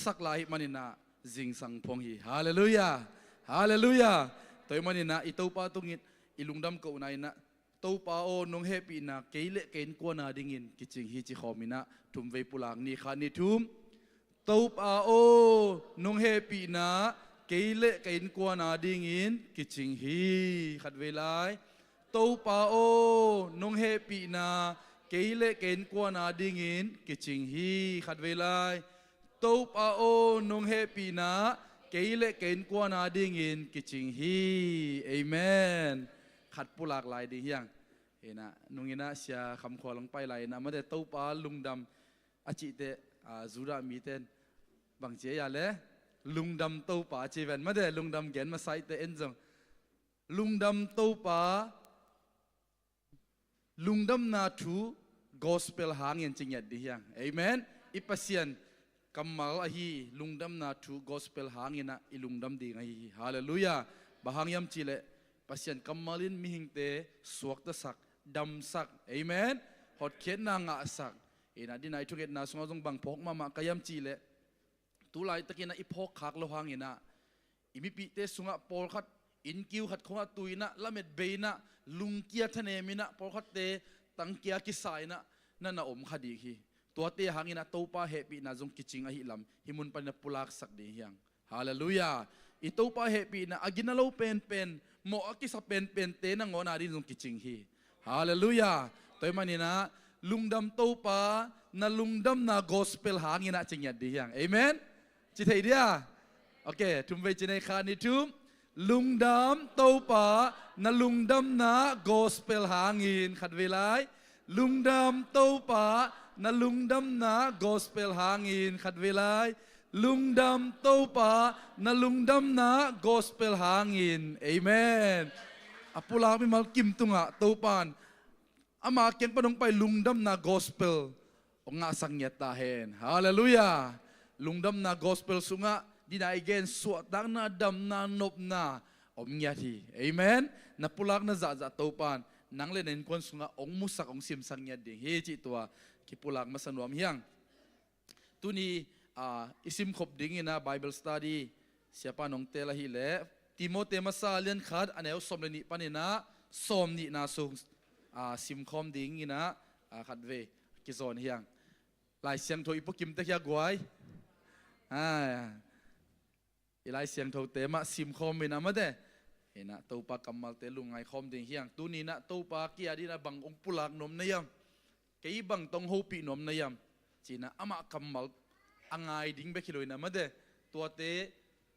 สักลายมันนะจิงสังพงฮีฮาเลลูยาฮาเลลูยาตัวมันนะอิตูปาตุงิดอิลุงดำกูนายนะตูปาโอนงเฮปีนะเกลเลเกนกวนาดิ่งินกิจิงฮีจิขอมินะทุมเวปุลางนี่ขานิทุมตูปาโอนงเฮปีนะเกลเลเกนกวนาดิ่งินกิจิงฮีขัดเวลาตูปาโอนงเฮปีนะเกลเลเกนกวนาดิ่งินกิจิงฮีขัดเวลาตูปาโอนงเฮปีนะเกลเลเกนกวนาดิ่งินกิจิงฮีเอเมนขัดปุลากลายดีเฮียงเห็นนะนุ่งนะเสียคำขอลงไปไหลนะไม่ได้ตูปาลุงดำอาจิเตจูรามีเตนบางเจียาเลยลุงดำตูปาจีเวนไม่ได้ลุงดำเกนมาใส่เตเอ็นจังลุงดำตูปาลุงดำนาทูกอสเปลหางยันจริงยัดดีเฮียงเอเมนอิปัสยันกัมมาลอฮีลุงดำนาทูกอสเปลหางยันนะอิลุงดำดีไงฮาเลลูยาบะหางยำจิเลปัสยันกัมมาลินมิหิงเตสวกตะสักดำสักเอเมนฮอดเขียนนางะสักเอ็นะดินายทุกเอ็ดนาสงฆ์จงบังพกมามากายำจีเลตุไลตะกินะอิพกขักโลหางยันนะอิมิปิเตสุงะปอลขัดอินคิวขัดคงะตุยนะละเม็ดเบนะลุงเกียทะเนมินะปอลขัดเตตังเกียกิสายนะนั่นน่ะอมคดีคีตัวเตหางยันนะตูปาเฮปีนะจงกิจิงอหิลำหิมุนปันปุลากสักดีเฮียงฮาเลลูยาอิตูปาเฮปีนะอากินาโลเป็นโมอากิสเป็นเตนังงอนาดินจงกิจิงฮีฮาเลลูยาตัวมันนี่นะลุงดำตูปานะลุงดำนะกอสเปลหางยันนะจิงยัดดีเฮียงเอเมนจิตเฮียโอเคทุมเวจินในคานิทุมลุงดำตูปานะลุงดำนะกอสเปลหางยินขัดเวลาลุงดำตูปานะลุงดำนะกอสเปลหางยินขัดเวลาลุงดำตูปานะลุงดำนะกอสเปลหางยินเอเมนอปุลาไม่มากิมตุงะตูปานอามาเกียนปนงไปลุงดำนะกอสเปลองอาสังเยตาเฮนฮาเลลูยาลุงดำนะกอสเปลสุงะดีนายเกนสวดดังนาดำนานบนาอมยาทีเอเมนนับปุลากนาจะตูปานนังเล่นคนสุงะองมุสักองซิมสังยาดีเฮจิตัวคิปุลากมาสนวมเฮียงตุนีอิสิมขบดิ่งนะ Bible Study เสียปานองเตละฮิเลติโมเตมาซาเลียนขัดอันเอวสมเลนิปานินะสมนินาสุงซิมคอมดิ่งนะขัดเวกิโซนเฮียงลายเสียงโทอีพวกกิมตะเคียกวยลายเสียงโทเตมาซิมคอมมินะมาเดเห็นนะตูปากำมัลเตลุงไงคอมดิ่งเฮียงตุนีนะตูปากียดีนะบังองปุลากนมนายมเกี่ยบังตองโฮปีนมนายมจีนะอามะกำมัลอังไงดิ่งเบคิโลยนะมาเดตัวเต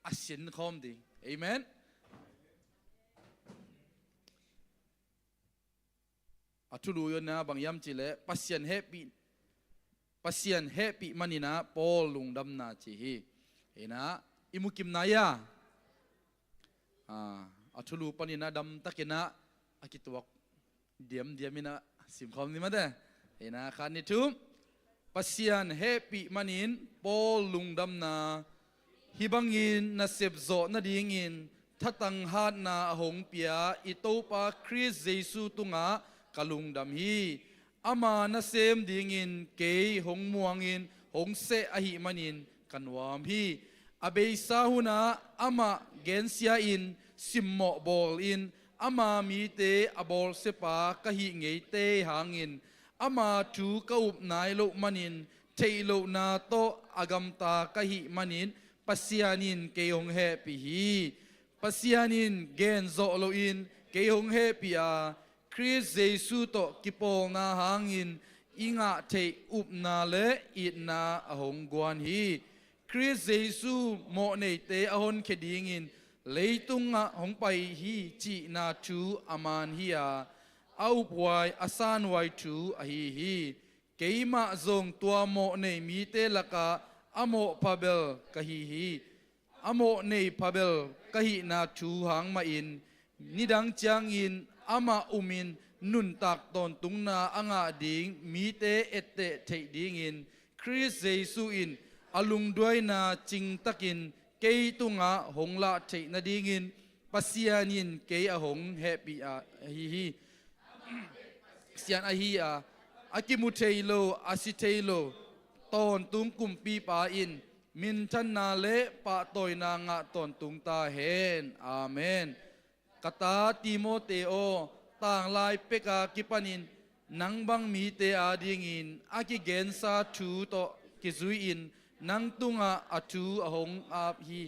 อาศินคอมดิ่งเอเมนอัตุลูยนะบางยามจิเลปัสยันเฮปีมันนี่นะปอลลุงดำนาจีฮีเห็นนะอิมุกิมนายาอัตุลูปนินะดำตะกินะอากิตวกเดียมมินะสิมคอมนี่มาเดเห็นนะขันนิทุมปัสยันเฮปีมันนินปอลลุงดำนาฮิบังอินนาเซบโซนาดิงินทัตังฮาดนาหงเปียอิโตปาคริสเยซูตุงะกะลุงดำฮีอามานาเซมดิงินเกยหงม่วงอินหงเซอหิมันินกันวามฮีอเบยซาหุนาอามาเกนเซียอินซิมโมบอลอินอามามีเตอบอลเซปากะหิเงยเตหางอินอามาทูกะอุบนายโลมันินเทโลนาโตอากัมตากะหิมันินปัสยานินเกยงเฮปีฮีปัสยานินเกนโซโลอินเกยงเฮปีอาคริสเยซูโตกิปอลนาหางอินอิงะเทอุบนาเลอินาอหงกวนฮีคริสเยซูโมเนเตอหนเคดิงินเลยตุงะหงไปฮีจีนาทูอามานฮีอาเอาปวยอาซานไวทูอฮีเกยมาซงตัวโมเนมีเตลกาอโมพาเบลกะฮีอโมเนพาเบลกะฮีนาทูหางมาอินนิดังจางอินอามาอุมินนุนตักตอนตุงนาอ่างดิ่งมีเตเอเตเทดิ่งอินคริสเยซูอินอลุงด้วยนาจิงตักินเกยตุงะหงละเทนาดิ่งอินปัสยานินเกยหงเฮปีอาฮีเสียนอาฮีอากิมุเทโลอาซิเทโลตอนตุงกุมปีปาอิน มินชันนาเลปะตอยนางะตอนตุงตาเฮนอาเมนกตาติโมเตโอต่างลายเปกากิปานินนังบังมีเตอาดิงอินอากิเกนซาทูโตกิซุยอินนังตุงะอาทูอหงอาฮี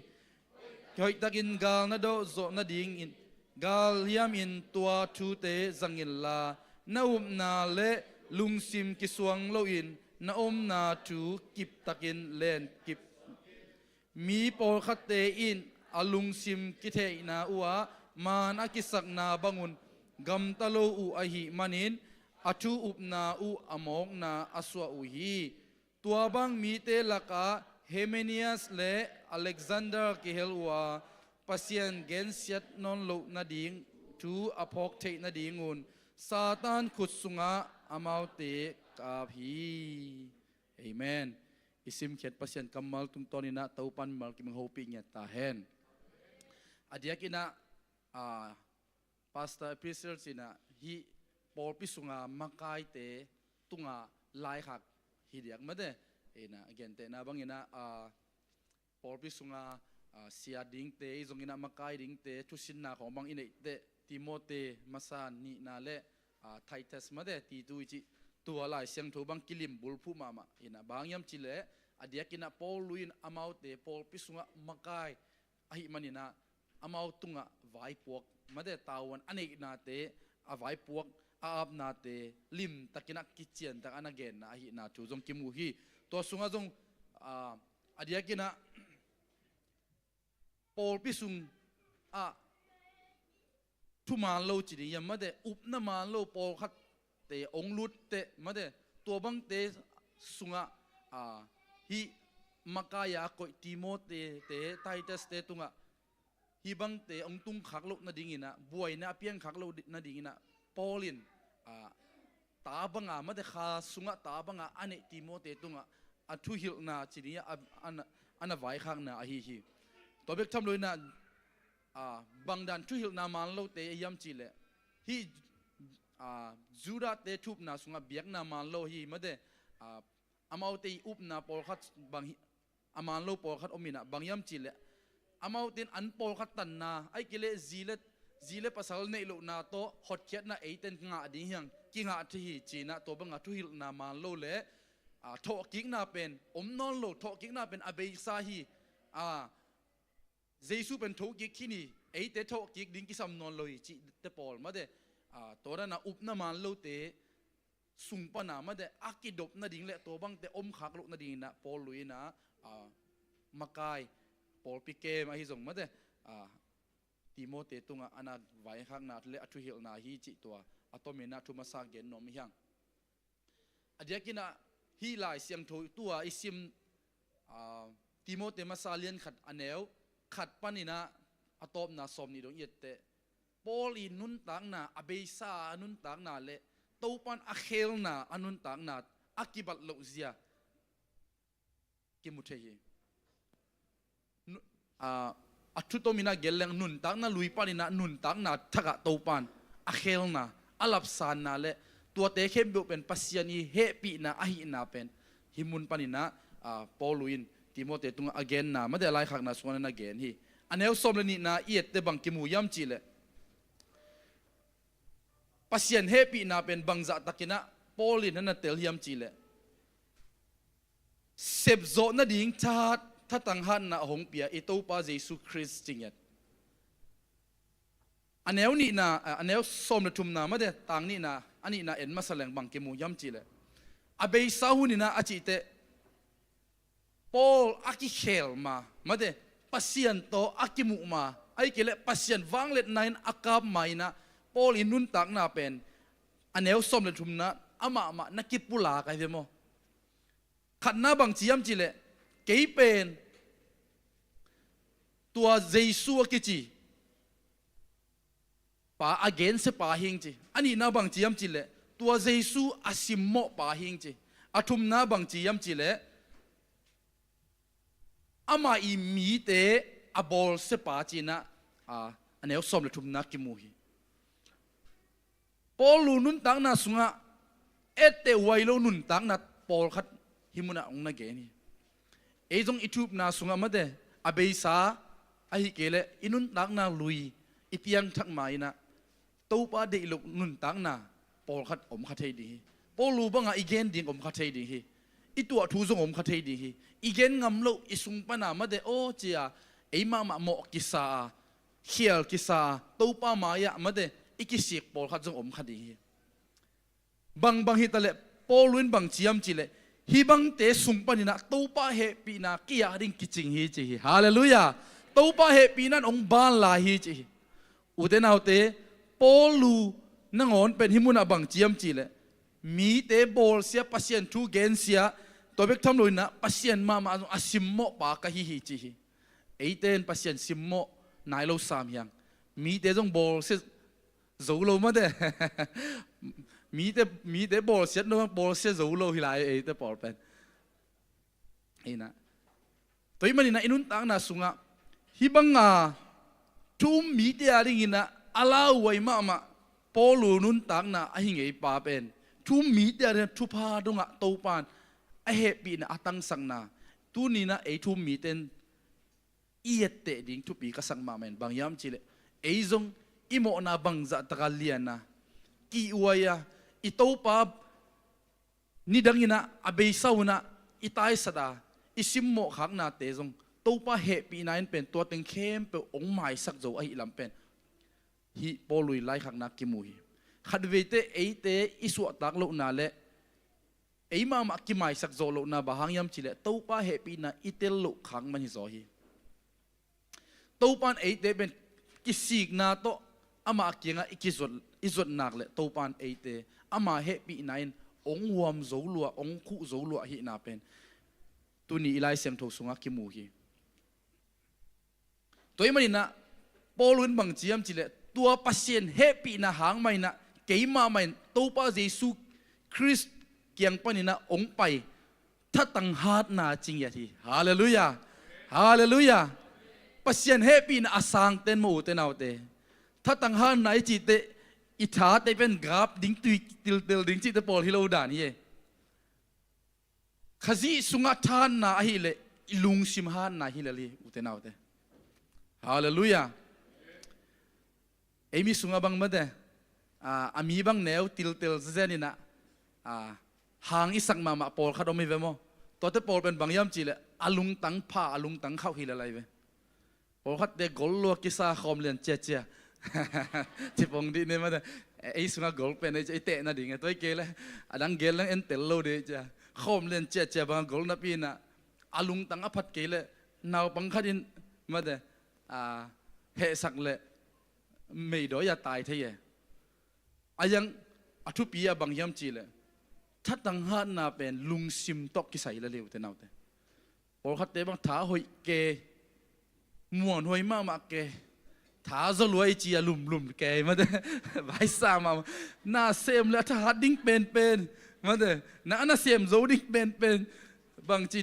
หอยตะกินกาลนาโดโซนาดิงอินกาลยามอินตัวทูเตจังอินลานาอุมนาเลลุงซิมกิสวงโลอินนาอมนาทูกิบตะกินเลนกิบมีปอลคัตเตอินอลุงซิมกิเทนาอัวมานักิสักนาบังุนกัมตะโลอูอหิมันินอทูอุปนาอูอมองนาอสวะอูฮีตัวบังมีเตลกาเฮเมเนียสเลอเล็กซานเดอร์กิเฮลวาปัสยันเกนเซียตนอนโลนาดิงทูอพอกเทนาดิงุนซาตานขุดสุงะอามาวเตกาพีเอเมนอิสิมเขียนปัสยันกัมมัลตุงตอนินะเตาปันมัลกิมโฮปิงเงตาเฮนอดียกินะPastor Epistle sina hi Paul pisunga makai te tunga lai hak hidiak made ena again te na bangina Paul pisunga sia ding te izongina makai ding te thusin na ko bang ine te Timothy masan ni na le Titus made ti tu chi tua lai siang tho bang kilim bul phu mama ina bangyam chile adiakina Paul luin amau te Paul pisunga makai ahi manina amau tunga vai puakมาเดตาวันอันนี้นาเตอวัยพวกอาบนาเตลิมตะกินักกิจเจียนตะอันนั้นเกณฑ์นะฮินาจูจงกิมูฮีตัวสุงาจงอดียกินะปอลพิสุงทุมานโลจิตยังมาเดอุปนามานโลปอลขัดเตองลุดเตมาเดตัวบังเตสุงฮิมักกายากอยติโมเตไททัสเตตุงะฮีบังเตองตุงขักโลนาดิงินะบวยนะเพียงขักโลนาดิงินะปอลินตาบังอามาเดขาสุงะตาบังอาอันเนติโมเตตุงะอัทุหิลนาจินีอันไว้ข้างนาฮีตัวเบกทำเลยนะบางดันทุหิลนามันโลเตยำจิเลฮีจูดาเตทุบนาสุงะเบียกนามันโลฮีมาเดอามาเตอุบนาปอลขัดบางอามันโลปอลขัดอมินะบางยำจิเลอามาตินอันปอลขัดตันนาไอ้กิเลจีเลภาษาในโลนาโตฮอตเคียนาไอเตนงาดีเฮียงกิงาที่จีนะตัวบังอาทุหิลนามาโลเลทอกิงนาเป็นนอนโลทอกิงนาเป็นอเบยซาฮีเจสุเป็นทอกิกที่นี่ไอเตทอกิกดิ้งกิซัมนอนโลยจีเตปอลมาเดตัวนั้นอุปนามาโลเตสุงปนามาเดอากิดบนาดิ้งเลตัวบังเตขักโลนาดิ้งนะปอลลุยนะมากายปอลปิเกมาฮิซงมาเดติโมเตตุงอันนั้นไว้ข้างนาเลอทุหิลนาฮีจิตัวอัตโมเมนาทุมาสาเกนนมิยังอดียกินะฮีไลเสียงตัวอิซิมติโมเตมาซาเลียนขัดอันเนวขัดปานินะอัตโมนาสมนิดงเยตเตปอลีนุนตังนาอเบซานุนตังนาเลตูปันอเคลนาอนุนตังนาอากิบัตโลเซียกิมุเทยีอัตุโตมินาเกลเลงนุนตังนาลุยปานินะนุนตังนาทักะตูปันอเคลนาอัลับซานนาเลตัวเตเข้มบุเป็นปัสยานีเฮปีนาอหินาเป็นหิมุนปานินะปอลุยนติโมเตตุงอเกนนาไม่ได้ไล่ขักนาสวนนาเกนฮีอันเอลสมเลนินาเอียดเตบังกิมูยัมจิเลปัสยานเฮปีนาเป็นบังจัตตะกินะปอลินนั่นเตลยัมจิเลเซบโซนาดิ่งชาติถ้าตั้งหันนะหงเปียอิโตปาเยซูคริสต์จริงยัดอันเอลนี่นะอันเอลสมเลทุมนาไม่ได้ต่างนี่นะอันนี้นะเอ็นมาแสดงบังกิมูยัมจิเลอาเบย์ซาหุนี่นะอาจิเตปอลอากิเคลมาเดปัสยันโตอากิมุมาไอ้กิเลปัสยันวังเล็ดนายอากาบไม่นะปอลอินุนตักนาเป็นอันเอลสมเลทุมนะอามานักกิปุลาไกันเดโมขัดหน้าบังจิยัมจิเลเกยเป็นตัวเยซูกิจิป่าอเกนเสป่าหิงจิอันนี้หน้าบังจิยัมจิเลตัวเยซูอาซิมโมป่าหิงจิอาทุมหน้าบังจิยัมจิเลอามาอีมีเตอบอลเสป่าจีนะอันนี้สมเลทุมนักกิมูฮีปอลูนุนตังนาสุงะเอเตไวโลนุนตังนาปอลขัดฮิมุนะองนักเกนี่ จงอิทูบนาสุงมาเดอเบสาไอฮิเกเลอินุนตักนาลุยอิเตียงทักมาอินะตัวป้าเดลุกนุนตักนาปอลขัดอมขัดเฮดีปอลูบังอีเกนดิ่งอมขัดเฮดีอิตัวทูซงอมขัดเฮดีอีเกนงำโลอิสุงปนามาเดโอเจียไอมาโมกิสาเขียลกิสาตัวป้ามายะมาเดอิกิสิกปอลขัดซงอมขัดดีบางฮิตาเลปอลุนบางจียมจิเลฮิบังเตสุงปนินะตัวป้าเฮปีนากิยาดิ่งกิจิงฮีจีฮาเลลูยาตัวป้าเฮปีนั้นองบานลาฮีจีอุเทนเอาเตปอลูนังอนเป็นหิมุนาบังจียมจีเลมีเตบอลเสียปัสเซียนทูเกนเสียตัวเบกทำลุยนะปัสเซียนมาอาซิมโมปากะฮีฮีจีไอเตนปัสเซียนซิมโมนายโลสามยังมีเตจงบอลเสียจูโลมาเดมีเตบอลเสียโนบอลเสียจูโลฮิลายไอเตบอลเป็นไอ้นะตัวมันนี่นะอินุนตังนาสุงะฮิบังอาทุ่มมีเตอะไรงี้นะอาลาไว้มาปอลูนุนตังนะไอหิงไอปาเป็นทุ่มมีเตอะไรทุพาดงะโตปานไอเฮปีนะตังสังนาตัวนี้นะไอทุ่มมีเตนเอียดเตดิ่งทุปีก็สังมาเมนบางยามจิเลไอจงอิโมนาบังจัตตะกาเลียนะกีอวยะอิโตปานี่ดังนี้นะอเบสาวนะอิตายสดาอิซิมโมขังนาเตจงตัวป้าเฮปีนั้นเป็นตัวเต็งเข้มเป็นองค์หมายสักโจไอลำเป็นฮิปอลุยไล่ขังนักกิมุยขัดเวเตไอเตอิสวตักโลนาเลไอมากิหมายสักโจโลนาบะฮังยำจิเลตัวป้าเฮปีนาอิเตลโลขังมันฮิโซฮีตัวป้าไอเตเป็นกิสิกนาโตอามาเกียงอิกิสวดนักเลตัวป้าไอเตอามาเฮปีนั้นองค์วมโจลัวองค์คู่โจลัวฮินาเป็นตัวนี้ไล่เสียงโทสุงกิมุฮีตัวมันนี่นะปอลุนบางจียมจิเลตัวปัสเซียนเฮปีนะหางไม่นะเกี่ยมาไม่ตัวป้าเยซูคริสต์เกี่ยงปนินะองไปถ้าตั้งฮาร์ดนาจริงอย่างที่ฮาเลลูยาฮาเลลูยาปัสเซียนเฮปีนะอาสังเต็นมูเต็นเอาเตถ้าตั้งฮาร์ดนาจิตเตอิทาเตเป็นกราบดิ้งตุยติลดิ้งจิตเตปอลฮิโลดานี่ขจีสุงทานนาฮิเลลุงซิมฮานนาฮิเลลีอุเต็นเอาเตฮาเลลูยาเอมิสุงบังมาเดอามีบังเนวติลเซนี่นะหางอิสักมาปอลขัดอมิเวโมตัวเตปอลเป็นบางยามจีเลอาลุงตังผ้าอาลุงตังเข้าฮิเลไลเวปอลขัดเดกอลลัวกิซาคอมเลียนเจียที่ปงดีเนี่ยมาเดไอสุงกอลเป็นไอเตะน่ะดิ่งตัวเกลอดังเกลเอ็นเตลโลเดจ้ะคอมเลียนเจียบางกอลนับปีน่ะอาลุงตังอภัดเกลนาวบังขัดินมาเดเฮสักเลไม่ดอยตายเทียอายังอทุปียบางยามจีเลถ้าตั้งหานาเป็นลุงซิมตอกกิใส่ละเร็วแต่นาวแต่พอขัดเตบังท้าหอยเกม่วนหอยมาเกท้าจะรวยจีลุมเกมาเด้ใบสามาหน้าเซมแล้วถ้าหัดดิ้งเป็นมาเด้หน้าเซมโจดิ้งเป็นบางจี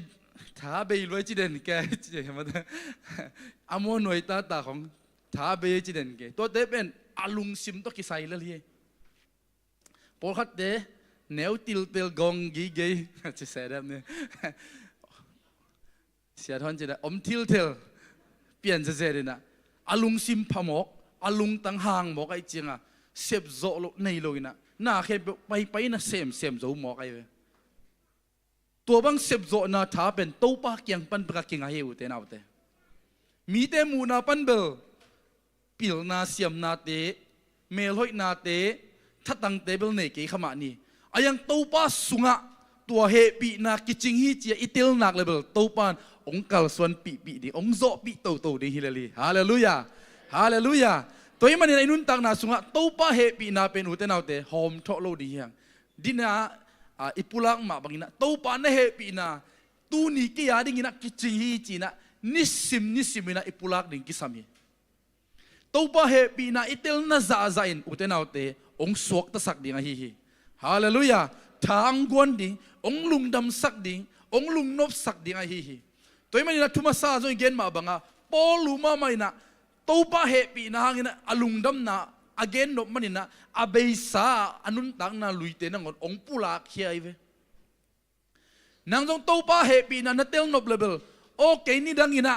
ท้าเบยรวยจีเด่นแกจีมาเด้อามวนหน่วยตาของท้าเบยจีเด่นแกตัวเตเป็นอาลุงซิมตอกกิใส่ละเร็วพอขัดเตแนวติลกองกีเกยจะเสียดายเนี่ยเสียท้อนจะได้อมติลเปลี่ยนจะเสียดีนะอาลุงซิมพมกอาลุงตั้งห่างหมอกไอจิงอ่ะเสพโจโลในโลยนะหน้าแค่ไปนะเสมโจหมอกไอเวตัวบางเสพโจน่าท้าเป็นตู้ปากยังปันปากยังไงอยู่เตนเอาเตมีเตมูนาปันเบลปิลนาเสียมนาเตเมลหอยนาเตถ้าตั้งเตเบลเนกี่ขมานี่อายังตู้ปาสุงะตัวเฮปีนากิจิงฮีเจียอิติลนักเลเบลตู้ปานองค์กัลส่วนปีดิองค์โจปีโตดิฮิเลลีฮาเลลูยาฮาเลลูยาตัวมันในนุ่นตังนาสุงะตู้ปาเฮปีนาเป็นอุเตนเอาเตหอมทอโลดียังดินาอิปุลังมาบังนะตู้ปานเฮปีนาตูนี่กี่ยาดิงินะกิจิงฮีจีนะนิสิมนะอิปุลักดิงกิสามีตู้ปาเฮปีนาอิติลนาซาอินอุเตนเอาเตองค์สวกตะสักดิงฮีฮาเลลูยาทางกวนดิองลุงดำสักดิองลุงนบสักดิงฮีตัวมันนะทุมาซาจงเกณฑ์มาบังอ่ะปอลูมาไม่นะตัวป้าเฮปีนะฮังนะอลุงดำนะอเกณฑ์นบมันนะอาเบสาอนุนตังนะลุยเตนังองปูลาเขียไอเวนางจงตัวป้าเฮปีนะนัดเตลนบเลเบล โอเคนี่ดังอินะ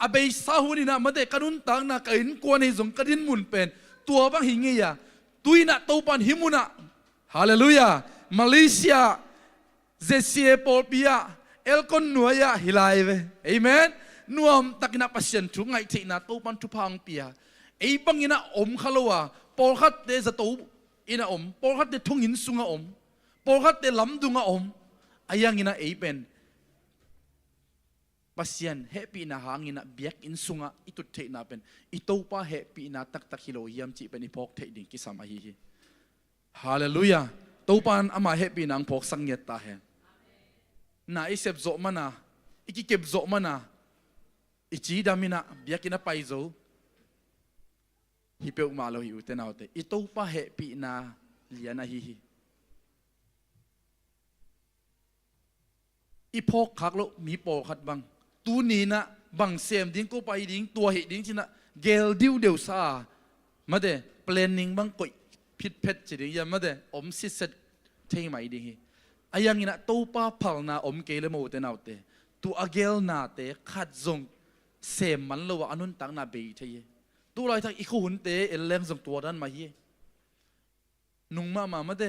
อาเบย์ซาหุนี่นะมาเด็กกระดุนตังนะกันกวนให้สงกระดินมุนเป็นตัวบางหิงเงียตุยนะตัวปันหิมุนะฮาเลลูยามาเลเซียเจเซียโปลปียเอลคอนนัวยาฮิลายเวเอเมนนัวมตักนับปัสยันทุงไงที่นะตัวปันทุพังปียไอ้บังอินะอมขลัวโปลขัดเดสตูอินะอมโปลขัดเดทุ่งหินสุงอมโปลขัดเดลำดุงอมไอ้ยังอินะไอ้เป็นpasien happy na hangin na biak in sunga itu the na pen ito pa happy na tak tak hilo yam chi pen ipok the ding kisama hi hallelujah to pan ama happy nang pok sangyet ta he na isep zo mana ikikep zo mana ichi damina biak ina paizo hi pe malo hi utenaute ito pa happy na liana hi ipok khaklo mi po khat bangตูนี้นะบางเสียมดิ้งก็ไปดิ้งตัวเหดิ้งที่นะเกลดิวเดียวซามาเดเปลนนิ่งบางก็ผิดเพชรจีดิ้งยังมาเดอมสิเสร็จเท่ไหมดิ้งไอ้ยังงี้นะตัวป้าพัลนาอมเกลโมเตนเอาเตตัวอเกลนาเตขัดจงเสียมมันเลวอันนั้นต่างนาเบยเทยตัวอะไรทั้งอีกหุ่นเตเอลเลงจงตัวนั้นมาเยนุ่งมาเด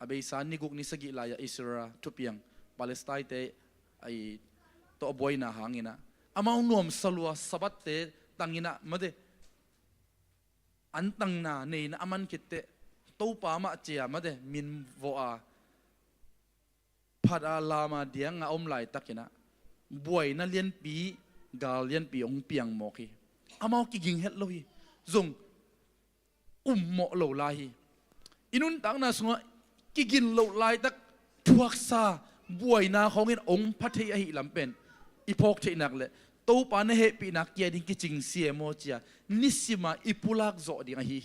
อเบยสานนิกุกนิสกิลายาอิสราทุเปียงปาเลสไตน์เตไอตัวบอยน่าหางินะอามาอุนวมสลัวสบัดเตตังงินะมาเดอันตังนาเนยนะอามันคิดเตตัวป้ามาเจียมาเดมินโวอาพัดอาลามาเดียงอาอมไหลตักินะบอยน่าเลียนปีกาเลียนปีองเปียงหมอกีอามากิกิงเฮ็ดโลฮีจงหมอโลลายอินุนตังนาสงะกิกินโลลายตักทวกซาบวยนาของเงินองพัทยาหิลำเป็นอีพกเทนักเลยตัวปานเฮปีนักเกียดิงกิจิงเสียโมจียนิสิมาอีปุลักโจดิงะฮิ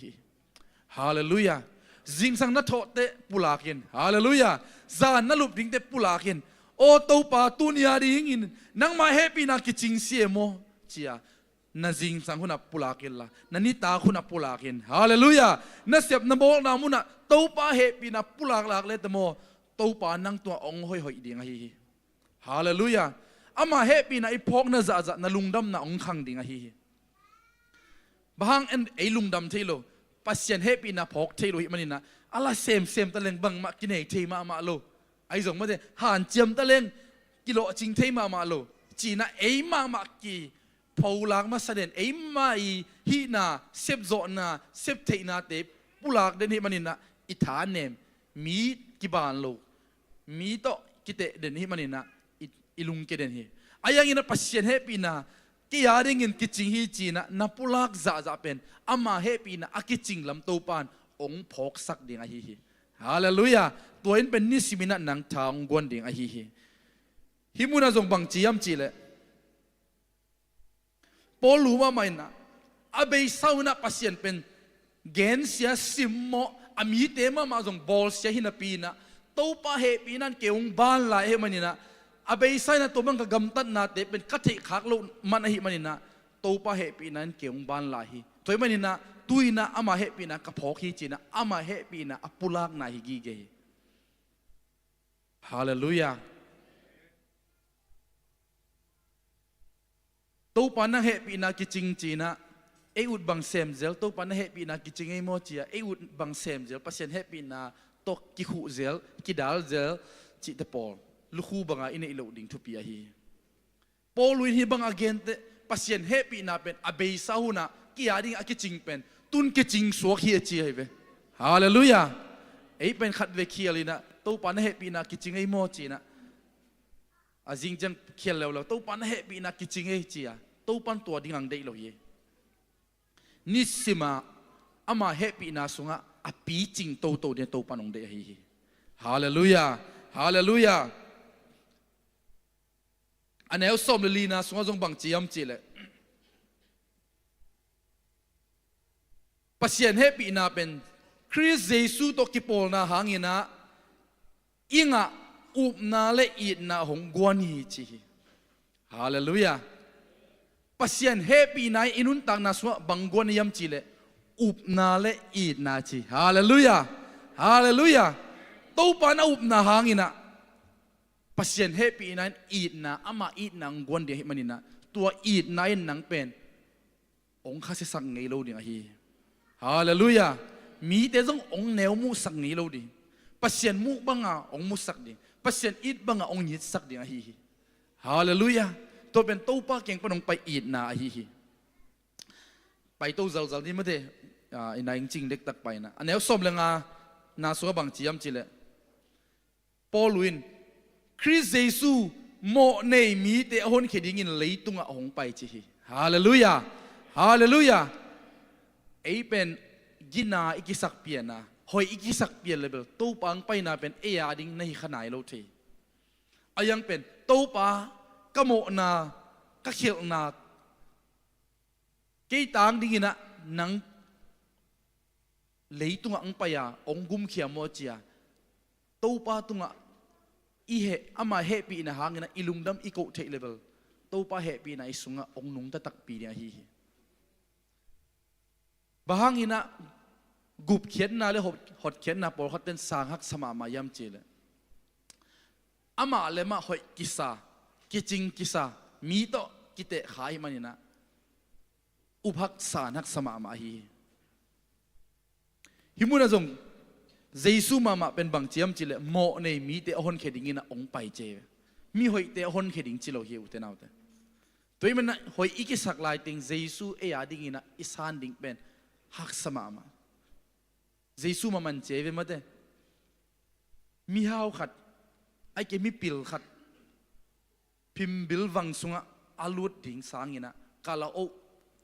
ฮาเลลูยาจิงสังนัทโตเตปุลักินฮาเลลูยาจานนัลุบดิงเตปุลักินโอตัวปาตุนยาดิงินนังมาเฮปีนักกิจิงเสียโมจียนาจิงสังหุนับปุลักินละนันิตาหุนับปุลักินฮาเลลูยานัเสียบนับโบนามุนะตัวปาเฮปีนับปุลักลักเลตโมตัวปานังตัวองหอยดิงะฮิฮาเลลูยาอามาเฮปีนะไอพกนะจะนะลุงดำนะองขังดิงะฮีบางอันไอลุงดำเทโลปัสยันเฮปีนะพกเทโลฮิมันนี่นะอะไรเซมตะเลงบังมากินเอกเทมาโลไอส่งมาเดหันเจียมตะเลงกิโลจิงเทมาโลจีนะไอมากีพอลากมาเสด็จไอมาอีฮีนาเซฟโซนาเซฟเทนาเตปุลากเดนฮิมันนี่นะอิฐานเนมมีกิบานโลมีโตกิเตเดนฮิมันนี่นะอิลุงเกเดนฮีอายังอินะปัสยันเฮปีนะกิยาริงินกิจิงฮีจีนะนับปุลักจะเป็นอามาเฮปีนะอากิจิงลำตูปานองพกสักดิ่งฮีฮาเลลูยาตัวเองเป็นนิสิมินะนังทางกวนดิ่งฮีฮิมุนาจงบังจียมจีเลปอลูมาไม่นะอาเบย์สาวนะปัสยันเป็นเกนเสียซิมโมอามีเตมาจงบอลเสียหินาปีนะตัวป้าเฮปีนั้นเกี่ยงบ้านลายเฮมันนี่นะอาเบย์ไซนะตัวมันก็กำตัดนาเตเป็นคัตถิขากลุมันหิมันนี่นะตัวป้าเฮปีนั้นเกี่ยงบ้านลายฮีตัวมันนี่นะตุยนะอามาเฮปีนะกระพอกฮีจีนะอามาเฮปีนะอปุลักนาฮิกีเกฮาเลลูยาตัวปานะเฮปีนะกิจิงจีนะเออุดบังเซมเซลตัวปานะเฮปีนะกิจิงไอโมจีเออุดบังเซมเซลปัสยันเฮปีนะตกกิขุเซลกิดาลเซลจิตปอลลูกคู่บังอินเอโลดิ่งทุปีฮีปอลุยฮีบังอเกนเตปัสยันเฮปีนะเป็นอเบย์ซาหุนะกิยาดิ่งอากิจิงเป็นตุนกิจิงสวกฮีจีให้เวฮาเลลูยาไอเป็นขัดเวคียลีนะตัวปานะเฮปีนะกิจิงไอโมจีนะอาจิงจังเขียนแล้วตัวปานะเฮปีนะกิจิงไอจีอะตัวปันตัวดิ่งอังเดโลเยนิสิมาอามาเฮปีนะสุงะอปีจิงตัวเดียตัวปันองเดฮีฮาเลลูยาฮาเลลูยาอันนี้เอาสมลีนะสงฆ์จงบังจียมจีเลยปัสยันเฮปีนาเป็นคริสเยซูตกิปอลนาหางินะอิงะอุบนาเลอีดนาหงกวนฮีจีฮาเลลูยาปัสยันเฮปีนาอินุนตังนาสวะบังกวนยมจีเลยอุบนาเลอีดนาจีฮาเลลูยาฮาเลลูยาตัวปานาอุบนาหางินะ ปัสเซียนเฮปีนั้นอีดนะอามาอีดนังกวนเดียมันนี่นะตัวอีดนายนังเป็นองค์ข้าศึกสังเงโลดิงฮีฮาเลลูยามีแต่ต้ององค์แนวมุสังเงโลดิปัสเซียนมุบังอ่ะองค์มุสักดิปัสเซียนอีดบังอ่ะองค์ยิดสักดิงฮีฮาเลลูยาตัวเป็นตู้ป้าเก่งปนองไปอีดนะฮีไปตู้เจ้านี่ไม่ได้อินายจริงเด็กตักไปนะอันนี้สมเลยนาสัวบังจียมจิเลปอลุยนคริสเยซูโมเนมีแต่คนเขดิงินเลยตุงอ่ะหงไปจีฮาเลลูยาฮาเลลูยาไอเป็นกินาอิกิสักเปียนะหอยอิกิสักเปียเลยเบลตู้ปังไปนะเป็นเอียดิ้งในขนาดเราทีอายังเป็นตู้ปากะโมนากะเขียวนากี่ต่างดิ้งนะนังเลยตุงอังไปอ่ะองกุมเขียมโมจีอ่ะตู้ปาตุงอ่ะอีเหอามาเหปีนะหางนะอิลุงดำอีโกเทเลเบลตู้ปาเหปีนะอิสุงอ่ะองนุงตะตักปีเนี่ยฮีบางอินะกุบเขียนนาเลยหดเขียนนาปอลขัดเต้นสางหักสมามายำเจเลยอามาเลมาหอยกิสากิจิงกิสามีโตกิเตขายมันนี่นะอุพักสานหักสมามาฮีฮิมุนะจงเยซูมาเป็นบังเจียมจิเลโมในมีเตอหนเขดิงินะองไปเจมีหอยเตอหนเขดิงจิโลเฮอุเตนาวเตตัวมันหอยอีกิสักลายติงเยซูเอียดิงินะอิสานดิงเป็นหักสมามาเยซูมันเจเวมาเตมีฮาวขัดไอเกมีปิลขัดพิมบิลวังสุงะอาลุดดิงสางินะกาลาโอ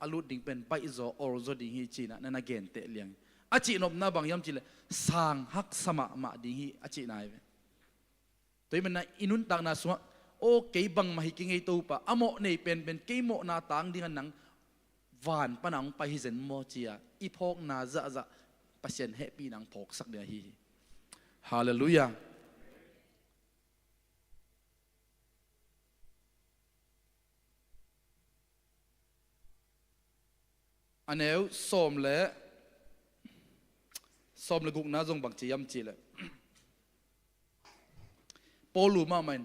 อาลุดดิงเป็นไปอิโซออร์โซดิงฮีจีนะนั่นเกนเตเลียงอาจินบนาบางยามจิเลสางฮักสมามาดิฮีอาจินายเวตัวมันนะอินุนตังนาสวะโอเกยบังมาฮิกิงไอตูปะอโมเนเป็นเกยโมนาตังดิงันนังวานปนังไปฮิเซนโมจียอีพอกนาจะปัสเซนเฮปีนังพอกสักเดียฮีฮาเลลูยาอันนี้สมเลยกุกน่าจงบังจียมจีเลยปอลูมามัน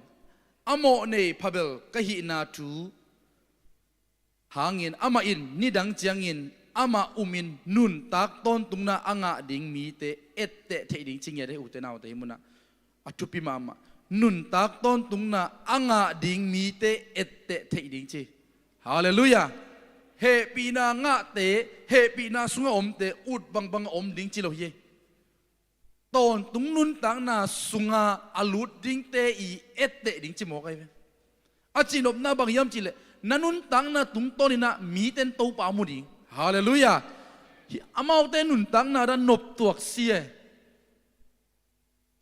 อโมเนพาเบลกะฮินาทูหางินอามาอินนิดังเจียงินอามาอุมินนุนตักต้นตุงนาอ่างะดิ่งมีเตเอตเตเทดิ่งจิงเยเดอุเตนาวเตมุนะอัตุปิมามานุนตักต้นตุงนาอ่างะดิ่งมีเตเอตเตเทดิ่งจีฮาเลลูยาเฮปีนางะเตเฮปีนาสุงอมเตอุดบังอมดิ่งจิโลเยตอนตุงนุนตังนาสุงาอลุดดิ่งเตอีเอตเตดิ่งจิโมกไอเวอาจินบนาบางยามจิเลนันุนตังนาตุงต้นนะมีเต็นโตปามุดิฮาเลลูยาอามาเต็นุนตังนาดันนบตัวเสีย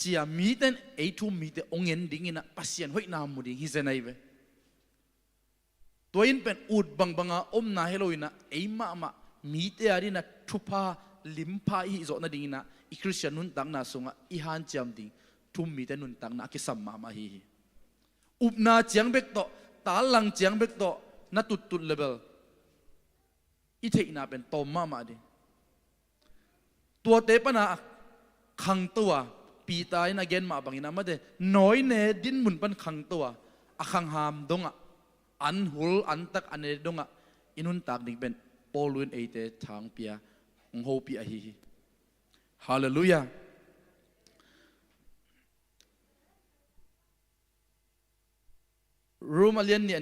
จียมีเต็นไอทูมีเตองเงินดิ่งนะปัสยันหอยนามุดิฮิเซนัยเวตัวอินเป็นอุดบังอาอมนาเฮโลอินะไอมามีเตอารินะทุพาลิมพาอิโซนาดิ่งนะอีคริสเตียนนุนตังนาสุงะอีฮันจำดิ่งทุ่มมีเตนุนตังนาคิสัมมาฮีอุบนาเจียงเบกโตตาลังเจียงเบกโตนัตุตุเลเบลอีเทน่าเป็นตอมมาดิตัวเตปนาขังตัวปีตายนะเกณฑ์มาบางอินามาเดน้อยเนดินมุนปันขังตัวอะขังหามดงอ่ะอันหุลอันตักอันเนดงอ่ะอินุนตากดิ่งเป็นปอลุนเอเตทางเปียองโฮปีอะฮีฮาเลลูยารูมาเลียนเนี่ย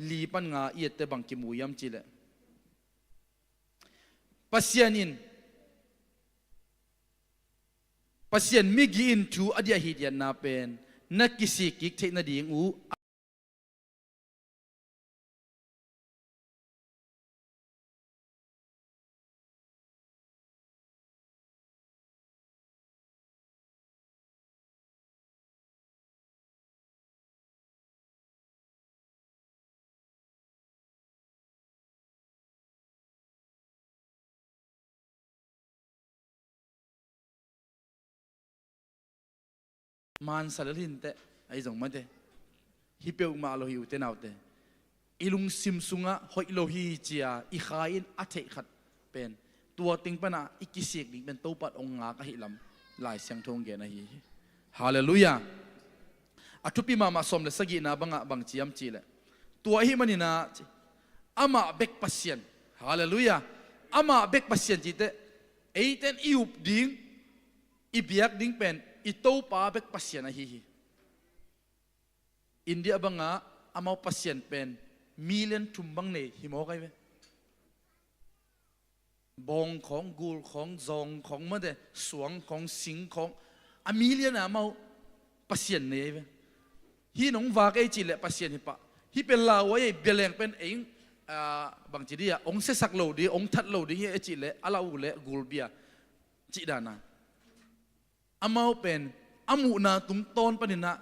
ลีปันงาเอียดแต่บังกิมูยามจิเลปัสยานินปัสยันมิกินทูอดียฮิดยันนาเป็นนักกิสิกิกเทนดีงูมันสารลินเตไอจงมาเตฮิเปียวมาโลหิวเตนาวเตอิลุงซิมซุงะหอยโลหิจียอีขายนอัฐขัดเป็นตัวติงปนะอีกิเสกดิเป็นตัวปัดองงากะหิลำหลายเสียงทงเกนะฮีฮาเลลูยา อทุพิมามาสมเลสกีนาบังจียมจีเลตัวหิมันนะอามาเบกปัสยันฮาเลลูยาอามาเบกปัสยันจีเตเอเตนอิวบดิ้งอิบยักดิ้งเป็นอิโตปาเบกปัสยันฮีอินเดียบังอามาปัสยันเป็นมิเลนทุมบังเนหิโมไกเวบองของกูลของซองของมันเดสวงของสิงของอามิเลียนอามาปัสยันเนเวฮีน้องวากไอจีเลปัสยันฮิปะฮีเป็นลาวไอ้เบลเลงเป็นเองบางจีดีอะองเสสักโลดีองทัดโลดีเอจิเลอาลาอูเลกูลเบียจีดานาอามาเป็นอามูนาตุงตอนปนินะ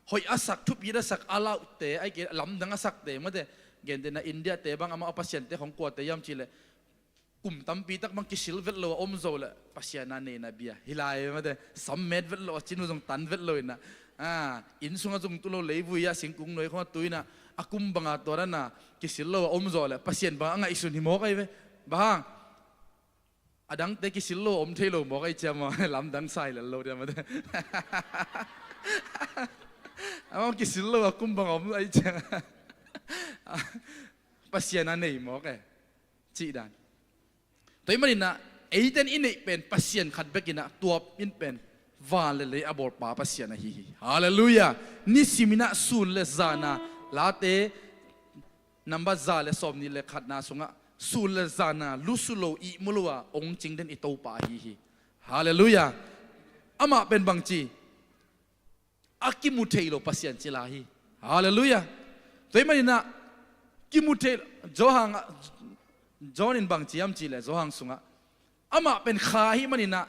หอยอาศักทุบยีดาศักอาลาอุเตไอเกลำดังอาศักเตมาเดเกณฑ์เดนะอินเดียเตบังอามาเอาปัสยันเตของกัวเตยามจีเลกลุ่มตั้มปีตักบังกิสิลเวลโลอมโซเลปัสยันนาเนนะเบียฮิลายมาเดสัมเมดเวลโลจินุจงตันเวลโลนะอินสุงจงตุโลเลวุยาสิงกุงหน่อยของตุยนะอากุมบังอาตัวนั้นนะกิสิลโลอมโซเลปัสยันบังอ่ะอิสุนิโมกไอเวบังอดังเตกิสิลโลอมเทโลโมกไอเจมาลำดังไซเลโลเดียมาเดอามากิสิลโลอากุมบังอมไอเจปัสยันนาเนยโมกไอจีดันตัวมันนี่นะไอ้เต้นอินนี่เป็นปัสยันขัดเบกินะตัวอินเป็นวาเลเลยอบอร์ปาปัสยันนะฮีฮาเลลูยานิสิมินะสูเลซานาลาเตนัมบัซาเลสอมนี่เลขัดนาสงะสูเลซานาลุสุโลอิมุลวะองจริงเดนอิโตปาฮีฮาเลลูยาอามาเป็นบางจีอากิมุเทโลปัสยันจิลาฮีฮาเลลูยาตัวมันนี่นะกิมุเทโจฮังจอนินบางจียมจีเลโจฮังสุงะอามาเป็นขาฮิมันนี่นะ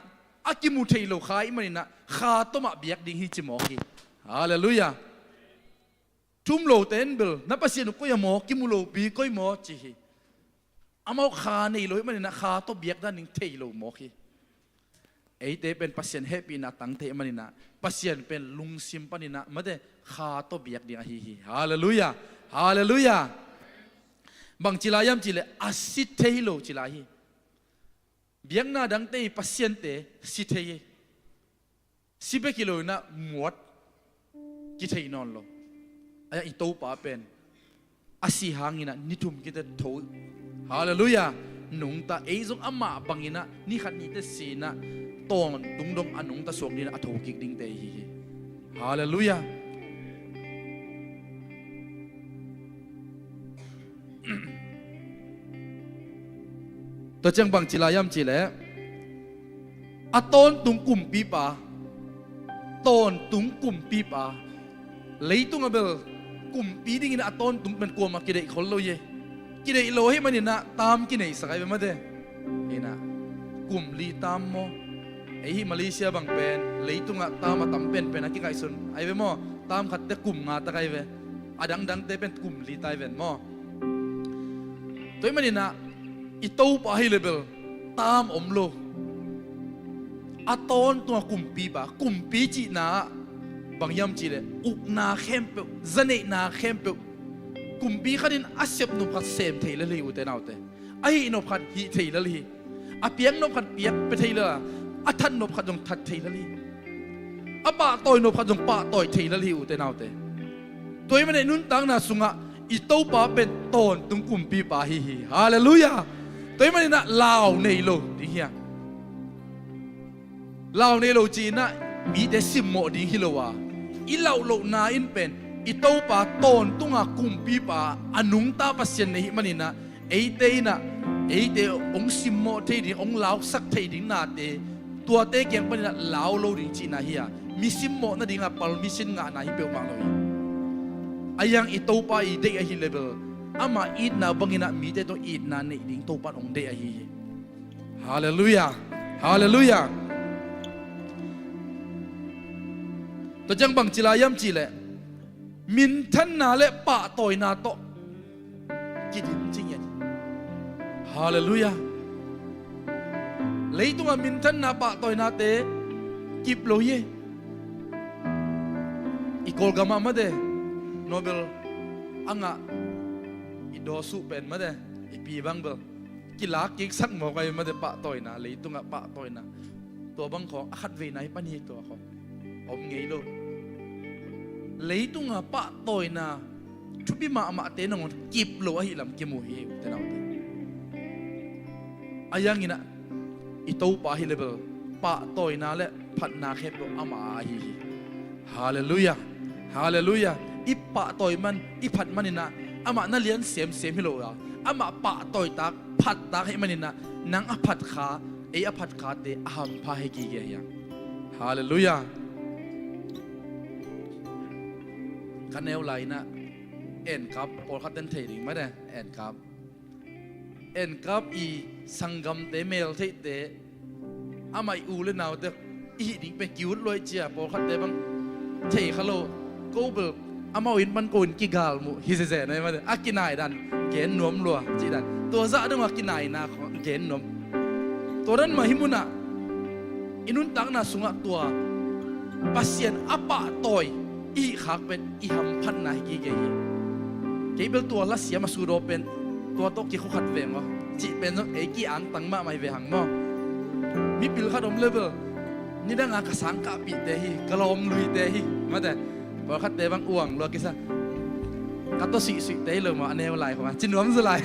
อากิมุเทโลขาฮิมันนี่นะขาโตมาเบียกดิ้งฮิจิโมฮีฮาเลลูยาทุ่มโลเตนเบลนับปัสยันก็ยังโมกิมุโลบีก็ยังโมจีฮีอามาขาในโลฮิมันนี่นะขาโตเบียกด้านนิ่งเทโลโมฮีไอเตเป็นปัสยันเฮปีนะตั้งเทมันนี่นะปัสยันเป็นลุงซิมปันนี่นะมาเดขาโตเบียกดิ้งฮีฮาเลลูยาฮาเลลูยาบางจิลายามจิเลอาสิเทโลจิลาฮีเบียงนาดังเตปัสยันเตสิเทยสิเบกิโลนะหมวดกิเทยนอนโลไอ้อิโตปาเป็นอาศิหางินะนิทุมกิเตโถฮาเลลูยาหนุ่งตาเอซงอามาบังอินะนี่ขัดนี่เตสีนะตอนตุงดงอันหนุ่งตาสวงนี่นะอโถกิกดิ้งเตฮีฮาเลลูยาตัวจังบังจิลายามจิเลอะตอนตุงกุมปีปาตอนตุงกุมปีปาเลยตุงอเบลกุมปีดิ้งนะอะตอนตุงเป็นกลัวมากิเลสคนโลเยกิเลสโลให้มันนี่นะตามกิเลสสักไอ้เป็นมาเด้เห็นนะกุมลีตามโมไอ้ที่มาเลเซียบางเป็นเลยตุงอะตามมาตามเป็นนะกี่ไก่ส่วนไอ้เป็นโมตามขัดแต่กุมงาตะไก่เวอะดังเตเป็นกุมลีตายเป็นโมตัวมันนี่นะอิโตปาฮิเลเบลตามอมโลอะตอนตัวกุมปีบะกุมปีจีนาบางยามจีเลอุกนาเข้มเปจเนนาเข้มเปกุมปีขัดินอาเซบนุพัดเซมเทเลลีอุเตนาวเตไอโนพัดฮีเทเลลีอาเปียงโนพัดเปียกไปเทเลอาทันโนพัดจงทัดเทเลลีอาปะต่อยโนพัดจงปะต่อยเทเลลีอุเตนาวเตตัวมันในนุ่นตังนาสุงะอิโตปาเป็นตอนตุงกุมปีปาฮีฮาเลลูยาตัวมันนี่นะลาวในโลดิเฮียลาวในโลจีน่ะมีแต่สิมโมดิฮิโลวาอีลาวโลนาอินเป็นอิโตปาตอนตุงอากุมปีปาอนุงตาปัสยันในมันนี่นะเอเตนะเอเตองสิมโมเทดิองลาวสักเทดินาเตตัวเตเกียงมันนี่นะลาวโลดิจีน่ะเฮียมีสิมโมนะดิงาปัลมิสินงานะฮิเปลมังโลอายังอิโตปาอีเดอฮิเลเบลอามาอีดนาบังอินะมีเตตัวอีดนาในดิ่งโตปาองเดอฮิฮาเลลูยาฮาเลลูยาตัวจังบังจิลายามจิเลมินทันนาเลปะต่อยนาโตกิดินจริงยังฮาเลลูยาเลยตัวมินทันนาปะต่อยนาเตกิบโลเยอีกอลกามามาเดโนเบลอังะอีโดสุเป็นมาเดอีปีบังเบลกิลากิกสักหมอกไอมาเดปะต่อยนาเลยตัวงะปะต่อยนาตัวบังของขัดเวนัยปนีตัวของอมเงยโล lấy tung à pa tôi na chút bi mà tên nó kịp lo hi làm kiếm mùi hi tên nào ayang ina itau pa hi level pa tôi na le phat na khép lo ama hi hallelujah hallelujah ipa tôi man iphat manina ama na lian sem hi lo ya ama pa tôi tak phat tak hi manina nang aphat kha ei aphat kha te aham pha hi ki ge ya hallelujah kan neo lai na en kap pol khat den thei ring ma de en kap i sangam te mel thei te amai u le naw te i ding pe kiut loi chia pol khat te bang thei khalo ko bel ama win ban ko in ki gal mu hi se se na ma de akinai dan ken nom lo chi dan to za dang akinai na ken nom to dan ma himuna inun tak na sunga tua pasien apa toy i khak pen i ham phan na ki ge ke bel tua la sia ma su do pen tua to ki khu khat ve ngo chi pen no e ki ang tang ma mai ve hang mo mi pil kha dom level ni da nga ka sang ka pi te hi kalom lui te hi ma de bo khat te bang uang lo ki sa ka to si te lo ma aneu lai ko chin nuam zu lai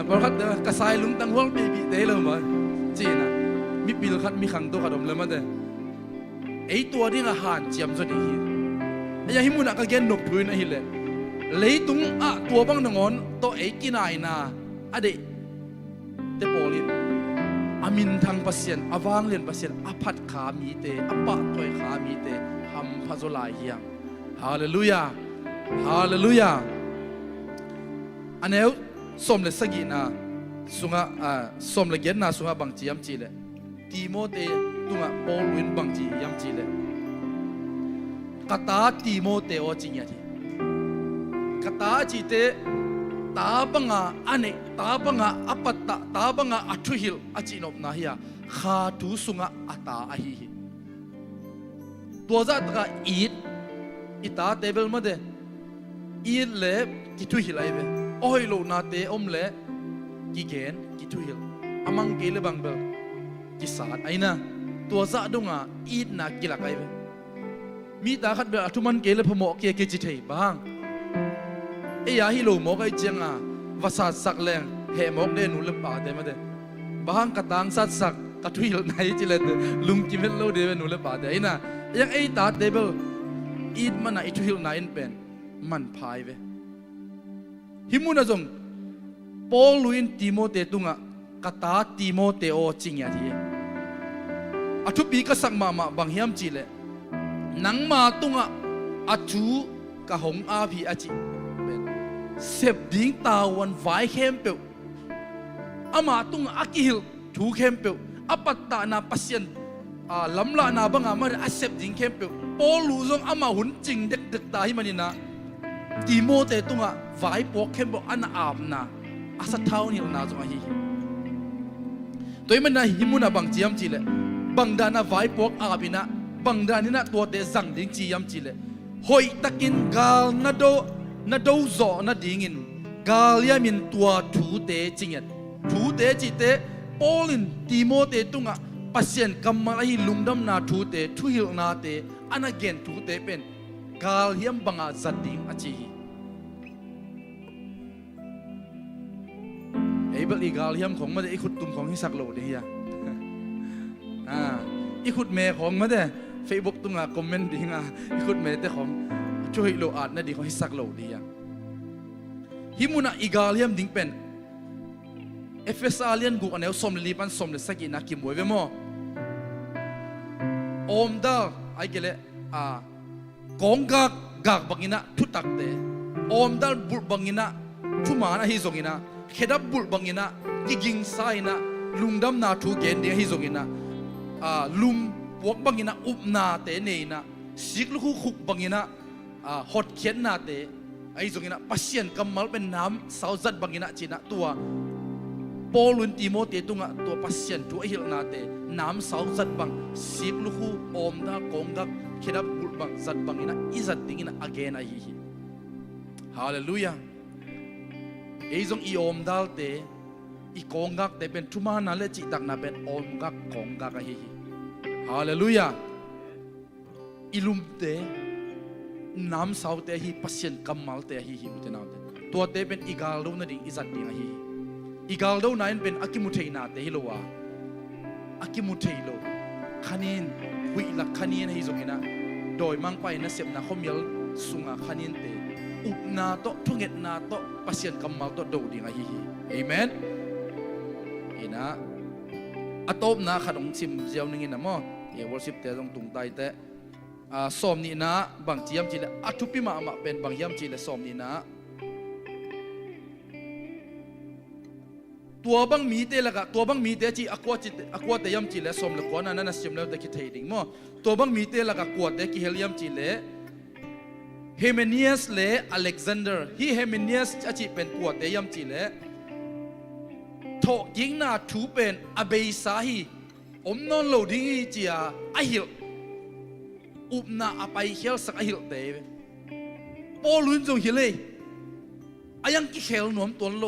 bo khat te ka sai lung tang hol pi te lo ma chi na mi pil khat mi khang to ka dom le ma de ei tua ding a han chiam zo ni hi ya hi mun ka gen nok thui na hi le leitung a tua bang ngon to ei kinai na ade te polin amin thang pasien awang len pasien aphat kha mi te apa toy kha mi te ham phazolai hiang hallelujah hallelujah aneu som le sagi na sunga som le gen na sunga bang chiam chi le timote tunga Paul win bang chi yam chi le kata timote o chi nya thi kata chi te ta banga ane ta banga apatta ta banga athuhil achi nop na hiya kha tu sunga ata a hi to za ta eat ita table ma de eat le ki thuhil ai ve oi lo na te om le ki gen ki thuhil amang ke le bang bel ki sat aina to za dunga eat na kila kai ve mi ta khat be athuman ke le phomo ke chi thei bang e ya hi lo mo kai chenga vasat sak leng he mok de nu le pa de ma de bang ka tang sat sak ka thuil nai chi le lung ki mel lo de nu le pa de ina yang ei ta table eat mana I thuil na in pen man phai ve himuna jong Paul luin Timote tunga kata Timote o chingya thi athu pi ka sak ma bang hiam chi le nang ma tunga achu ka hong a phi achi sep ding tawan vai khem pe ama tung akihil thu khem pe apatta na pasien lamla na banga ma asep ding khem pe polu zong ama hun ching dek dek ta hi manina Timote tunga vai pok khem pe an am na asa thau ni na zong hi toy man na himuna bang chiam chi le bang da na vai pok abina bang da ni na to te zang ding chi yam chi le hoi takin gal na do zo na dingin galia min tua thu te chinget thu te chi te Paulin Timote tunga pasien kamal hi lungdam na thu te thu hil na te an again thu te pen gal hiam banga zating achi eibal igal hiam khong ma de ikhut tum khong hi sak lo de ya ikhut me khong ma de Facebook tunga comment dinga ikhut me te khong chui lo at na di khong hi sak lo de ya himuna igal hiam ding pen Efesalian gu aneu som li pan som le sagi na ki moy ve mo om da ai gele kong gak bangina thu tak te om dal bul bangina thu ma na hi zongina khedap bul bangina ki ging sai na lungdam na thu gen de hi zongina lum wok bangina up na te nei na siklu khu khuk bangina hot khen na te ai zongina pasien kamal pen nam sauzat bangina china tua Paulun Timote tunga tua pasien tu ahil na te nam sauzat bang siklu khu om da kongak khedap bul bang zat bangina izat dingina again a hi hallelujah ei zong I om dal te I kongak te pen thuma na le chi tak na pen om gak kongak a hi hallelujah ilum te น้ำสาวเตะฮีปัสยันกำมัลเตะฮีมุเตนาเตตัวเตะเป็นอีกาลดูนั่นดิอิจัดดิ่งฮีอีกาลดูนั่นเป็นอากิมุเทนาเตฮิโลวาอากิมุเทโลขันินหุยหลักขันินฮีจงเห็นนะโดยมังไปนะเสียบนะเขามีสุงาขันินเตอุบนาโตทุ่งเงนาโตปัสยันกำมัลโตดูดิ่งฮีเอเมนเห็นนะอัตบนะขนมซิมเจียวนึงเห็นนะมั้งเอวอลสิบเตะตรงตุงไตเตะสอมนี่นะบางจียมจีเลอัตุปิมาเป็นบางยามจีเลสอมนี่นะตัวบางมีเตละกะตัวบางมีเตจีอควาเตยามจีเลสอมเลกวนนั่นน่ะสิมเลวเตคิดเฮดิงมั้งตัวบางมีเตละกะกวาเตกิเฮลยามจีเลเฮเมเนียสเลอเล็กซานเดอร์ฮีเฮเมเนียสจีเป็นกวาเตยามจีเลทอกยิงน่าถูเป็นอเบยสาฮีอมนอนโลดิ้งจีอาไอฮิลอุบนาอไปเขียวสักฮิลเตะปอลุนจงฮิเลอายังกิเขลนวมตัวโล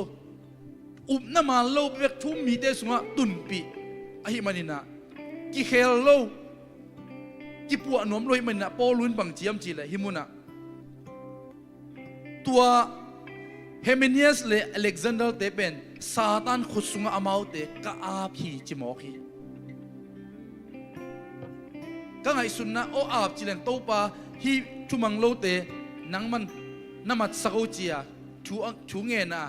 อุบนามาโลเวกทุ่มมีเตสุงะตุนปีอาฮิมันนะกิเขลโลกิปัวนวมโลมันนะปอลุนบังจียมจีเลยฮิมุนะตัวเฮมิเนียสเลอเล็กซานเดอร์เตเป็นซาตานขุดสุงะอามาวเตกะอาพีจิมอกีก็ไงสุนนะโออาบจิเลนโตปาฮีทุมังโลเตนังมันน้ำมันสักอุจียชูเงินนะ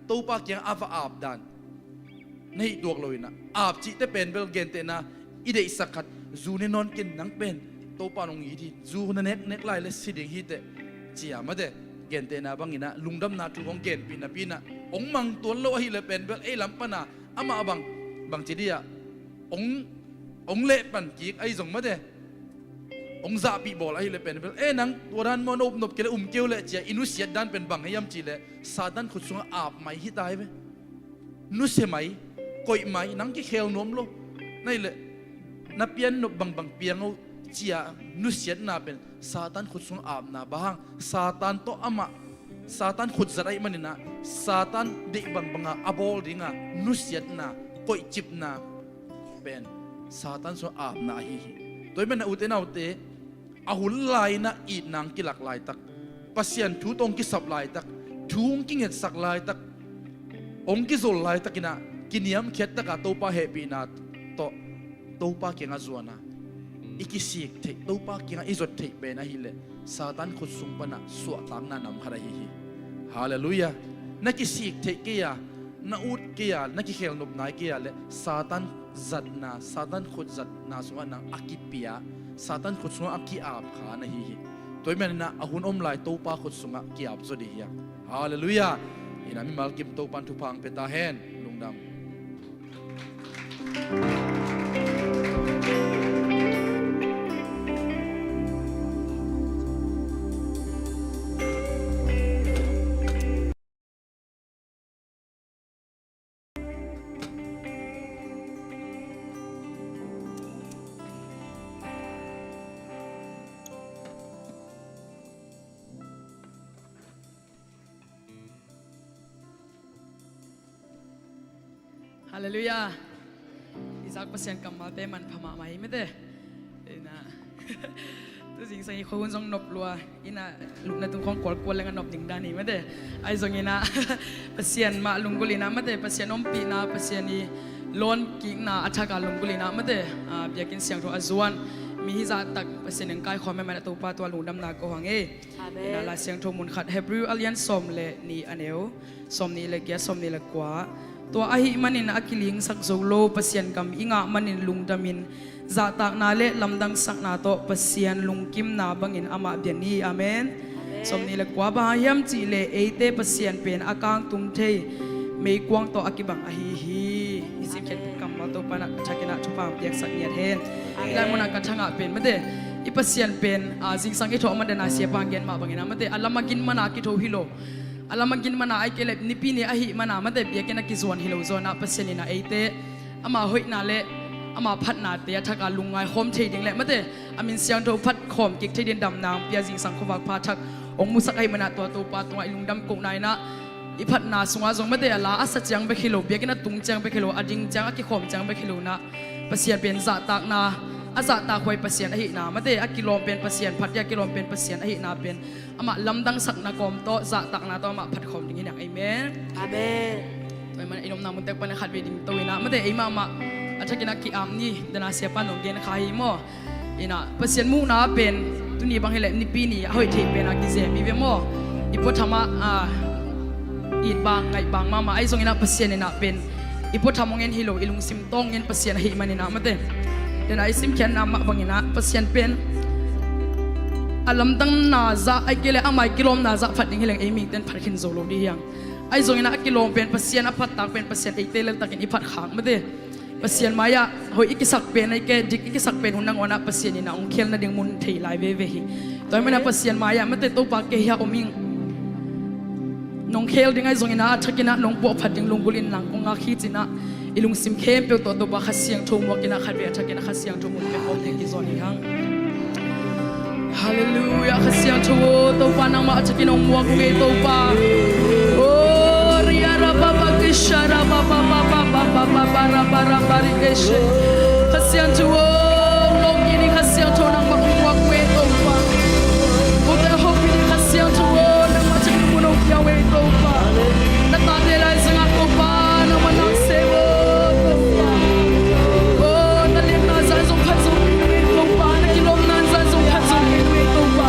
โตปาเกียงอาฟอาบดันในตัวเลยนะอาบจิเตเป็นเบลเกนเตนะอีเดอิสักขัดจูเนนอนกินนังเป็นโตปานงอีทีจูนเน็กไลเลสิดิงฮีเตจียมาเดเกนเตนะบางอินะลุงดำนาทุกองเกนปีนะองมังตัวโลฮีเลเป็นเบลเอลัมปนาอามาบางจีดียองเละปันกีกไอส่งมาเดองซาปีบอลอะไรเลยเป็นนังตัวนั้นมันอบนบเกลือเกลือเลยจีอินุเสียดันเป็นบังให้ยำจีเลยซาดันขุดสุงอาบไม่ฮิตายไปนุเสไหมก่อยไหมนังที่เขลนวมโลนั่นเลยนับเปียนนบบังเปียงเอาจีนุเสียนาเป็นซาดันขุดสุงอาบนาบางซาดันโตอามาซาดันขุดจะไรมันนี่นะซาดันเด็กบังอบอลดิ่งนุเสียนาก่อยจิบนาเป็นซาดันสุงอาบนาฮิตัวมันอุตเนเอาเตอาหุลลายนะอีนางกิหลักลายตักปัสยันทูตองกิสับลายตักทูงกิเงินสักลายตักองกิโซลายตักกินะกินยามเข็ดตักตัวป้าเฮปีนาตัวป้าเก่งอาจวนนะอีกิสิกเทตัวป้าเก่งอาอิจดเทเป็นอะฮิเลซาตันขุดสุงปนะสวดตามนานำฮาราฮิฮาเลลูยานักกิสิกเทเกียนักอุดเกียนักกิเขลนบนายเกียเลซาตันจัดนาซาตันขุดจัดนาสวรรค์อากิปียซาตันขุดสุงอากิอาบขานะฮีตัวมันนะอาหุนอมลายตัวป้าขุดสุงอากิอาบสุดียาฮาเลลูยาอินามิมัลกิมตัวปันทุพังเปตาเฮนลุงดำฮาเลลูยาอิซักpasien kamal te man phama mai mete ina tu sing sai khon jong nop lua ina lungna tung khong kol lenga nop ding dani mete ai jong ina pasien ma lungulina mete pasien ompi na pasien ni lon king na athaka lungulina mete biakin siang tho azuan mi hi za tak pasien ang kai khom me to pa to lungdam na ko hang e ina la siang tho mun khat hebrew allian som le ni aneu som ni le kya som ni le kwaตัวอาหิมันินอากิลิงสักโซโลปัสยันกำอิงามันินลุงดามินจาตากนาเลลำดังสักนาโตปัสยันลุงกิมนาบังอินอามาเบียนีอาเมนสมนี้ละกว่าบายัมจีเลเอเตปัสยันเป็นอากางตุงเทไม่กวางโตอากิบังอาหิฮิอิสิเข็ดกำมาโตปนักชักนะชุบามเปียกสักเนียเทนอีลายมุนักกัจฉงะเป็นไม่ได้อิปัสยันเป็นจิงสังเกตอมันเดนาเสียบางเกนมาบังอินอาไม่ได้อัลลามากินมานากิโทฮิโลalam magin mana ay kelep nipi ni ahi mana mate biya na kizuan hilo zona paseni na ate ama hoi na le ama phat na te thaka lungai khom theding le mate amin siang tho phat khom kik thedin dam nam pia jing sang khowak pha thak ong musak ai mana to pa tunga ilung dam ko nai na i phat na sunga jong mate ala asa chang be khilo biya na tung chang be khilo ading chang ki khom chang be khilo na pasian pen za tak na อาซาตาควยประเสียนอหินามาเตอกิโลเป็นประเสียนพัดยากิโลเป็นประเสียนอหินาเป็นอามาลำดังสักนักกอมโตซาตักนาโตมาพัดคอมอย่างนี้นะเอเมน อาเมน ตัวมันไอ้นมนามุนเตกปันขัดเวดิมตัวนะมาเตไอ้มาอาจจะกินกิอามนี่ดนาเสียปันหนเกนขายมั่วอีน่ะประเสียนมูนาเป็นตุนีบางเฮเลมนี่ปีนี้เฮ้ยเทเป็นอากิเซมีเวมั่วอีพอธรรมะอีบางไงบางมาไอ้ทรงอีน่ะประเสียนนี่น่ะเป็นอีพอธรรมเงินฮิโลอีลุงซิมตองเงินประเสียนหิมันนี่น่ะมาเตเดี๋ยวไอ้ซิมเขียนนามบางอีน่ะประเสียนเป็นอารมณ์ตั้งนาจะไอ้เกลืออาไม่กิโลมนาจะพัดยังเฮเลงไอ้มิงเต้นพัดขึ้นโซโลดียังไอ้ทรงอีน่ะกิโลเป็นประเสียนอพัดตักเป็นประเสียนไอ้เตลตักอินอีพัดขางมาเตpasien maya hoi ikisak pen ai ke dik ikisak pen hunang ona pasien ina ong khel na ding mun thei lai ve ve hi toy mena pasien maya mate to pa ke ya oming nong khel ding ai zong ina thakina nong po phating lungulin lang ong a khi china ilung sim khem pe to ba khasiang thum wa kina khat ve thakina khasiang thum mun pe ko te ki zon hi hang hallelujah khasiang thu to pa nang ma thakina ong wa nge to pa Shara baba baba baba baba raba raba rigeshe Kasian tuo long ini kasian tuo nang makuwak we topa Udah hopi ni kasian tuo nang macam munok ya we topa Natade lai sengak topa nang manang sewo topa Oh nalim na zan zong khat zong we topa nakilom nan zan zong khat zong we topa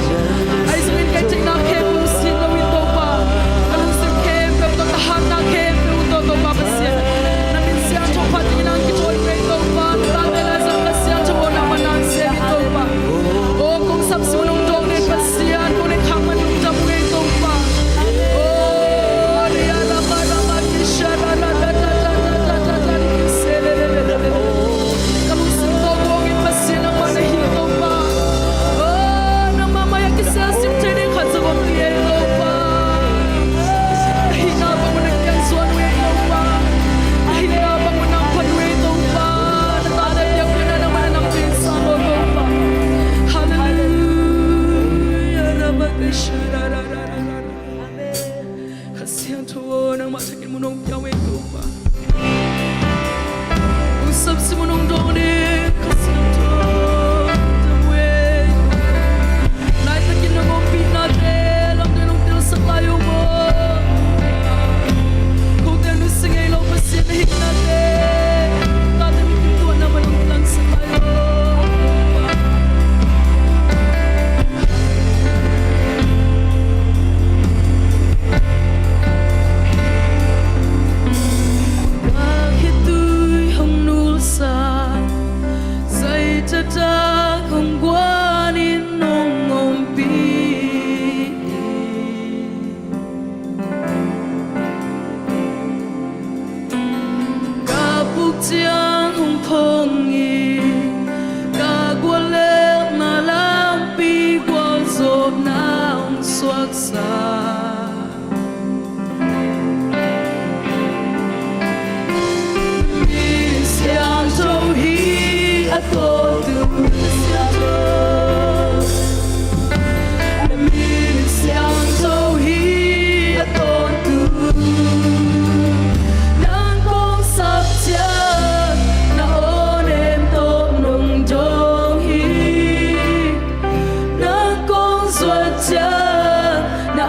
Ai zong kai tik na ke pung sin lo we topa Alung sim ke pe to tahan na ke to baba sia na min sia to pati nang ki toy pe to pa ta de la sa ka sia to na manan se bi to pa o kung sab su nong dong ne pa sia to le kham man nong jam pe to pa o ri ya la ba ki sha la la la la la la la la ki se le le le le ka lu sim to bo ki pa sia na ma ne hi to pa o na mama ya ki sa sim te ne kha zo bo ye to pa hi na ba mo ne kan so we Ahila bangunang panway tumpa Natadap yung na naman ang pinsa mo tumpa Hallelujah Rabagashara Kasi ang tuwo ng masakin mo nung yawin tumpa Usap si mo nung doni Kasi ang tuwo Tamway Nait na kinamopin natin Ang dinong sa layo mo Singay lo pasien na hinate Tata mi pintuan naman ang lang sa tayo Kahit tuy hong nulsa Say tatak hong guanin nong ngompi Tiang hong pongi ka gwalek na lampi gwal zot na hong swaksa Mi siang to hi ato tu siang to Mi siang to hi ato tu na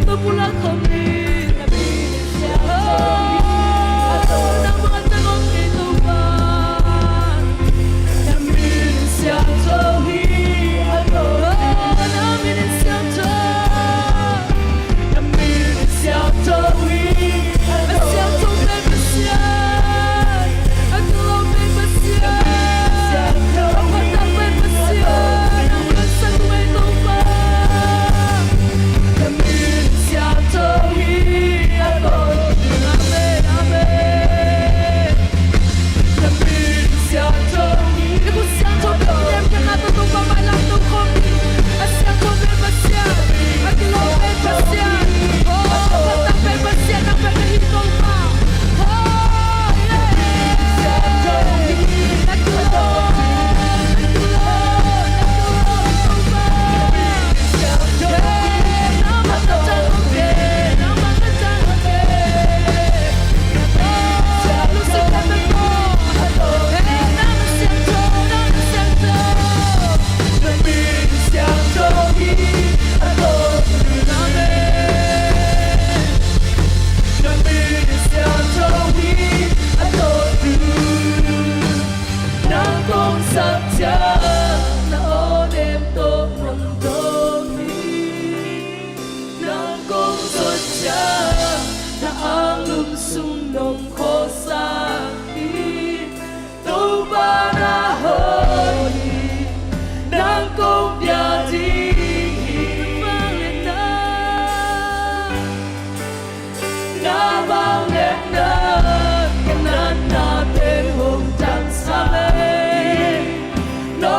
betul pula kami Nabi Nang mga tanong kehidupan Nabi siap tauhid Nabi siap tauhid Nabi siap tauhid Siap tauhid bersiap Aku lebih bersiap Apa tak bersiap Nang rasa ku kehidupan Nabi siap tauhid Amin, amin Nabi siap tauhid Aku siap tauhid Kena tutup bapak lang tukomi Siap tauhid bersiap Aku lebih bersiap Apa tak bersiap Nang kehidupan Siap tauhid Aku Saja na onem to mondoni Nangkong saja na ang lumsunong ko sa akin To barahoni Nangkong biyading Nabangit na Kanan natin hong tang sa amin No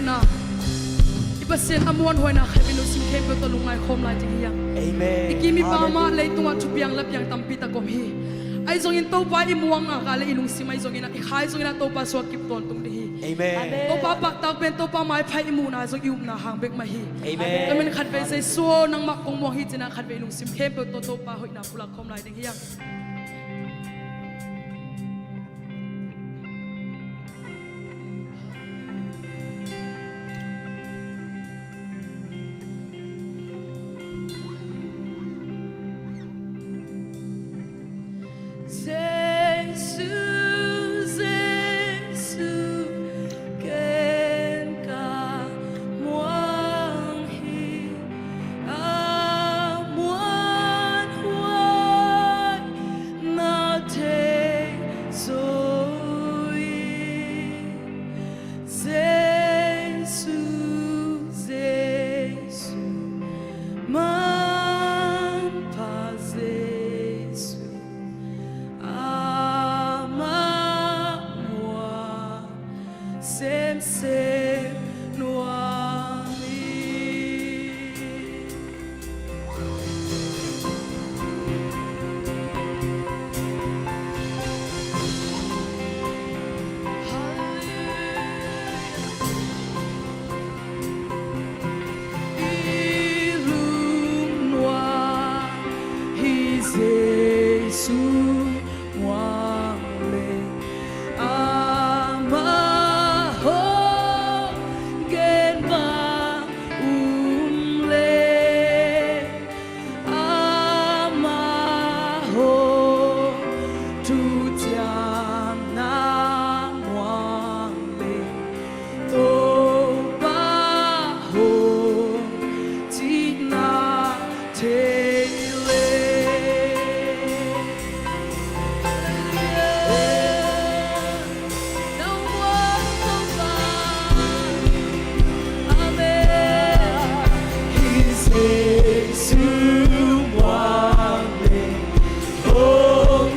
na ipasien amuan hoi na khabi lu sim khem to lungai khom lai jing yang Amen. ikimi pa ma le tunga thupiang lapiang tampi ta kom hi ai zong in to pa i muang a ka le ilung sim ai zong in i khai zong in to pa so kip ton tung hi Amen. to pa pak tak pen to pa mai phai imu na zong ium na hang bek ma hi Amen. to men khat ve se so nang mak kong mo hi china khat ve ilung sim khem to pa hoi na pula khom lai ding hi yang Jesus, Jesus, ken ka muang hi amuan huai na te soi. Jesus, Jesus, man pa Jesus. Sem sem no Ilum noir, his Jesus. Oh,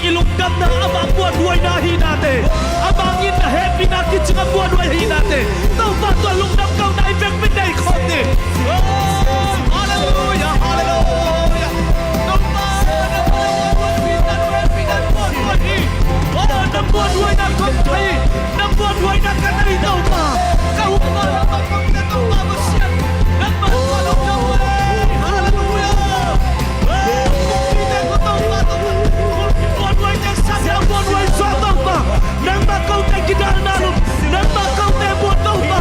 ilungkap na amang buwan buhay na hinate. Amangin na happy na kitsi nga buwan buhay hinate. Tau pa to lungkap kau na ibang pinday kote. Oh, hallelujah, hallelujah. Tau pa na buwan buwan hi. Oh, nang buwan buhay na kote. Nang buwan buhay na kanari tau pa. Kau pa na pagpapita tau pa masyan. Nang buwan lungkap buhay. Hallelujah. Oh, kumpita ko tau pa tau pa. Buwan buhay sa tau pa. Nang bakaw tayo gidal na lum. Nang bakaw tayo buwan tau pa.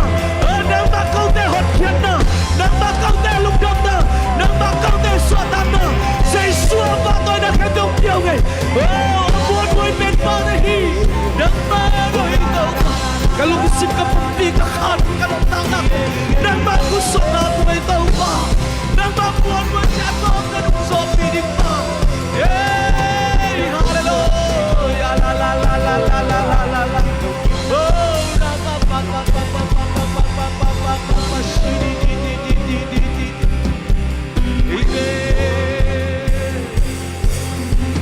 Nang bakaw tayo hotyan na. Nang bakaw tayo lungkap na. Nang bakaw tayo suatan na. Sa iswa pa tayo na kanyang piyaw ngay. Oh, buwan buhay men pa na hi. Nang buhay tau pa. Kalungusip ka pampi ka kanong kalungtanak. Nang bagusok na ito ngay tau pa. Nang babuwan mo siya ito ang kanungsok pinig pa. Yay! Hallelujah! La la la la la la la la la. Oh, la pa pa pa pa pa pa pa pa pa pa pa pa pa shiri di di di di di di. Amen.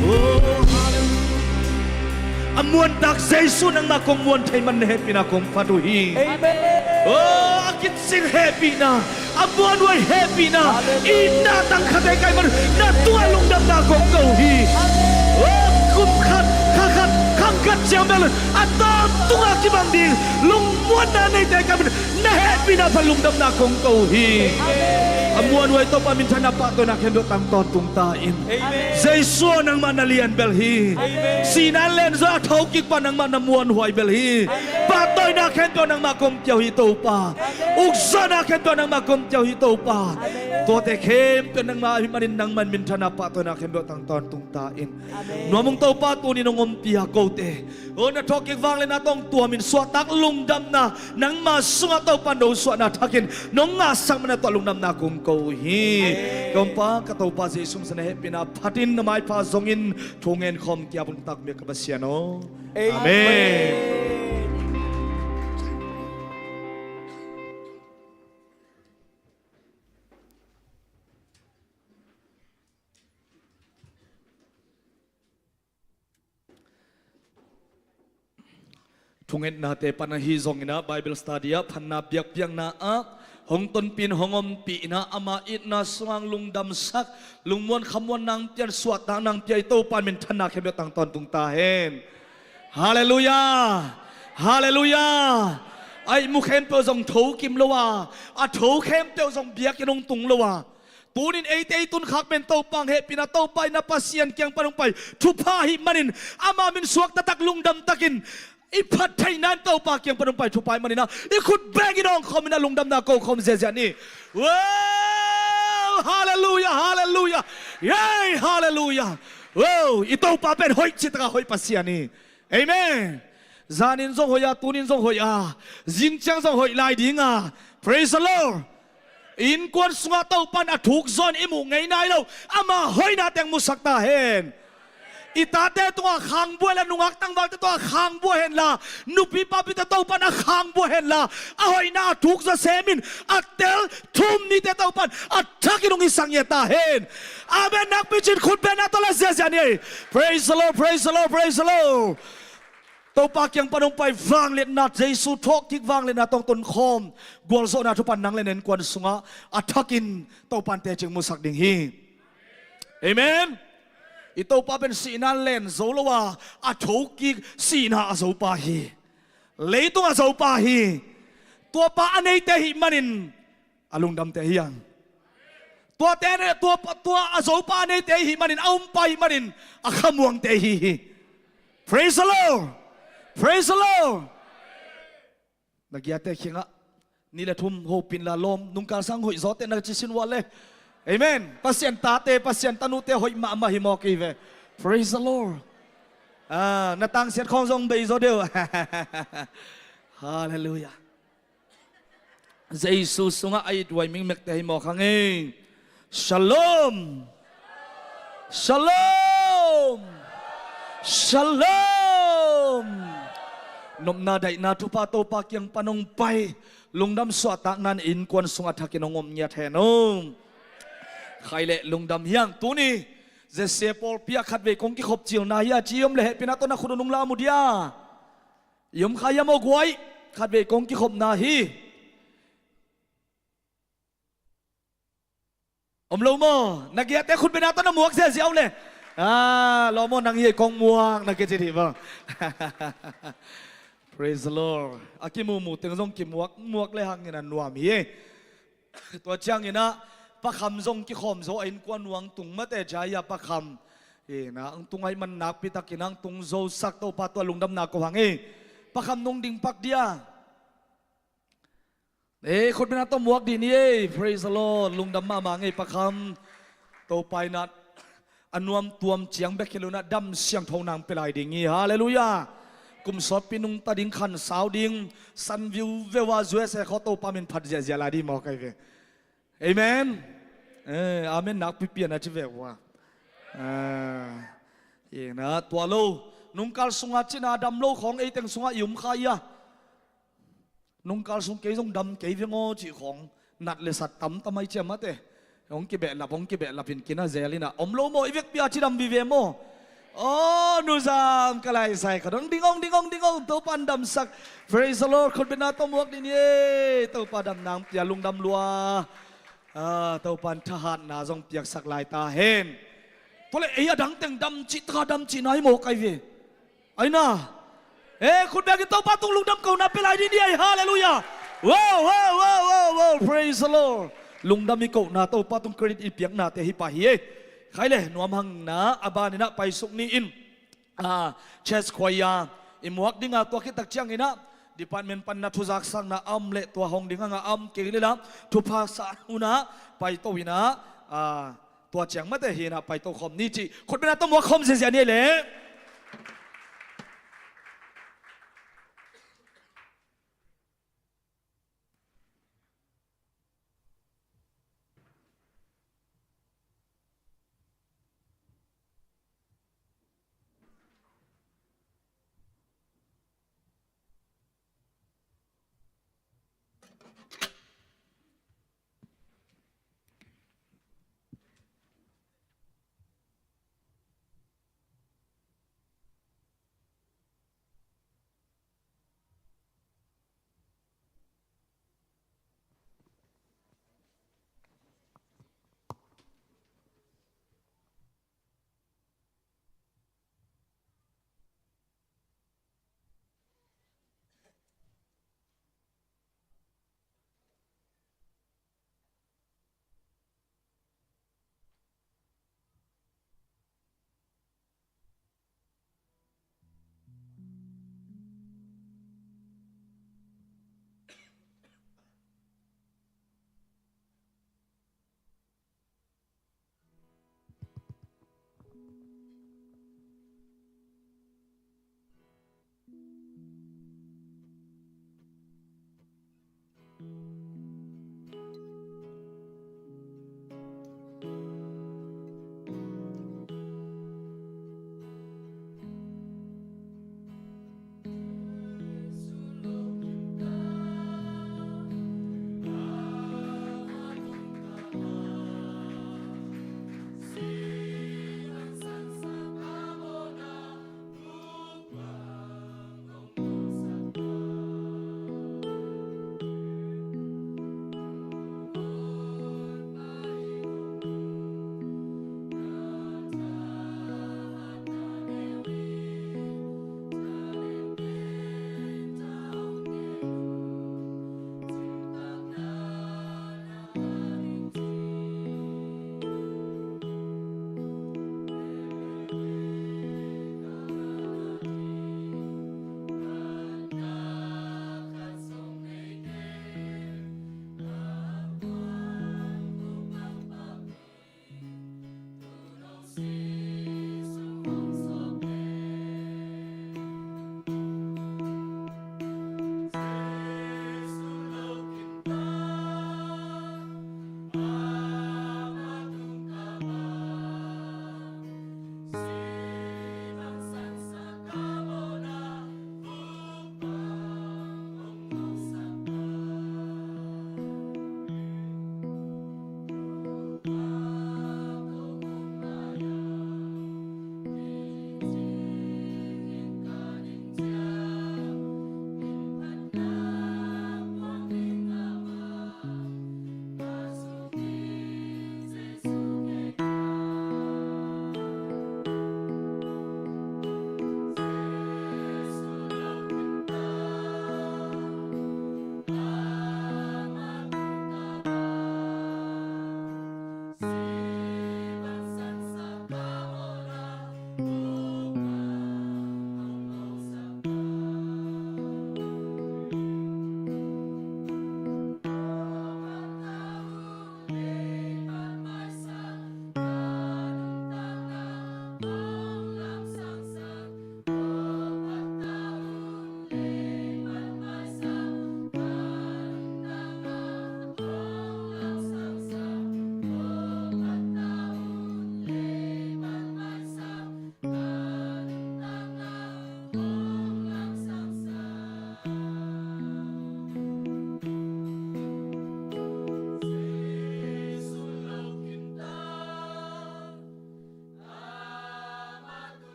Oh, hallelujah. Amuan tak Yesu nang makumuan tay man happy na kong paduhi. Amen. Oh, akit sing happy na. Amuan way happy na. Inatang katay kay man natualong na kong kauhi. Oh, kumkat kakat kangkat siyang melon at tunga kibanding lungmuan na tay kay na happy na palungdam na kong kauhi. Amuan way to paminsan na pato na kendot ang tontong tain. Yesu nang manalian belhi. Sinalen sa taukik pa nang manamuan huay belhi. Patoy na kendo nang makumpyaw ito pa. Uksa na kendo nang makumpyaw ito pa. Tote kempe nang mahimanin nang manminsan na pato na kendot ang tontong tain. Nuamong tau pato ni nung umpia kote. O na tokik vanglen atong tuamin suatak lungdam na nang masungataw pandaw suat na takin nung ngasang manatulungdam na kung kauhi. Kampa kataw pa si Isum sa nahe pinapatin na may pasongin tungen kom tiapon takmir kabasyano. Amen. Tungen nate panahizong ina Bible study panabyak piang na hong ton pin hongom pi na ama it na suang lungdam sak lungmuan kamuan nang tiyan suat nang tiyan ito pamin tanak hebet ang tontung tahen. Hallelujah, hallelujah. Ay mukhem pe zong thou kim lawa a thou khem pe zong biak inong tung lawa. Tunin 88 tun khak men tau pang he pina tau pai na pasien kyang panungpai thupahi manin ama min suak tatak lungdam takin. Ipatay nan tau pa kyang panumpay chupay manina ikut bagi dong kom na lungdam na ko kom zezani. Wow, hallelujah, hallelujah. Yay, hallelujah. Wow, ito pa pen hoy chita ka hoy pasiani. Amen. zanin zong hoya tunin zong hoya jing chang zong hoi lai dinga praise the Lord in kwan sunga tau pan athuk zon imu ngai nai lo ama hoi na teng musak ta hen itate tua khang bua la nungak tang bal tua khang bua hen la nupi papi ta tau pan a khang bua hen la a hoi na thuk za semin atel thum ni te tau pan athaki nung isang yeta hen amen nak pichin khut ben atola zia ni praise the Lord praise the Lord praise the Lord tau pa kyang panong pai vang let na Jesu thok tik vang let na tong ton khom gol zo na thu pan nang lenen kwan sunga athakin tau pan te ching musak ding hi amen ito pa ben si na len zo lowa a thoki si na a zo pa hi leitung a zo pa hi tua pa anei te hi manin alung dam te hiang tua te ne tua a zo pa anei te hi manin aum pa hi manin a khamuang te hi praise the Lord praise the Lord nagyate khinga nila thum hopin la lom nungkal sang hoi zo te na chisin wale amen pasien tate pasien tanute hoi ma ma himo kive praise the Lord natang siat khong zong bei zo deu hallelujah Jesus sunga ai duai ming mek te himo khange shalom shalom shalom nom na dai na tu pa to pa kyang panong pai lungdam swata nan in kwan sunga thakinongom nya thenom khai lệ lung đam hiang tu ni je se pol pia khat ve kong ki khop chiu na ya chiom le pina to na khun nung la mu dia yom khaya mo guai khat ve kong ki khop na hi lo mo na kia te khun pina to na muak se siau le lo mo nang hi kong muak na ke chi thi ba praise the Lord akimu mu teng jong ki muak muak le hang ina nuam hi to chang ina pa kham zong ki khom zo in kwan wang tung mate jaya pa kham na ang tungai man nak pitakinang tung zo sak to pa to lungdam na ko hangi pa kham nong ding pak dia khut bina to muak din ye praise the Lord lungdam ma mangi pa kham to pai nat anuam tuam chiang bekheluna dam siang thonang pelai dingi hallelujah kum sot pinung ta ding khan sao ding san view vewa zue se kho to pa min phat ja ja la di mo kai ve amen amen nak pipian na chive wa na tua lo nungkal sunga china dam lo khong ei teng sunga yum khaya nungkal sung ke jong dam ke vengo chi khong nat le sat tam tamai che mate ong ki be la pin kina zelina omlo mo ivek pia chi dam vive mo nu zam kalai sai khadong dingong to pan dam sak praise the Lord khot bena to muak din ye to pa dam nang pia lung dam lua tàu pan thahat na zong piak sak lai ta hen tole eya dang teng dam chi tra dam chi nai mo kai ve ai na khut bek tàu pa tung lung dam ko na pelai di dia hallelujah wow praise the Lord lung dam mi ko na tàu pa tung credit i piak na te hi pa hi khai le nuam hang na abani na pai suk ni in chess khoya imuak dinga to ki tak chiang ina department pan na thuzak sang na am le to hong dinga nga am ke le la thu pha sa una pai to wina to chiang ma te hi na pai to khom ni chi khut bena to mo khom se se ni le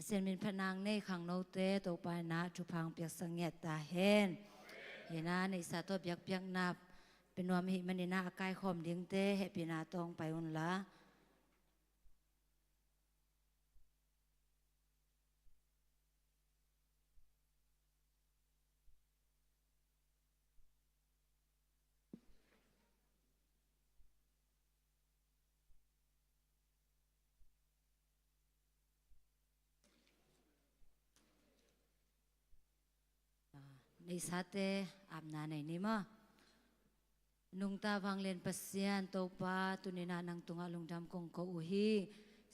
เสียนมินพนางในขังโนเตตัวปานะทุพังเปียกสังเกตตาเฮนเฮนาในสาตัวเปียกเปียกนับเป็นวามิมันในนาอากายคอมเลี้ยงเตเฮปีนาตองไปอุ่นละในสาเตอาบนาในนี้มั้นุงตาวังเลียนปัสยานโตปาตุนินานังตุงอาลุงดำกงโกอุฮี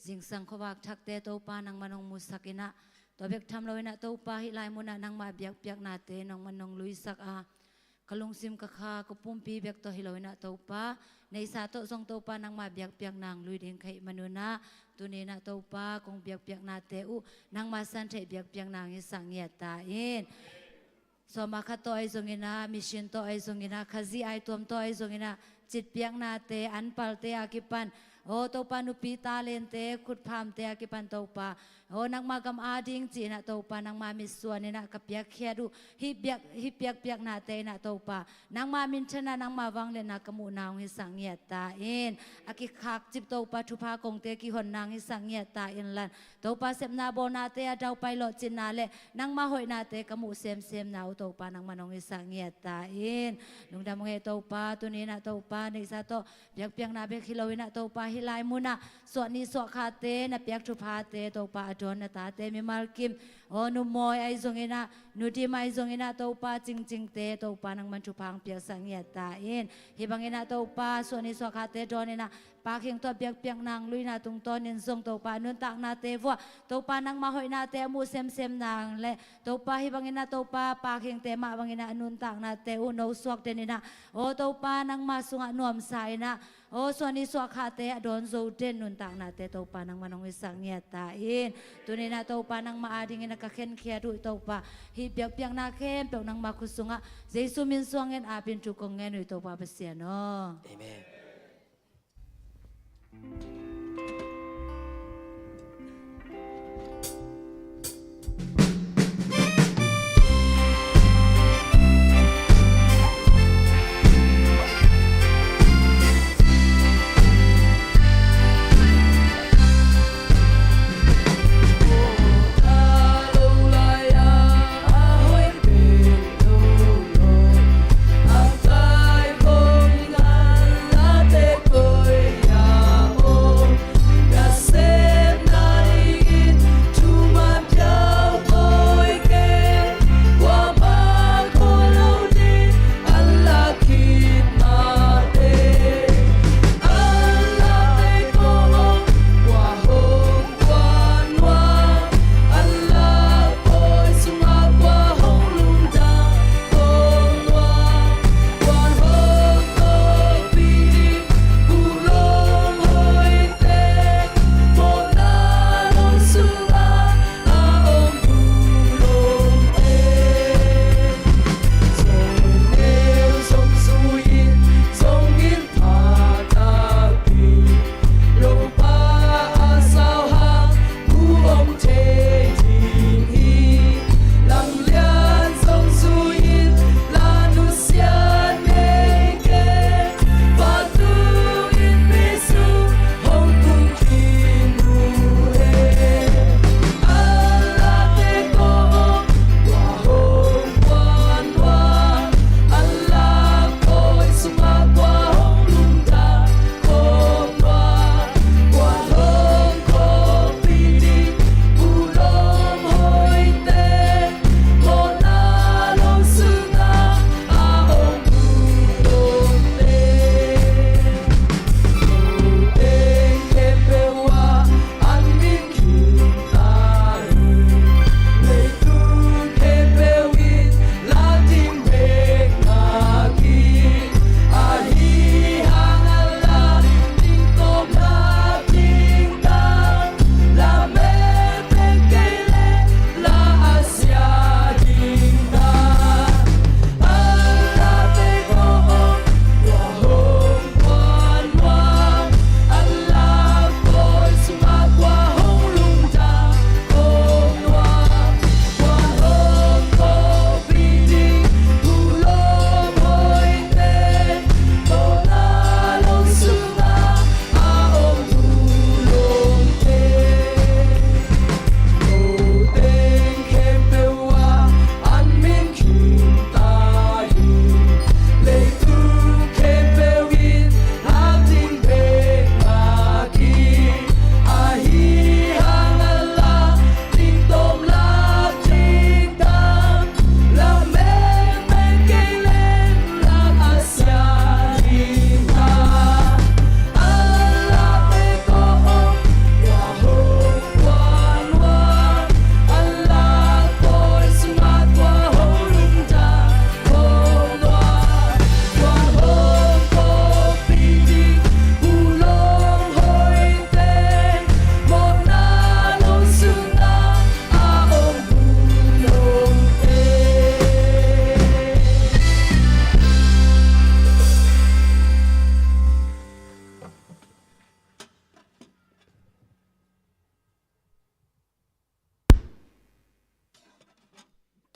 จิงสังขวักทักเตโตปานังมันงมุสักินะตัวเบกทำเราเนะโตปาฮิลายมุนะนังมาเบียกเบียกนาเตนังมันงลุยสักอากลงซิมกะคากปุ่มปีเบียกตัวฮิลายนะโตปาในสาโตทรงโตปานังมาเบียกเบียกนางลุยเด้งไข่มนุนะตุนินะโตปากงเบียกเบียกนาเตอุนังมาสันเทเบียกเบียกนางฮิสังเงียตาเอ็นสมาคตไอซงอินามิชินโตไอซงอินาขจีไอตัวมโตไอซงอินาจิตเปียกนาเตอันปัลเตอากิปันโอโตปานุปีตาเลนเตขุดพามเตอากิปันโตปาโอนักมากำอาดิงจีนะโตปานักมามิสวนนี่นะกับเปียกเขียดูฮิเปียกนาเตนะโตปานักมามินชนะนักมาวังเลนนักมูนางฮิสังเงียตาเอ็นอากิคักจิบโตปาทุพากงเตกิหนนางฮิสังเงียตาเอ็นลันโตปาเสพนาโบนาเตอาดาวไปหลอจินนาเลนักมาหอยนาเตกมูเซมนาโตปานักมานองฮิสังเงียตาเอ็นลุงดำเฮโตปาตัวนี้นะโตปาในซาโตเปียกเปียกนาเบคิโลวินะโตปาฮิลายมุนะส่วนนี้ส่วนคาเตนะเปียกทุพาเตโตปาอดอนนะตาเตมิมาลกิมโอนุมอยไอซงเอนะนุดีมาไอซงเอนะโตปาจริงเตโตปานังมันทุพังเปียกสังเงียตาเอ็นฮิบังเอนะโตปาส่วนนี้ส่วนคาเตดอนเอนะปาเข่งตัวเปียกนางลุยนาตุงตอนนินทรงโตปานุนตักนาเตฟัวโตปานังมาหอยนาเตมูเซมนางและโตปาฮิบังเอนะโตปาปาเข่งเตมาบังเอนะนุนตักนาเตอุโนสวกเตนินะโอโตปานังมาสุงะนวมสายนะ โอ้ส่วนนี้สวขาเตะโดนโซเดนนุนต่างนาเตโตปานังมันองวิสังเงียตาอินตัวนี้นาโตปานังมาอาดิงินักเข็นเขียดุโตปาฮิเปียกเปียกนาเข้มเปียกนังมาคุสุงะเจสุมินสวงเงินอาปินจุกงเงินอุโตปาเปเสียโน Amen.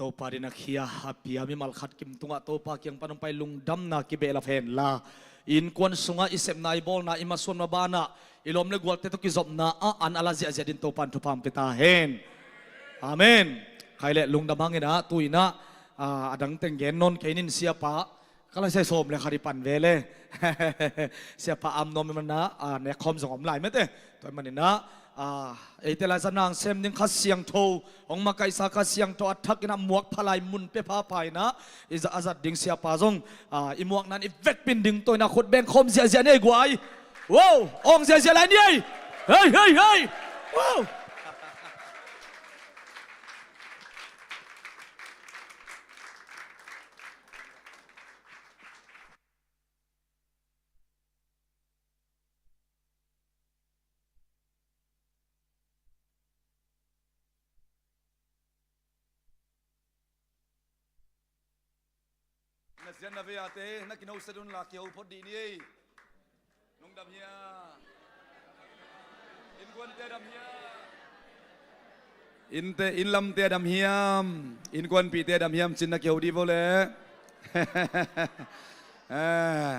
topa rin nakia happy ami malkhat kim tunga topa kyang panumpay lungdam na kibela phen la in kwan sunga isep na ibol na imason mabana ilom le gwal teto kizop na an alazi azia din topan tupam pitahen amen kaile lungdamangin na tuina adang tenggen non kainin siapa kala sai som le kharipan vele siapa am nom man na ne khom jong lai mete toy manina itela zanang sem ning khasiang tho ong makai sa khasiang tho athak ina muak phalai mun pe pha pai na iza azat ding sia pa jong imuak nan ivek pin ding toy na khot beng khom zia zia nei guai wow ong zia zia lai ni hey hey hey wow na sian na veate na kinaw sa dun la kiyaw pod di ni nung dam hiya in kwan te dam hiya in lam te dam hiam in kwan pi te dam hiam chin na kiyaw di vole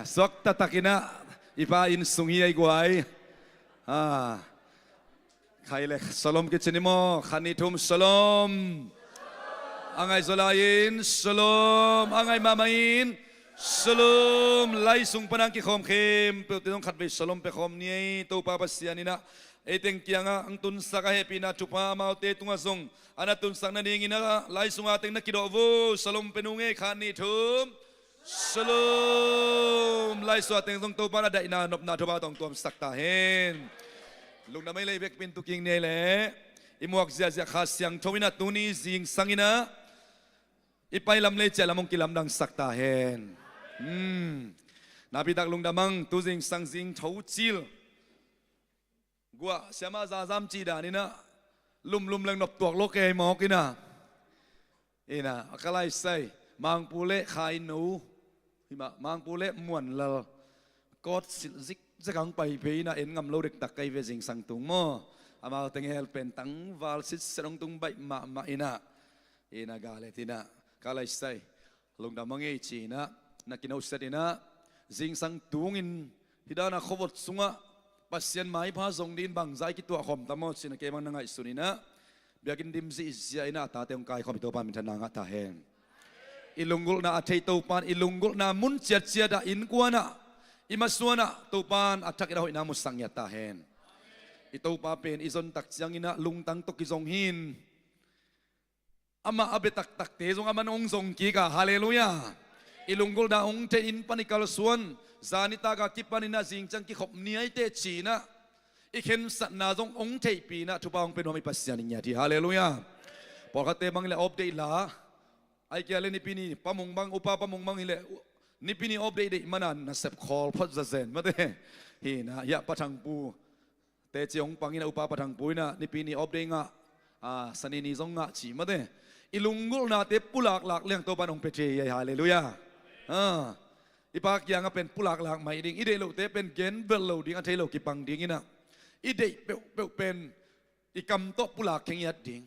sok tatakina ipa in sungi ay guay Khaile Shalom kitchenimo khanitum Shalom Angai zolain Shalom Angai mamain Shalom Lai sung panang ki khom khem pe tinong khat be Shalom pe khom ni to pa pasianina eteng kianga ang tun sa ka happy na chupa maute tunga song ana tun sang na ningina lai sung ateng na kidovo Shalom penunge khanitum Shalom Lai su ateng song to para da ina nop na thoba tong tuam sakta hen Lung na may laibek pintuking nile, imuak zia khasyang chowina tuni zing sangina, ipailam le chala mong kilamdang saktahen. Napitak lung damang tuzing sang zing chow chil. Gua siama zazam chida nina, lum lang nop tuak loke mo kina. Ina akalay say, mang pule khain nu, mang pule muan lal, kot zik Zakang pai pe na en ngam lo dek tak kai ve jing sang tung mo ama teng hel pen tang wal sit serong tung bai ma ina gale tina kalai sai lung da mangi chi na kinau sedina jing sang tungin hidana khowot sunga pasien mai pha zong din bang zai ki tu khom tamo sin ke mang nangai sunina biakin dim zi zia ina ta teong kai khom to pa min thana nga ta hen ilungul na athei to pan ilungul na mun chia da in kuana Imaswana tupan atak ina hoi namus sangya tahen. Ito pa pen izon taksyang ina lungtang to kizong hin. Ama abetak tak te zong aman ong zong kika. Haleluya. Ilunggol na ong te in panikalsuan. Zanita ka kipanina zingchang kikop niyay te china. Iken sa na zong ong te pina tupang penuami pasyanin niya di. Haleluya. Porkate bang ila update la. Ay kaya ni pini pamungbang upa pamungbang hile. Ni pini update manan na sep call pot zazen mate hina ya patang pu te chiong pangina upa patang pu na ni pini update nga sanini zong nga chi mate ilunggol na te pulak lak leng to panong peche ya haleluya ipak yang pen pulak lak mai ding ide lo te pen gen bel lo ding athai lo ki pang ding ina ide pe pen ikam to pulak kheng yat ding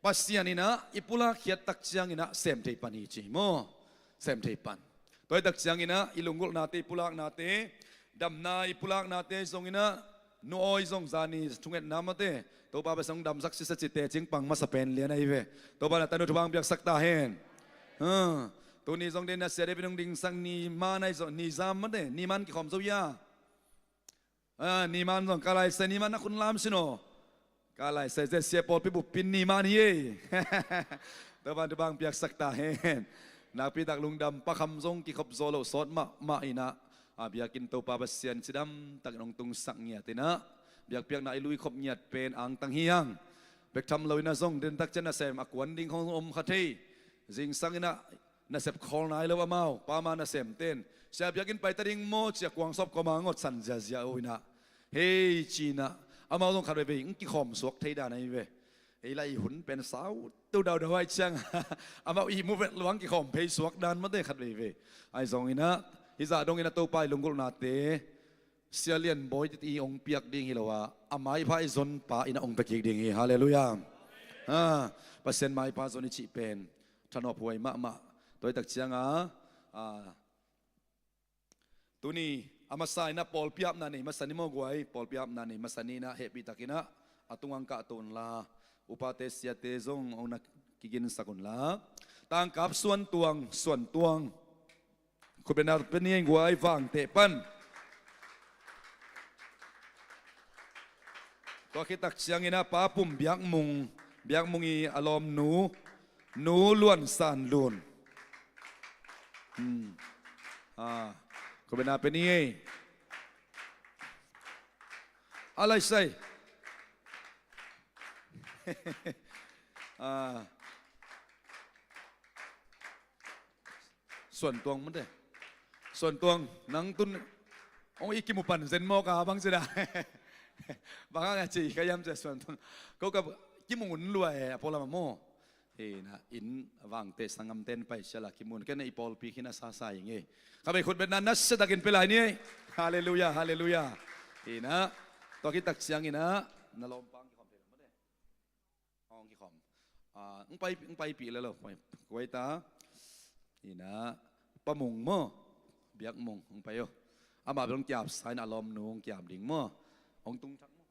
pasianina ipulak hiat tak chiang ina sem te pani chi mo sem te pan Toy tak siang ina ilunggol nate pulak nate damna ipulak nate song ina nooy song zani tunget namate to pa basang dam sak sisa chite ching pang masapen lian ai ve to ba na tanu thubang biak sakta hen to ni song den na sere binung ding sang ni manai so ni zam mate ni man ki khom so ya ni man song kalai se ni man na kun lam sino kalai se se pol pi bu pin ni man ye to ba thubang biak sakta hen Napitak lungdam pakam zong kikop zolo sot ma ina biakin to papasyan sidam tak nong tung sak niya tina biak piak na ilui kop niat pen ang tanghiyang bek tham loi na zong den tak chen na sem akwan ding khong khathei jing sang ina na sep khol nai lo amao pa ma na sem ten sia biakin pai taring mo chia kwang sop ko ma ngot san ja oina hey china amao zong khat be ki khom suak thei da nai ve ei lai hun pen sau tu đầu đầu ai chăng ama i mu vet luang ki khom phei suak dan ma de khat ve ai zong ina hi za dong ina to pai lungul na te sialian boy ti ong piak ding hilowa amai phai zon pa ina ong pekik ding hi hallelujah pasen mai pa zon chi pen thanop huai ma toy tak chianga tuni amasai na pol piap na ni masani mo guai pol piap na ni masani na happy takina atungang ka ton la upate siate zong ona kigin sakun la tangkap suan tuang kubenar penieng guai vang te pan to kitak siang ina papum biak mungi alom nu luan san lun kubenar penieng alai sayส่วนตวงมันเด้ส่วนตวงนังตุนองอีกิมุปันเซนโมกาบังสิดาบางอาจีก็ยำจะส่วนตวงก็กับกิมุนรวยพอละมาโม เฮ้นะอินวางเตะสังกำเต้นไปเชลาคิมุนแค่ในอีปอลปีขินาซาซาอย่างงี้ข้าไปคนเป็นนันนัสตะกินไปหลายนี่ฮาเลลูยาฮาเลลูยาเฮ้นะตัวคิดตักเสียงนี่นะนั่นลมปังกี่คอมเทนมาเด้ห้องกี่คอมไปปีแล้วเหรอไว้ตานี่นะปะมุงมั้งเบียกมุงไปโยอามาเป็นจับสายอารมณ์นุ่งจับดิ่งมั้งองตุงชักมั้ง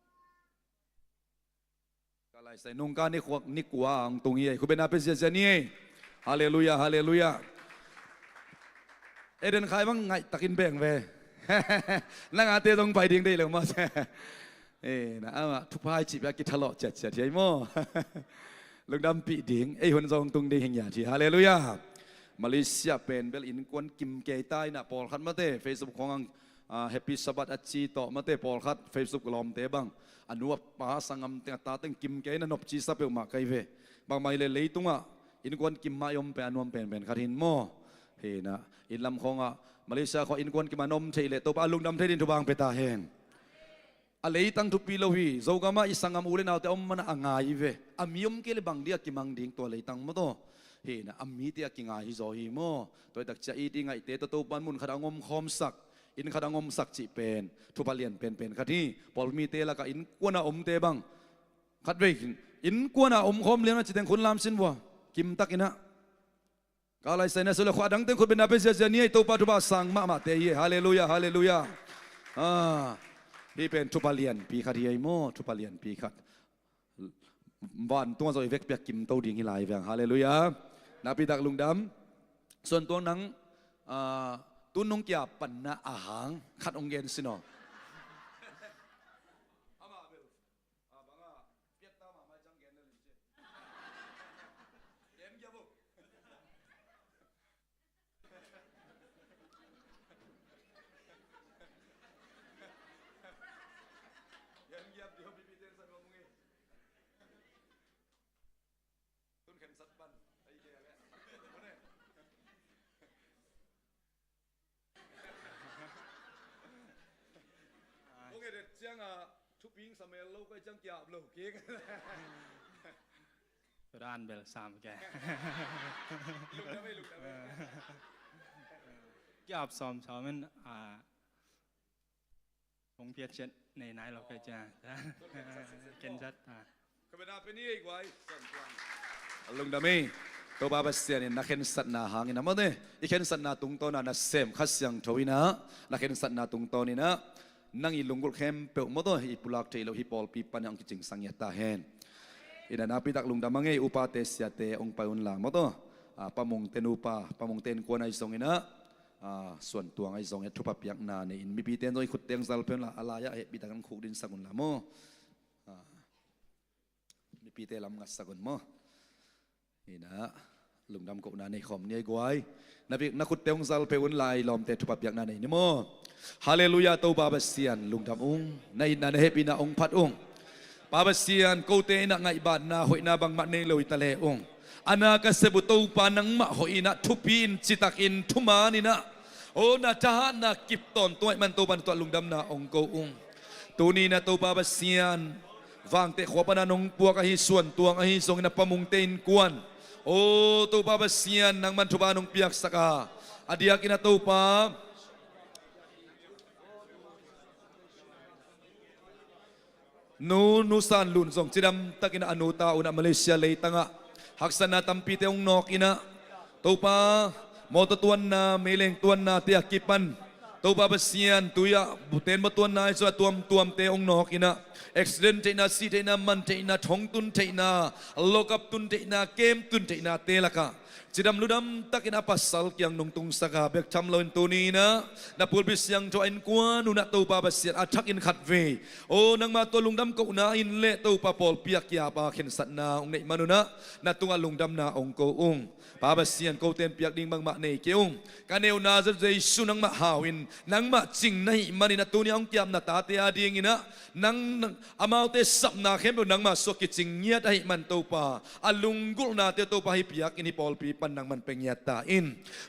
ก็เลยใส่นุ่งการนี่ขวกนี่กว่าองตุงยี่คุณเป็นอาเปเซียนี่ฮาเลลูยาฮาเลลูยาเอเดนใครบ้างไงตะกินแบ่งไปนั่งอาเตตรงไปดิ่งได้เลยมั้งนะทุกพายจีบยากิทะเลาะเจ็ดใช่มั้งลุงดำปีดิ่งหุ่นทรงตุงดีเฮงยาที่ฮาเลลูยามาเลเซียเป็นเบลอินกวนกิมเกยใต้นะปอลคัดมาเต้เฟซบุ๊กของแฮปปี้สบัดอัจจีต่อมาเต้ปอลคัดเฟซบุ๊กลอมเต้บังอันนู้ป้าสังกำเตตาเต็งกิมเกยนั่นนบจีสับเปลมาไกเวบางไม่เลยตุงอ่ะอินกวนกิมมายมเป็นนวมเป็นขัดหินโมเฮนะอินลำของมาเลเซียเขาอินกวนกิมานมเทเลตัวปาลุงดำเทดินทุบางเปตาเฮงอะไรตั้งทุกปีโลวีโจกามาอิสังกำอุเลนเอาแต่อมมันอ่างไงเวอามีอมเกลบังเดียกิมังดิ่งตัวเลยตั้งมาโตเฮ้นะอามีเตียกิงไงฮิโซฮิโมตัวตักจะอีดิงไงเตะตัวปันมุนขดางมคอมสักอินขดางมสักจีเป็นทุบเลียนเป็นขัดที่พอมีเตะแล้วก็อินกวนอมเตะบังขัดเวกินอินกวนอมคอมเลี้ยงจิตแห่งคนลามสินวัวกิมตักอินะก็อะไรเสนาสุลขวาดังเต็งคนเป็นนาเปเซียนี่ตัวปัจจุบันสังมาเตยฮาเลลูยาฮาเลลูยาพี่เป็นทุบเลียนปีขัดที่ไอโมทุบเลียนปีขัดวันตัวโซยเวกเปียกิมโตดิ่งฮิไลเวียงฮาเลลูยานาปีตักลุงดำส่วนตัวนังตุนนงเกียปันนาอาหารขัดองเกนสินอทุบยิงสมัยเราก็จังเกียบโลกเก่งร้านเบลสามแกลุกได้ไหมยอบซ้อมชาวมันผมเพียรเช็ดในไหนเราเคยจะเกณฑ์จัดก็เป็นอะไรนี่อีกไว้ลุงดามีตัวบาบเสียนี่นักเขียนสัตนาหางอินะมั้งเนี่ยอีเขียนสัตนาตุงโตน่ะนักเสมขัดเสียงทวีนะนักเขียนสัตนาตุงโตนี่นะนั่งอีลุงกุลเข้มเปิลมตัวอีปุลักเทโลฮิปอลปีปันยังกิจสังยตาเฮนอินานาปิตักลุงดามังเออุปาเตสยาเตองไปอุนลามตัวปะมงเตนุปาปะมงเตนกวนไอซงอินะส่วนตัวไอซงเอทุบปียกนาเนี่ยอินมีปีเตนโดยขุดเตียงซัลเพนละอะไรอะเอปิตักกันขุดดินสักุนละโมมีปีเตลำงัดสักุนโมอินะลุงดำกบนาในขอมเนี่ยกวยนักขุดเตียงซัลเพนลายลอมเตทุบปียกนาในนี่โมฮาเลลูยาตัวบาบเซียนลุงทำองในนั้นเฮปินาองพัดองบาบเซียนกูเตนักไงบาดนาหอยนาบังมัดเนลอยตะเลองอนาคตเสบุตัวปานังมะหอยนาทุปีนจิตักอินทุมานินะโอนาจานากิบตอนตัวมันตัวบันตัวลุงดำนาองกูองตัวนี้นะตัวบาบเซียนวางเตะขวบปนานงปัวกะฮิส่วนตัวกะฮิทรงนะปะมุงเตนกวนโอตัวบาบเซียนนังมันทุบานงเปียกสกาอดียกินะตัวปานูสันลุนส่งจิดำตักินะอนุตาอุณมาเลเซียเลยตั้งะหักษณะตัมปีเตองนอกินะตัวปามอตตัวนาเมเลงตัวนาเตียกิปันตัวปาเบเซียนตัวยาบุเตนมาตัวนาส่วนตัวเตองนอกินะเอ็กซ์เดนเทนาซีเทนามันเทนาทงตุนเทนาโลกับตุนเทนาเกมตุนเทนาเตละกะจิดำลุดำตักินะปัสสัลกียงนงตุงสกาเบกทำลอยตัวนี้นะนับพูดบิสยังโจเอ็นกวนุนัตัวปาเบเซียนอัทักอินขัดเวโอ้นังมาตัวลุงดำกูนาอินเละตัวปาปอลเปียกยาปาเข็นสัตนาองในมนุนะนัตัวลุงดำนาองกูองปาเบเซียนกูเต็นเปียกดิ่งบางมาในเกี่ยวกันเอวนาจะใจสุนังมาหาวินนังมาจิงในมันนัตัวนี้องเกียมนาตาเตียดีงินะนังอามาเตสับนาเข้มเป็นนังมาสกิจิงเงียดให้มันตัวปาอลุงกุลนาเตตัวปาให้เปียกอินฮิปอล ปีปันนังมันเป็นยาตาอิน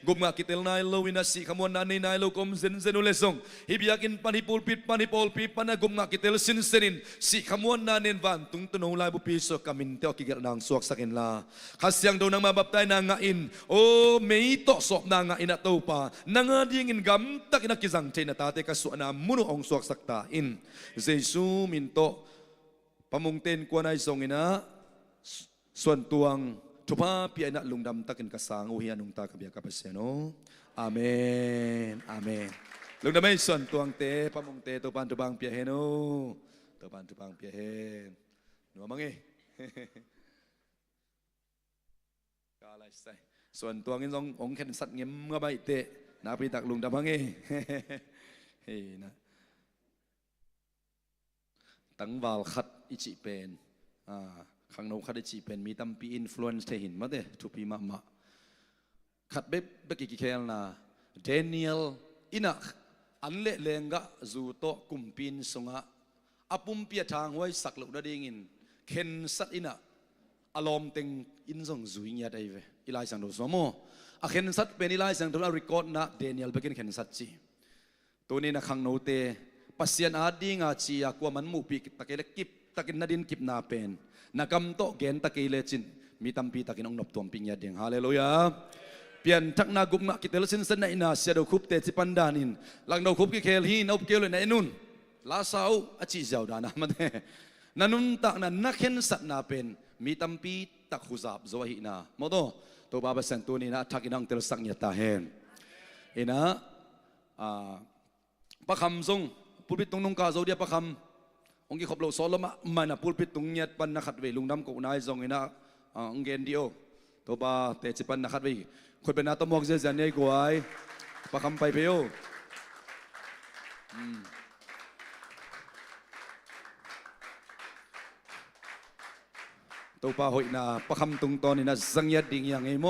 กุมงากิเตลนายโลวินาสีขมวนนานนายโลกมเซนเซนุเลซงฮิบิยากินปันฮิปูลปิดปันฮิปอลปีปันกุมงากิเตลสินเซนินสีขมวนนานวันตุงตุนงลายบุปีสกามินเตอกิเกลนางสวกสักินลาขัสยังโดนางมาบับไตนางอินโอเมย์โตสอบนางอินตัวปานางดิ้งอินกัมตักอินักกิจังเจนตาเตกัสวนามุนุองสวกสักตาอินเจซูมินโตปมุงเตนกวนายทรงอินะส่วนตวงทุพาเปียนักลุงดำตักินกษางอุฮิอานุงตาขบียกับเสโนอาเมนอาเมนลุงดำไม่ส่วนตวงเตปมุงเตตัวปันตุบังเปียเฮโนตัวปันตุบังเปียเฮนหนูมังเอ ก็อะไรใส่ส่วนตัวงินทรงองค์แค่สัตว์เงี้ยเมื่อใบเตะนาปีตักลุงดำมังเอ เฮ้นะตั้งวาลขัดอิจิเป็นข้างโน้ขัดอิจิเป็นมีตั้มปีอินฟลูเอนซ์เทหินมาเดทุปีมาขัดเบบกิเคลนะเดนิเอลอินักอันเละเลงกะจูโตกุมปินสงะอปุ่มเปียทางไว้สักลุกได้ยินเข็นสัตอินะอารมณ์เต็งอินทรงจุยเนี่ยได้เวอีไลสังโดสมออาเข็นสัตเป็นอีไลสังโดรีคอร์ดนะเดนิเอลเบกินเข็นสัตจีตัวนี้นะข้างโน้เตปัสยานอาดีงาชียากว่ามันมูปีตะเกลกิบตะกินนาดินกิบนาเป็นนักำโตเกนตะเกลจินมีตัมปีตะกินองนบตัวปิญญาเดงฮาเลลูยาเปลี่ยนทักนากุมนักกิเตลสินเซนในนาเสียดคุบเตจิปันดานินหลังดคุบกิเคลฮีนอบเกลในนุนลาซาวอจิเจ้าดานามันเดนันุนตักนันนักเห็นสัตนาเป็นมีตัมปีตักขุซับโซหินาโมโตตัวบาบเซนตัวนี้นะทักินังเตลสักเนตาเฮนเอนะปะคำทรงพูดปิดตรงนงกาโซเดียปะคำองค์กิขบเราสอนละมันนะพูดปิดตรงเนียปันนักขัดเวลุงดำกูนายทรงนะองเกนเดียวตัวบาเตจิปันนักขัดเวคนเป็นนาตมอกเจเจเนยกวยปะคำไปเพียวตัวปาหอยนาปะคำตรงตอนนี้นะสังเกตดิ่งอย่างไงโม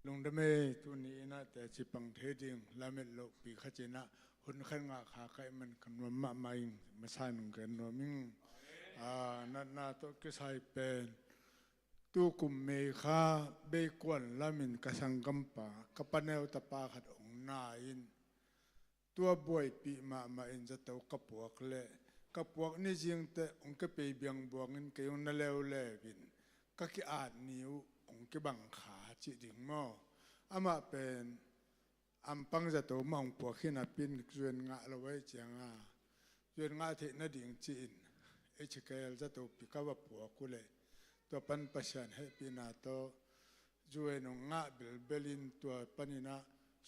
ลงดเมตุนี้นะแต่จิปังเทดิงละเมลโลปีขจินะหุ่นขันงาขาไก่มันคำนวณมาไม่มาใช่หนุ่งกันนวมิงนัดนาโตกิสัยเป็นตู้กุมเมฆาเบกวนละมินกสังกัมปะกับปนเอวตะปาขัดองนาอินตัวบวยปีมาอินจะเต้ากับพวกเล่กับพวกนี่จริงแต่องค์ก็ไปเบียงบวกเงินเกี่ยวนั่นแล้วแลบินก็คิดอาจนิ้วองค์ก็บังขาจิดิ่งหม้ออามาเป็นอัมปังจะโตมองพวกขี้นับปินจวนงะเราไว้เจียงจวนงะเทนดิ่งจีนเอชเกลจะโตปีกว่าพวกกุเลตัวปันปัชญ์ให้ปีนาโตจวนงะเบลินตัวปันินะ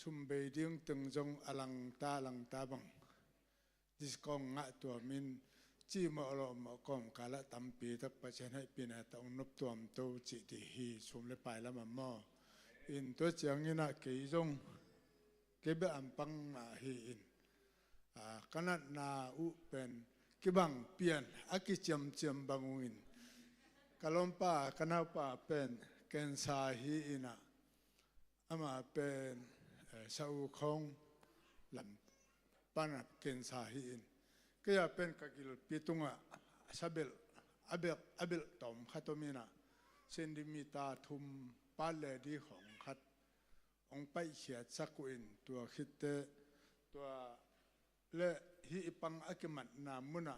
ซุมเบดิ้งตึงจงอลังตาบังดิสกองงะตัวมินจีมาอลมกอมกาละตัมปีทักปัชญ์ให้ปีนาต้องนบตัวมโตจิติฮีซุมเลไปละมันหม้ออินตัวเจียงนี่นะเกยจงเก็บอัมปังมาฮีอินขณะนาอุเป็นกิบังเปลี่ยนอากิเจียมบังอินกะลมป้าคณะป้าเป็นเกณฑ์สาฮีอินะอามาเป็นชาวคงลำปันเกณฑ์สาฮีอินก็จะเป็นกกิลปิตุงะซาเบลอับลตอมขัตมินะเซนดิมิตาทุมปาเลดีของขัดองไปเขียดสักุอินตัวคิดเตตัวเละฮีปังอักมันนามุนะ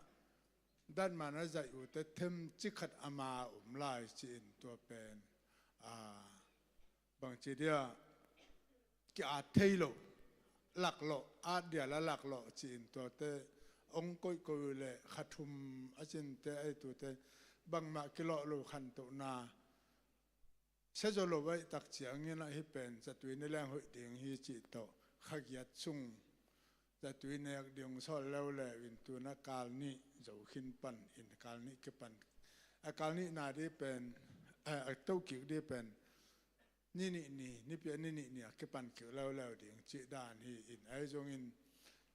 ด้านมานะใจอุตเทมจิขัดอามาลายจีนตัวเป็นบางทีเดียกิอาเทโลหลักโลอาเดียละหลักโลจีนตัวเตองกุยกุยเละขัดทุมอาจินเตไอตัวเตบางมากิโลโลขันตุนาเชื่อจะรู้ว่าตักเสียงนี้นะที่เป็นจะตัวนี้แรงหัวเดียงที่จิตโตขัดยัดซุ่งจะตัวนี้เดียงสอนแล้วแหละวินตัวนักการนี้จะขึ้นปันอินการนี้ก็ปันอาการนี้นาที่เป็นเต้ากิกที่เป็นนี่เปียนี่ก็ปันเกี่ยวแล้วเดียงจิตด้านที่อินไอจงอิน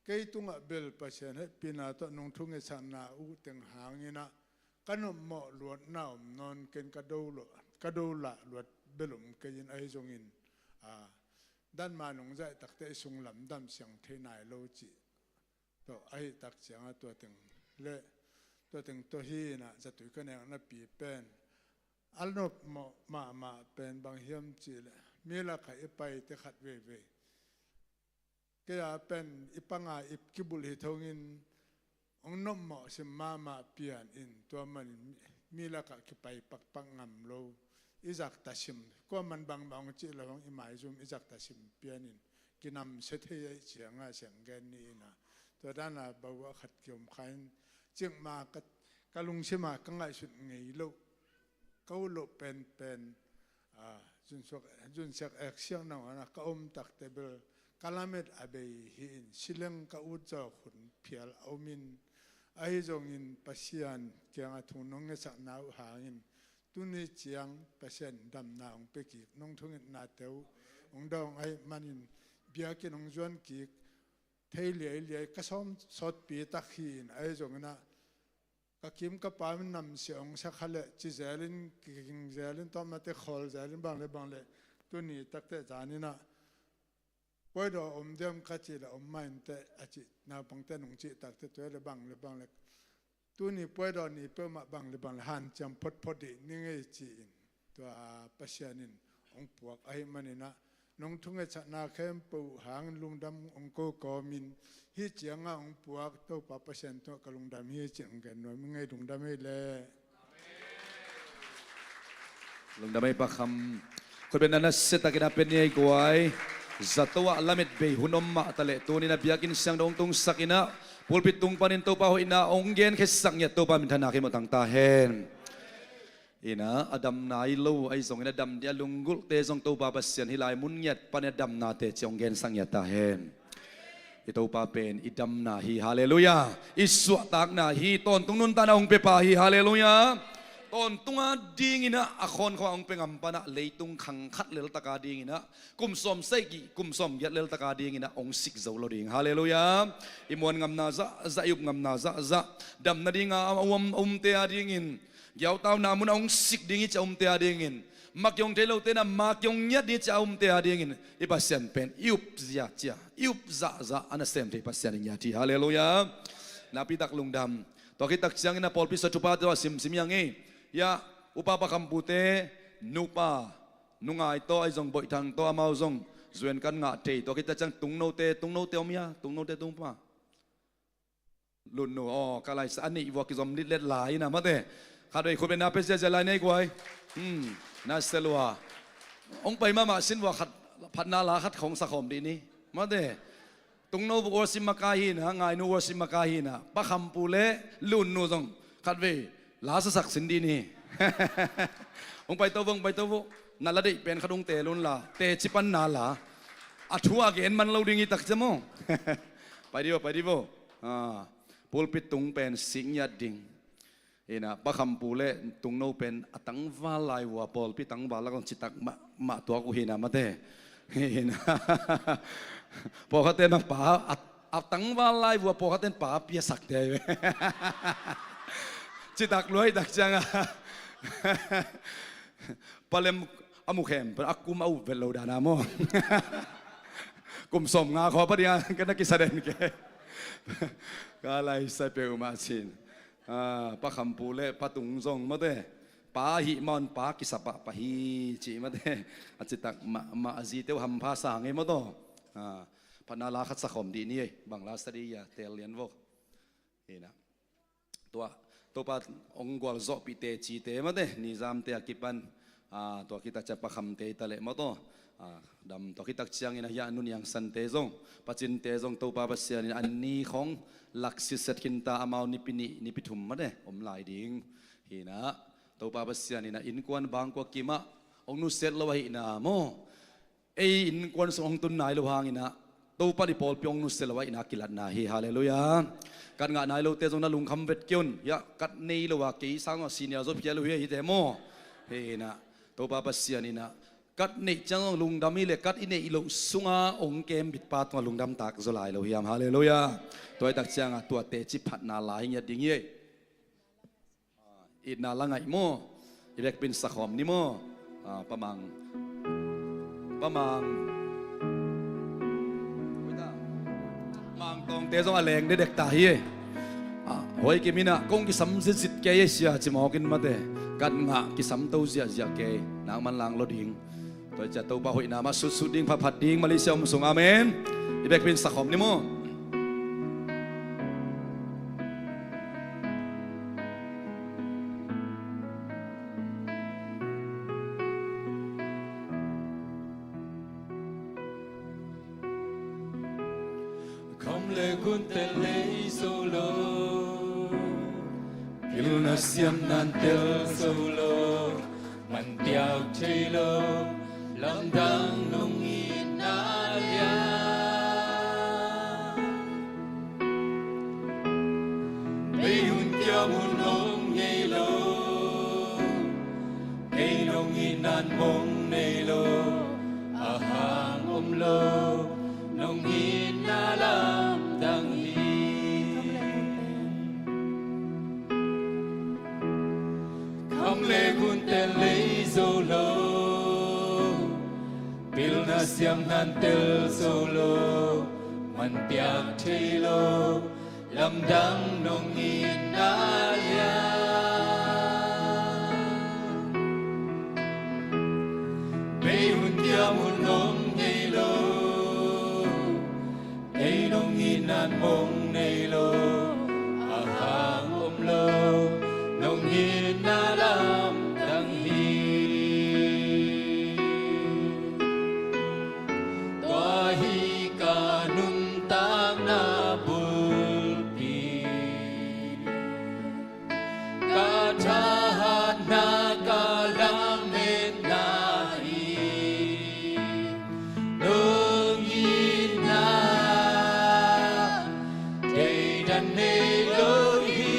เกยตุงเบลปัชญ์ให้ปีนาตัวนงทุ่งเอชันนาอุตึงหางนี้นะกันหมอหลวดน่านอนเกินกระดูละหลวดเบลุมเกินไอจงอินด้านมาหนงใจตักเตะสุงลำดำเสียงเทนายโลจิต ตัวไอ้ตักเสียงตัวถึงเละตัวถึงตัวฮีนะจะตุยกันเองนะปีเป็นอัลนบมาเป็นบางเฮียมจีเลยมีละใครไปแต่ขัดเว่ก็จะเป็นอิปังอาอิกิบุลฮิทงอินองนบเหมาะสิมาเปลี่ยนอินตัวมันมีละใครไปปักงำโลอิจักตัชิมก็มันบางจีละของอิหมายจุมอิจักตัชิมเปลี่ยนอินกินนำเสถียเสียงเสียงแกนนี่นะตัวด้านน่ะบอกว่าขัดเกี่ยวขันจึงมาก็ลุงใช่มาก็ง่ายสุดไงลูกเขาลูกเป็นจุนเสกเอกเสียงนั่งนะก็ตักเตเบิลกาลาเมดอาเบยหินสิเลงก็อุจจาขุนเพียลเอามินไอจงอินปัสยานเกี่ยงทุนน้องเงสักนาวหางินตุนี้เจียงเปอร์เซ็นต์ดำนาองเปกิน้องทุ่งนาเตวองดองไอมันอินเบียกินองจวนกิกเทเลียก็ซ้อมสดปีตักหินไอจงนะก็คิมก็ปามันนำเสียงสักขะเลจิเซลินกิงเซลินตอนมาเตะขอลเซลินบางเลยตัวนี้ตักเตะจานี่นะพอดอมเดียมกัจจิละอมไม่เตะอาจินาบังเตะหนุ่งจิตักเตะตัวเลยบางเลยตัวนี้พอดอนี่เปิ่มบางเลยหันจำพอดีนี่ไงจีนตัวปัสยานินองปวกไอ้มันนี่นะน้องทุ่งชนะเข้มปูหางลุงดำองโกกอมินฮิเจียงองปวกตัวปะเปอร์เซ็นต์ตัวกลุงดำฮิเจียงกันหน่อยมึงไงลุงดำไม่เล่ลุงดำไม่ประคำคนเป็นนันเสตกินเป็นยังไงกวยจัตวะละเม็ดเบยหุนอมมาตะเลตัวนี้นะเบียกินเสียงดงตุงสักินะพูดปิดตุงปานินตัวปะหินะองเกนแค่สักเนี่ยตัวปามินธนาเข้มาตั้งตาเห็นอินะอดัมนายลูไอส่งอินะดัมเดียลุงกุลเตส่งตัวปาปัสเซียนฮิลายมุนเงียดปานดัมนาเตจองเกนสังเนี่ยตาเห็นอิตัวปาเป็นอิดัมนาฮีฮาเลลูยาอิสวะตักนาฮีตอนตุงนุนตานาองเปปาฮีฮาเลลูยาตอนตุงอาดีงินะอคอนเขาองเป็นอัมปนะเลยตุงขังคัดเลลตะกาดีงินะกุมสมเซกิกุมสมยัดเลลตะกาดีงินะองสิกเจ้าโลดิงฮาเลลูยาอิมวนงำนาซะยุบงำนาซะดัมนาดีงาอมเตียดีงินยาวเต้านามุนองสิกดีงิจะอมเตียดีงินมักยองเทโลเตนะมักยองยัดดีจะอมเตียดีงินอิปัสเซนเป็นยุบยาจ้ายุบซะอันนั้นเซมที่ปัสเซนยาที่ฮาเลลูยานาพิตักลุงดำตัวคิดตักเสียงนะพอลพิสจุปาตัวซิมยังไงยาอุปปะคำพูเตนุปานุงไอโตไอจงบ่อยทางโตอามาจงจวนกันงะเตตัวคิดจังตุงโนเตอมยาตุงโนเตตุงปะลุนโนอ๋อกะไลสันนี่วกิจอมนิดเล็ดหลายนะมาเตข้าโดยคนเป็นนาเปเซเจลายในกวยน่าเสลัวองไปมาสินว่าขัดพันนาลาขัดของสักขมดีนี้มาเตตุงโนบุวสิมากาฮีนะไงนูวสิมากาฮีนะปะคำพูเลลุนโนจงขัดเวลาสักสินดีนี่องไปตัวนั่นละดิเป็นขนมเตลุนละเตจิปันนาละอัฐวะเกณฑ์มันเราดึงอีตักจมไปดิบ่ปูลปิดตุงเป็นสิงยัดดิ่งเอ็นะปะคำปูเล่ตุงโนเป็นตังวาลายวัวปูลปิดตังวาแล้วก็จิตักมาตัวกูเห็นนะมาเต้เห็นพอเขาเต้นมาป่าตังวาลายวัวพอเขาเต้นป่าเปียสักเตยจิตักรวยตักจังปลเลมอามุเข้มเป็นอักกุมเอาเวลโลดานามกุมสมงาขอพอดีกันนักกิจเด่นแกก็อะไรใส่เปลวมาชินปะคำปูเล่ปะตุงซงมาเต้ปาหิมอนปากิสปะปะหิจีมาเต้อาจิตักมาอจีเตวหำภาษาไงมาโตพนาลาคัดสะขมดีนี่บังลาสตียาเตลเลียนวกเห็นนะตัวปะองกวลโซปิเตจีเตมาเต้นิซามเตอกิปันตัวkita cepat ham te tale moto dam to kita chiang ina ya nun yang san te zong pacin te zong to pa pasian in anni khong laksi set kinta amau ni pithum ma de lai ding hina to pa pasian ina in kwan bang ko kima ong nu set lo hi na mo ei in kwan song tun nai lo hang ina to pa ni pol pyong nu set lo ina kilat na hi hallelujah kan nga nai lo te zong na lung kham vet kyun ya kat nei lo wa ki sang senior zo pia lo hi te mo hinaตัวปาปัสยานีนะกัดนี่จังลุงดำมีเลยกัดอินเนอิลุสุงาองเกมบิดปาตัวลุงดำตากโซลายเราเฮียมฮาเลลูยาตัวตักจังตัวเตจิพัดนาลายเงียดิ่งเย่อินนาลังไงโมอิเล็กเป็นสักหอมนี่โมประมังมังตอง เตะจงอแรงเด็กตาเฮียหอยกิมินะกงกิสัมสิสิเกยเสียจิมอกินมาเตกันงะกิสัมเต้าเสียเสียเกยนางมันลางรถหิงตัวจะเต้าปะหอยนามาสุดดิ่งผัดดิ่งมาเลเซียมส่งอาเมนอีเบกเป็นสักหอมนี่มั้งSiam nan tel solo man tiao chelo lam dang nong inalia bay hun kia mun nong ngây lo cây nong inan mong nei lo a hang lo nong inalam dang lê gun tên lấy dâu lô pil na siam nan tel solo man tiak thei lo lam dang nong in alia bay hun tia mun nong ngei lo ei nong in nan mong nei lo a hang lo nong in na lam dang hi toa hi ka nun tang na bul pi ka tha na ka lam men na hi nong in na dei dan ne lo hi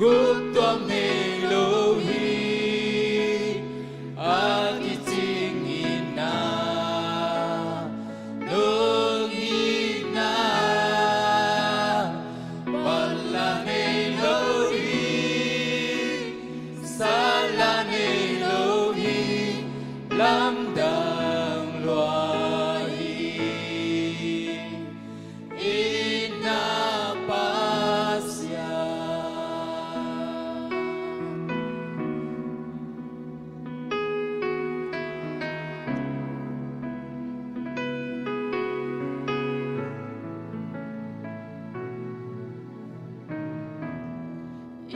gup tuam ne lo hi agi ting ina lo ina balla ne lo hi sala ne lo hi lam dang loa hi ina pasya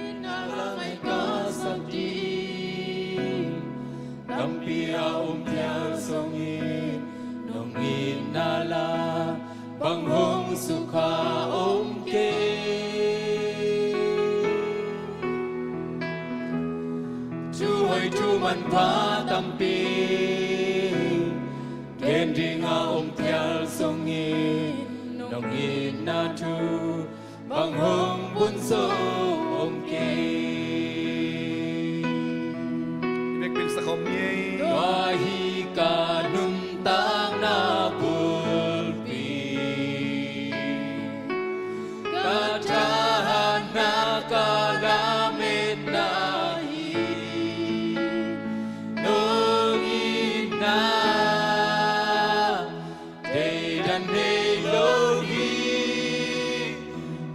inalangai ka sakti tampira tial songi nong inala banghong sukha ke chu hoi chu man pha tampi ken dinga tial songi nong ina chu banghong bun so keอีเบกเป็นสักหอมนี่ Wahi kanun tang na pulpi Katahan na kalamin na hi Nung ina Dedan ne lo hi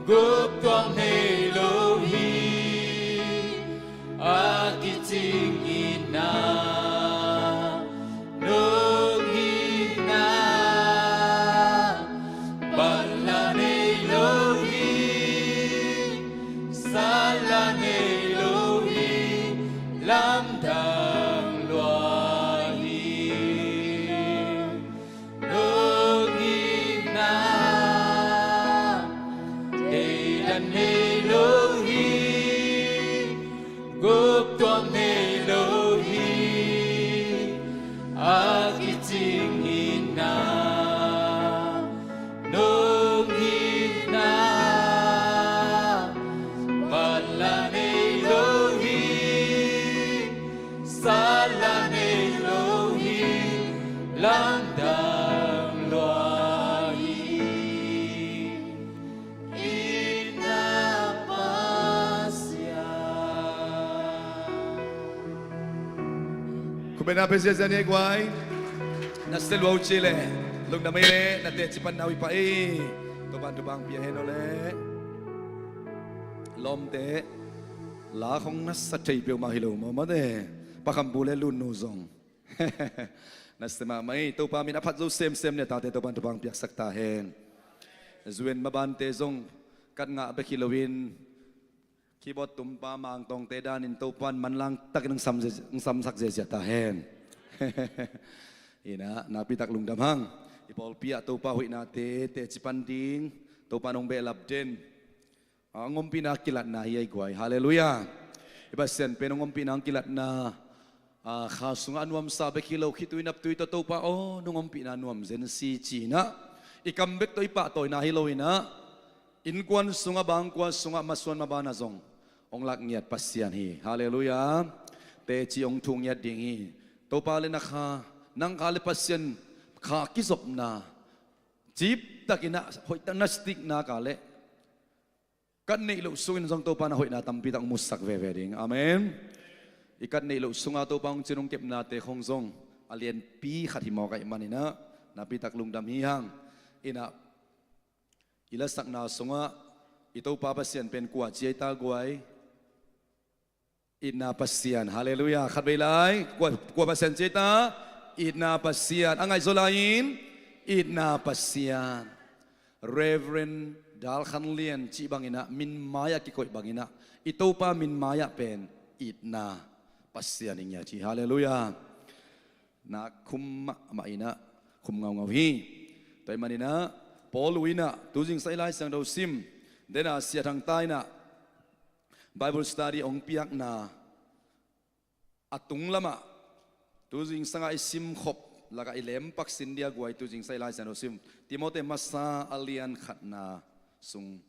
Gup tuam ne lo hi Akiting ina nung ina balla ne lo hi sala ne lo hi lam dang loa hi nung ina dedan ne lo hi gup tuam ne lo hi akiting ina nung ina balla ne lo hi sala ne lo hi lam dang loa hi ina pasya คุณเป็นอาเพเซียนเอกไว้นัสเตลวาเชเล lung đam mê na te chỉ pan nào ipa tu ban tu bang pia hen ole lom te lá không nát sát chạy biểu mà hiểu mà thế pa kham bule lun nu zong na sema mai tu pa min aphat zo sem ne ta te tu ban tu bang piak sak ta hen zuen ma ban te zong kat nga be kilowin keyboard tum pa mang tong te dan in to pan man lang tak ng sam sak je ta hen ina na pitak lung dam hang ipol pia to pa hui na te chipan ding to pa nong be lap den ngom pina kilat na hi gwai hallelujah iba sen pe ngom pina kilat na kha sunga nuam sa be kilo khituin ap tui to pa o ngom pina nuam zen si chi na ikam bek to ipa toy na hiloina in kwan sunga bang kwa sunga maswan mabana zong ong lak ngiat pasian hi hallelujah te chi ong thung ya ding hi to pa le na kha nang kale pasian kha kisop na jeep takina hoi ta na stick na kale kan nei lo sungin zong to pa na hoi na tampi tak musak ve ve ding amen ikat nei lo sunga to pang chinong kep na te khong zong alien pi khat hi mo kai manina na pi tak lung dam hi hang ina ila sak na sunga ito pa pasian pen kwa chiai ta guai ina pasian hallelujah khat bei lai kwa pasian chiai ta ina pasian angai zolain ina pasian reverend dal khan lian chi bangina min maya ki koi bangina ito pa min maya pen ina pasian ingya chi hallelujah na khum ma ina khum ngau hi toy manina Paul wina tu jing sai lai sang do sim dena sia thang tai na Bible study ong piak na atung lama tu jing sanga sim khop laga ilem pak sindia guai tu jing sai lai sang do sim Timote masa alian khatna sung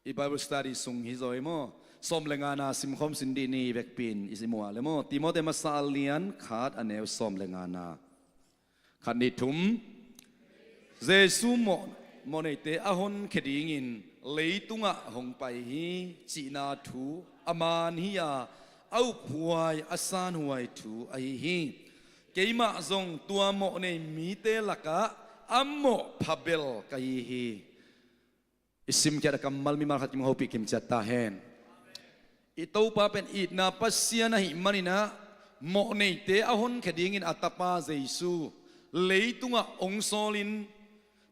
I Bible study sung hizoi mo som lenga na sim khom sindi ni vekpin isimo ale mo Timote masal lian khat anew som lenga na khani thum Jesu mo nei te ahon kheding in leitunga hong pai hi china thu aman hi ya au huai asan huai thu ai hi keima zong tua mo nei mi te laka ammo phabel kai hi isim kya kamal mi mar khatim hopi kim chatta hen ito pa pen it na pasya na hi manina mo nei te ahon khading in atapa Jesu leitunga ongsolin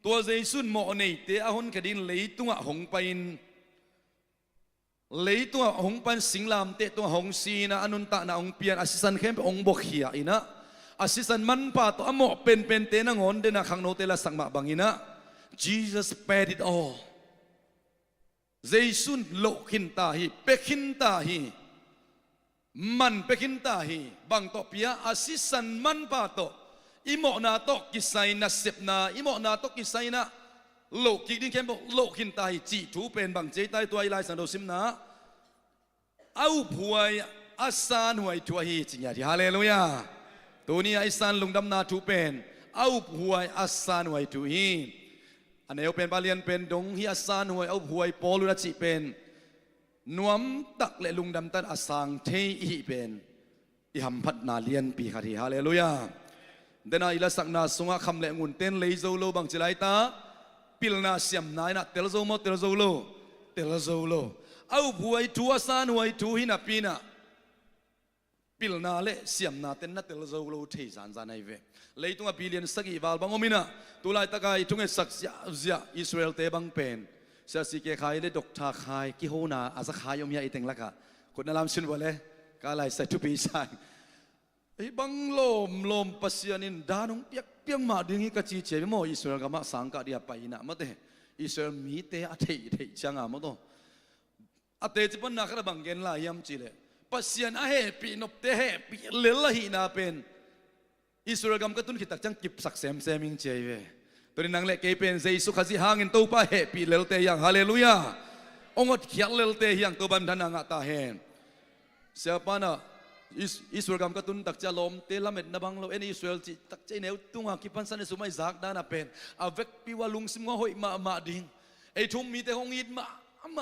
tua Jesu mo nei te ahon khadin leitunga hongpain leitunga hongpan singlam te to hongsi na anun ta na ong pian asisan khem ong bok hia ina asisan man pa to amo pen te na ngon de na khang no te la sangma bangina Jesus paid it all Jaisun lo kinta hi pekinta hi man pekinta hi bang to pia asisan man pa to imo na to kisai na sep na imo na to kisai na lo ki din kem lo kinta hi chi thu pen bang chei tai tuai lai san do sim na au phuai asan huai thu hi chinya thi hallelujah to ni ai san lungdam na thu pen au phuai asan huai thu hi aneo pen balian pen dong hi asan huai au huai polu na chi pen nuam tak le lungdam tan asang thei hi pen i ham phat na lian pi khari hallelujah dena ila sakna sunga kham le ngun ten lei zo lo bang chilai ta pilna siam nai na tel zo mo tel zo lo au huai thu asan huai thu hi na pina pilna le siam na ten na tel zo lo thei zan zan ai ve leitunga billion sagi wal bangomina tulai takai tunge saksia zia Israel te bang pen sa si ke khai le dokta khai ki hona asa khayom ya iteng laka kun alam sin wale kalai sa tu pi sai ei bang lom pasianin danong piang ma dingi ka chi che mo Israel ka ma sangka dia paina mate Israel mi te athei changa mo to ate chipan na kra bang gen la yam chile pasian a he pi nop te he pi le la hi na pen Israel gam katun kitak chang kip sak sem seming cheive ตัวนี้นังเล็กเกเป็นเจสุขสิหางเงินตัวป้าเฮปีเลลเตยังฮาเลลูยาองค์เขียนเลลเตยังตัวบันทันงะตาเฮนเสียปานะอิสราเอลกำกตุนตักจะลมเตลเม็ดนบังโลเอ็นอิสราเอลจิตักใจเนวตุงหากิปันสันสุไม่จากด้านเป็นอาเวกปีวาลุงซิมงหอยมาดิ่งไอทุ่มมีแต่ห้องอิดม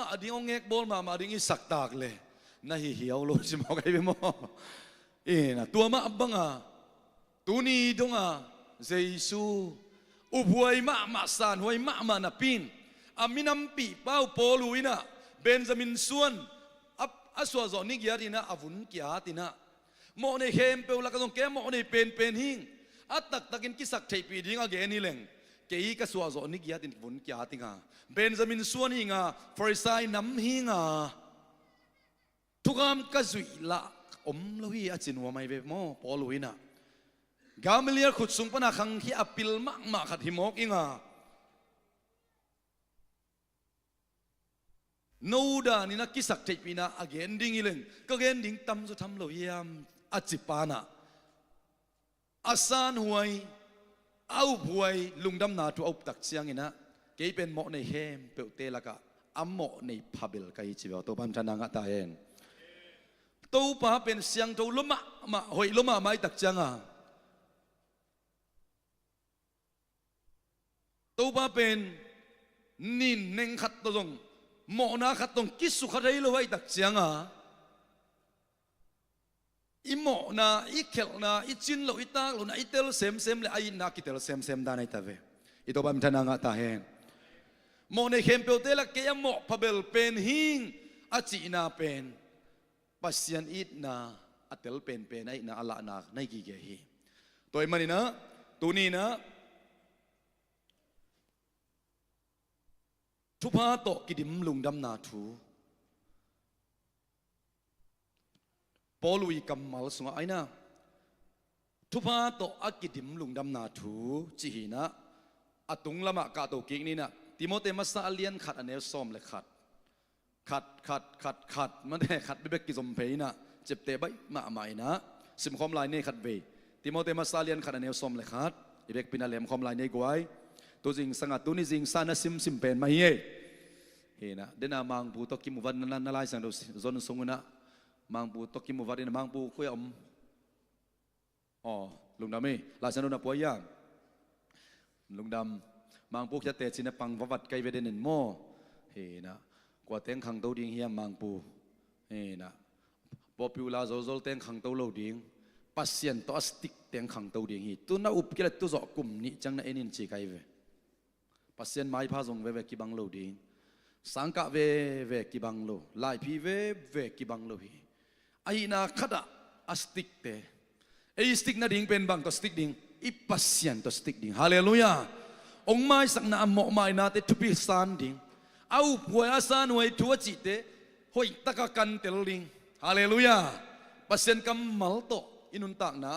าดิ่งองเอกบอลมาดิ่งอิสักตากเลยน่าเหี่ยวโลซิมงไอเบมอนะตัวมาบังอ่ะตัวนี้ดงอ่ะเจซูอุบหวยมาสานหวยมานาปินอามินัมปีเป้าโปลุยนะเบนจามินส่วนอัสวาจอนิกยาตินะอาวุนกิอาตินะโมเนเฮมเปลลักต้องแกโมเนเป็นหิงอัตตักินกิสักเทปีดิงอาเกนี่เลงเกยกัสวาจอนิกยาตินวุนกิอาติงาเบนจามินส่วนหิงาฟริสัยน้ำหิงาทุกามกัจุยละอมลุยอาจินวาไม่เบโมโปลุยนะกาเมเลียขุดสุงปนาขังที่อปิลมาขัดหิมอกอิงาโนดานี่นักกิสักเทปีนะอเกนดิ้งอีเลงก็เกนดิ้งตั้มจะทำโลยามอจิปานะอาซานหวยเอาหวยลุงดำนาตัวเอาตักเสียงนะเกยเป็นหมอในเฮมเปลเตละกะอัมหมอในพับเบลกายจิเวตัวบัมทนางตาเองตัวป้าเป็นเสียงตัวลมมาหวยลมไม่ตักเสียงอ่ะตัวป้าเป็นนินเน่งขัดตัวตรงหมอนาขัดตรงกิสุขัดให้เราไว้ตักเสียงอ่ะอีหมอนาอีเขลนาอีจินเราอีตากเรานาอีเตลเซมเลยไอ้นาคิเตลเซมได้ในตาเวอีตัวบัมทนางตาเฮนหมอในเข้มเปลเตละเกียหมอพเบลเป็นหิงอาจีนาเป็นปัสยันอีนาอัตเตลเป็นไอ้นาอัลลานาในกี่เกฮีตัวมันนี่นะตัวนี้นะทุพาโตกิดิมลุงดำนาทูปอลุยกัมมัลสุงไอนะทุพาโตอากิดิมลุงดำนาทูจีฮีนะอตุงละมะกาโตกิกนี่นะติโมเตมัสซาเลียนขัดอันเนลซอมเลยขัดมันได้ขัดไปเบกกิซอมเพยนะเจ็บเตะใบมาใหม่นะสิมคอมไลน์นี่ขัดเบยติโมเตมัสซาเลียนขัดอันเนลซอมเลยขัดอีเบกปินาเลมคอมไลน์นี่กวยตัวจริงสังกัดตัวนี้จริงซานะซิมเป็นมาเย่เห็นนะเดนามังปูตอกิมุวันนั่นนั่นไล่สังดูจนสงนะมังปูตอกิมุวันนี่มังปูคุยอ๋อลุงดำนี่ลาสันโดนป่วยยังลุงดำมังปูจะเตะสินะปังวัดไกเวเดนินโมเห็นนะกว่าเต็งขังตัวดิ่งเฮียมังปูเห็นนะพอพิวลาโซลเต็งขังตัวโลดิ่งปัสเซียนตัวสติกเต็งขังตัวดิ่งฮีตัวน่าอุบกิเลตัวจอกลุ่มนี้จังนะเอ็นินจีไกเวปัสเซียนไม้พาส่งเวกิบังโลดิ่งสังกะเวกิบังโลไลพีเวกิบังโลฮีไอ้นาขดาอสติกเตไอ้สติกน่าดิ่งเป็นบังตัวสติกดิ่งอีปัสเซียนตัวสติกดิ่งฮาเลลูยาองค์ไม้สักนาหมอไม้นาเตทุพิสานดิ่งเอาผัวอาสานไว้ทัวจิตเตหอยตะกะกันเตลดิ่งฮาเลลูยาปัสเซียนกัมมัลโตอินุนตักนะ